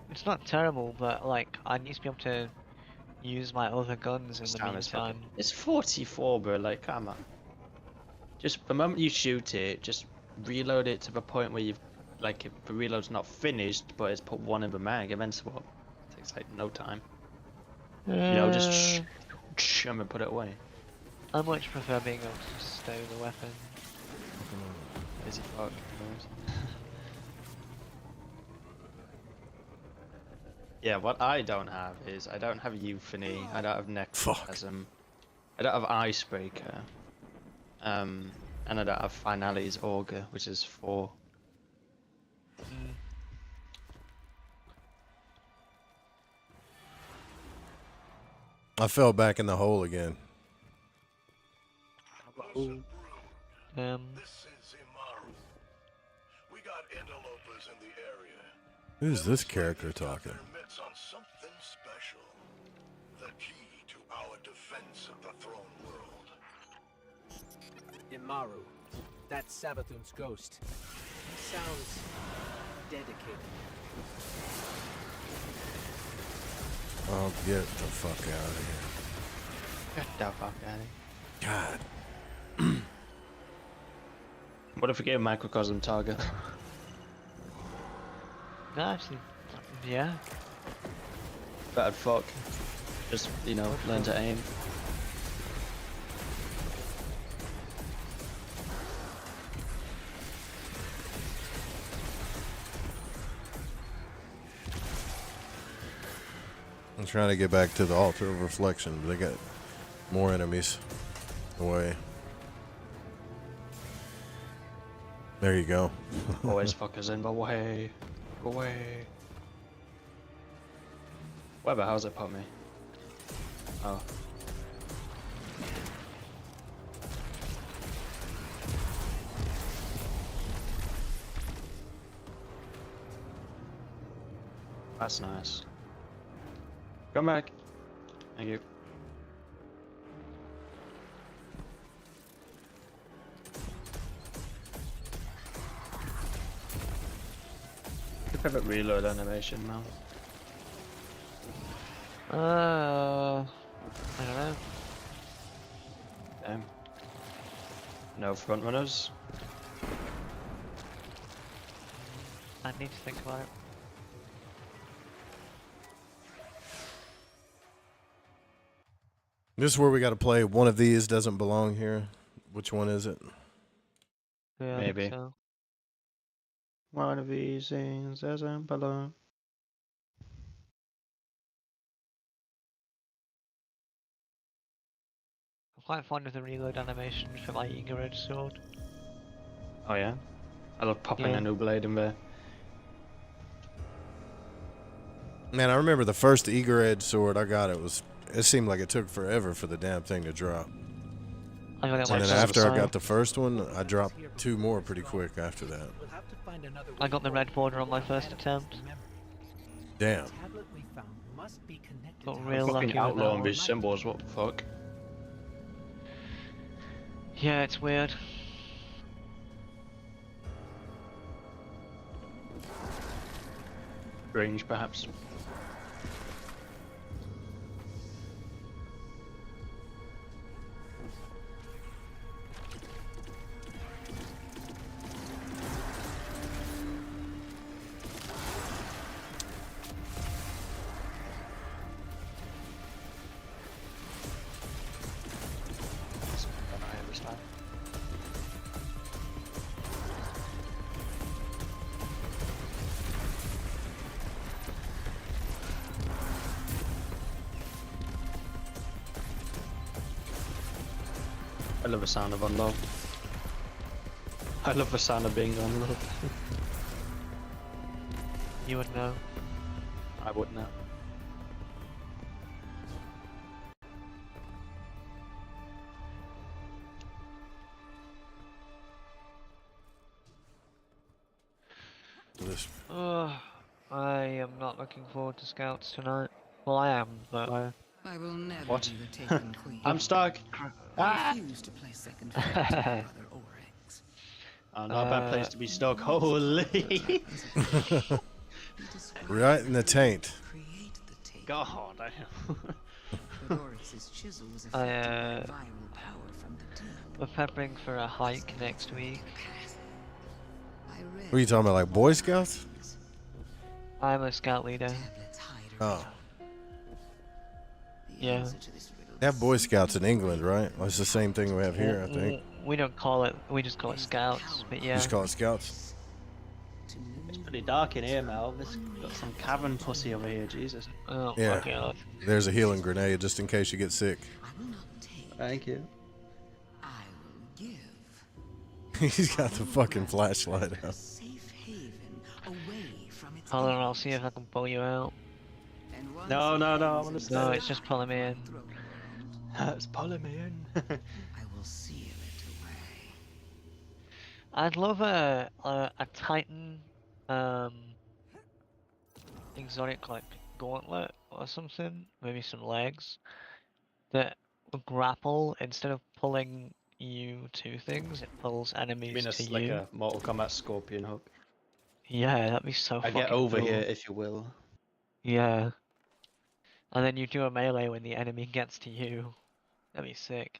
It's not terrible, but like, I need to be able to use my other guns in the Time is fucking- meantime. It's 44, bro. Like, come on. Just the moment you shoot it, just reload it to the point where you've, like, if the reload's not finished, but it's put one in the mag, and then swap. It takes like no time. You know, just and then put it away. I much prefer being able to just stow the weapon. Busy fuck. Yeah, what I don't have is I don't have Euphony, I don't have Necroplasm, I don't have Icebreaker, and I don't have Finale's Augur, which is 4. I fell back in the hole again. This is Imaru. We got interlopers in the area. Who's this character talking? Admits on something special. The key to our defense of the throne world. Imaru. That's Savathun's ghost. He sounds dedicated. Oh, get the fuck out of here. Get the fuck out of God. What if we gave Microcosm target? No, actually, yeah. Bad fuck. Just, you know, learn to aim. I'm trying to get back to the altar of reflection, but they got more enemies away. There you go. Always fuckers in the way. Go away. Whatever, how's it put me? Oh. That's nice. Come back. Thank you. Your favorite reload animation, Mel? I don't know. Damn. No front runners. I need to think about it. This is where we got to play. One of these doesn't belong here. Which one is it? Yeah, Maybe. So. One of these things doesn't belong. I'm quite fond of the reload animation for my Eager Edge sword. Oh yeah? I love popping Yeah. a new blade in there. Man, I remember the first Eager Edge sword I got. It seemed like it took forever for the damn thing to drop. I got it And like then after I time. got the first one, I dropped 2 more pretty quick after that. We'll have to find another I got the way red border on my to first manifest attempt. the memory. Damn. The tablet we found must be connected Got to real our lucky Fucking with outlaw that and one. these symbols, what the fuck? Yeah, it's weird. Range, perhaps. I love the sound of unload. I love the sound of being unload. You would know. I wouldn't know. This I am not looking forward to scouts tonight. Well, I am, but I will never What? be the Taken Queen. I'm stuck. I refuse to play second fiddle to my brother Oryx. Oh, not a bad place to be stuck. Holy. right in the taint. Create the Taken. God. But Oryx's chisel was I, affected by viral power from the deep. we're prepping for a hike next week. I read What are you talking about, like Boy Scouts? I'm a scout leader. tablets hide Oh. the Yeah. answer to this riddle. They have Boy Scouts in England, right? Well, it's the same thing we have here, I think. We don't call it. We just call it scouts. But You yeah. just call it Scouts. It's pretty dark in here, Mel. This got some cavern pussy over here, Jesus. Oh Yeah. my god. There's a healing grenade just in case you get sick. I will not take. Thank you. I will give. He's got the fucking flashlight A out. safe haven away from its Hold on, I'll enemies. see if I can pull you out. And once No, no, no, I it wanna is stay. No, it's just pulling me in. thrown around, It's pulling me in. I will seal it away. I'd love a Titan, exotic like gauntlet or something. Maybe some legs that will grapple instead of pulling you to things. It pulls I enemies mean, to it's like you. a Mortal Kombat scorpion hook. Yeah, that'd be so I fucking get over cool. here, if you will. Yeah. And then you do a melee when the enemy gets to you. That'd be sick.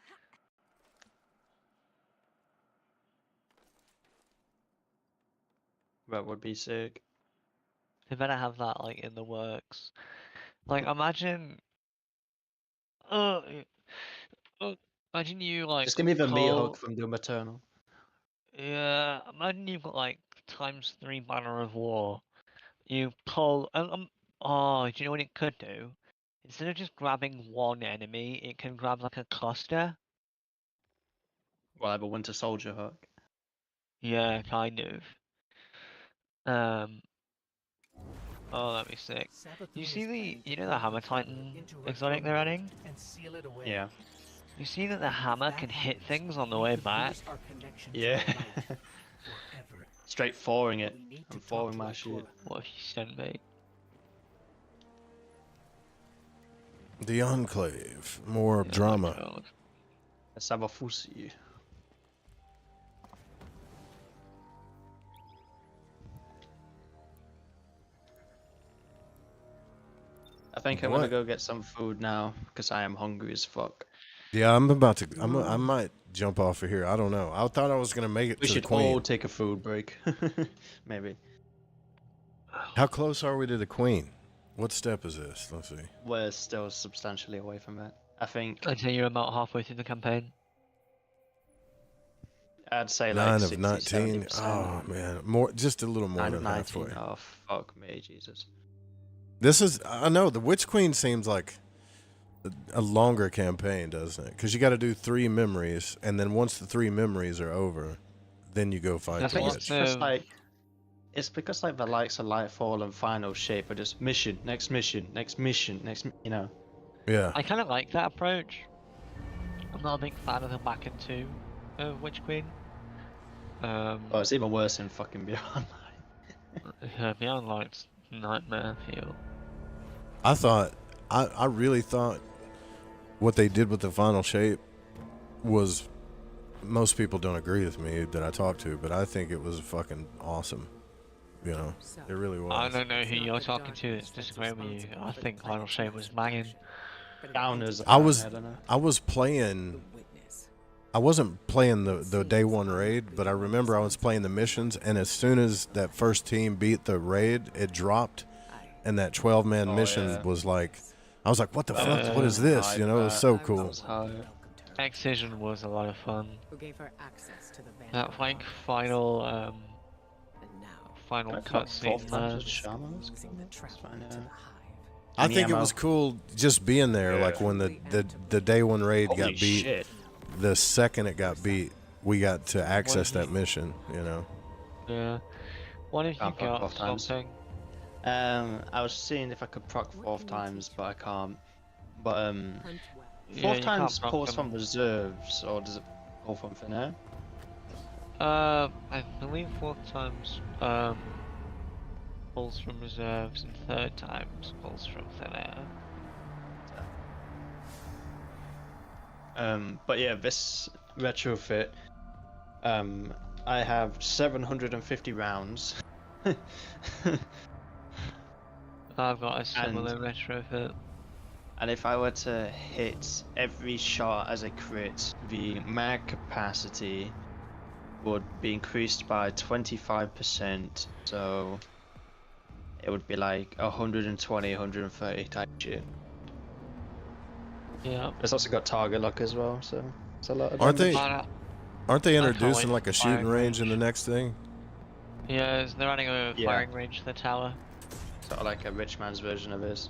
That would be sick. They better have that like in the works. Like imagine uh, imagine you like Just give me the meat pull. hook from Doom Eternal. Yeah, imagine you've got like ×3 banner of war. You pull. Oh, do you know what it could do? Instead of just grabbing one enemy, it can grab like a cluster. Well, I have a Winter Soldier hook. Yeah, kind of. Oh, that'd be sick. You see you know the Hammer Titan exotic they're adding? Yeah. You see that the hammer can hit things on the way back? Yeah. Straight foring it. I'm foring my shit. What if you send me? The Enclave. More drama. God. Let's have a fussy. I think I'm gonna go get some food now because I am hungry as fuck. Yeah, I'm about to. I might jump off of here. I don't know. I thought I was gonna make it We to the should Queen. all take a food break. Maybe. How close are we to the Queen? What step is this? Let's see. We're still substantially away from it. I think I'd say you're about halfway through the campaign. I'd say 9 like of 19. 60-70%. Oh man, more, just a little more 9 than of 19. halfway. Oh fuck me, Jesus. This is. I know the Witch Queen seems like a longer campaign, doesn't it? Because you got to do 3 memories, and then once the 3 memories are over, then you go fight the It's witch. because like the likes of Lightfall and Final Shape are just mission, next mission, next mission, you know. Yeah. I kind of like that approach. I'm not a big fan of the back and 2 of Witch Queen. Oh, it's even worse in fucking Beyond Light. Yeah, Beyond Light's nightmare feel. I really thought what they did with the Final Shape was, most people don't agree with me that I talked to, but I think it was fucking awesome. You know, it really was. I don't know who you're talking to that's disagreeing with you. I think Final Shape was banging. Downers. I was playing. I wasn't playing the day 1 raid, but I remember I was playing the missions, and as soon as that first team beat the raid, it dropped, and that 12-man mission was like, I was like, what the fuck? What is this? You know, it was so cool. Excision was a lot of fun. Who gave her access to the That like final cutscene there. I think it was cool just being there. Like when the day 1 raid got beat, shit. the second it got beat, we got to access that mission. You know. Yeah. What if you Can't proc got 4 times. something? I was seeing if I could proc 4 times, but I can't. But Yeah, 4 you times can't proc pulls them. from reserves, or does it pull from thin air? I believe 4th times pulls from reserves and 3rd times pulls from thin air. But yeah, this retrofit, I have 750 rounds. I've got a similar retrofit. And if I were to hit every shot as a crit, the mag capacity would be increased by 25%, so it would be like 120, 130 type shit. Yeah. It's also got target lock as well, so it's a lot of Aren't they? damage. Aren't they I can't introducing wait like a for shooting firing range in the next thing? Yeah, they're adding a Yeah. firing range to the tower. Sort of like a rich man's version of this.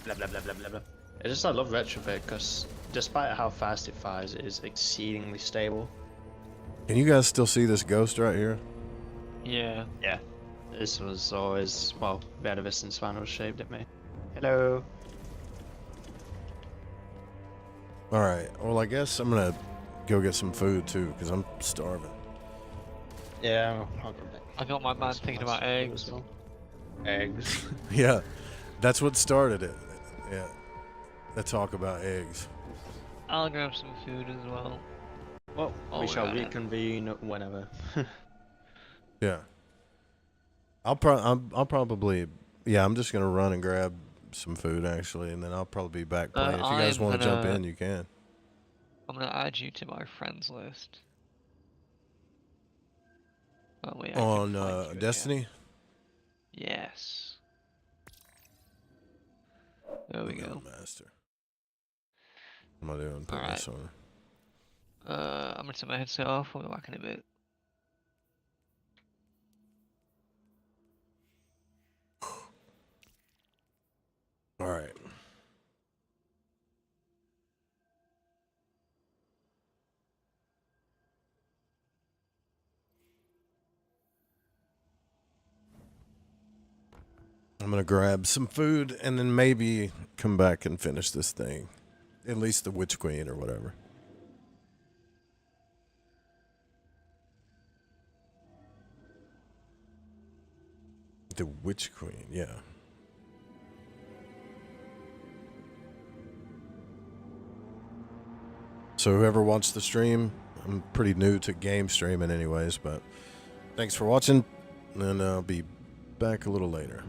Blah, blah, blah, blah, blah, blah. I love retrofit because despite how fast it fires, it is exceedingly stable. Can you guys still see this ghost right here? Yeah. Yeah. This was always, well, better this than Swan was shaped at me. Hello. All right. Well, I guess I'm gonna go get some food too, because I'm starving. Yeah, I'll go back. I got my man thinking about eggs. Eggs. Yeah, that's what started it. Yeah, the talk about eggs. I'll grab some food as well. Well, Oh, we shall yeah. reconvene whenever. Yeah. I'll probably, yeah, I'm just gonna run and grab some food actually, and then I'll probably be back playing. If you guys I'm want to jump gonna- in, you can. I'm gonna add you to my friends list. Oh, wait, I can On find you again. Destiny. Yes. There we go. Master. What am I doing? Put Alright. this on. I'm gonna take my headset off. We'll be back in a bit. All right. I'm gonna grab some food and then maybe come back and finish this thing. At least the Witch Queen or whatever. The Witch Queen, yeah. So whoever watched the stream, I'm pretty new to game streaming anyways, but thanks for watching, and I'll be back a little later.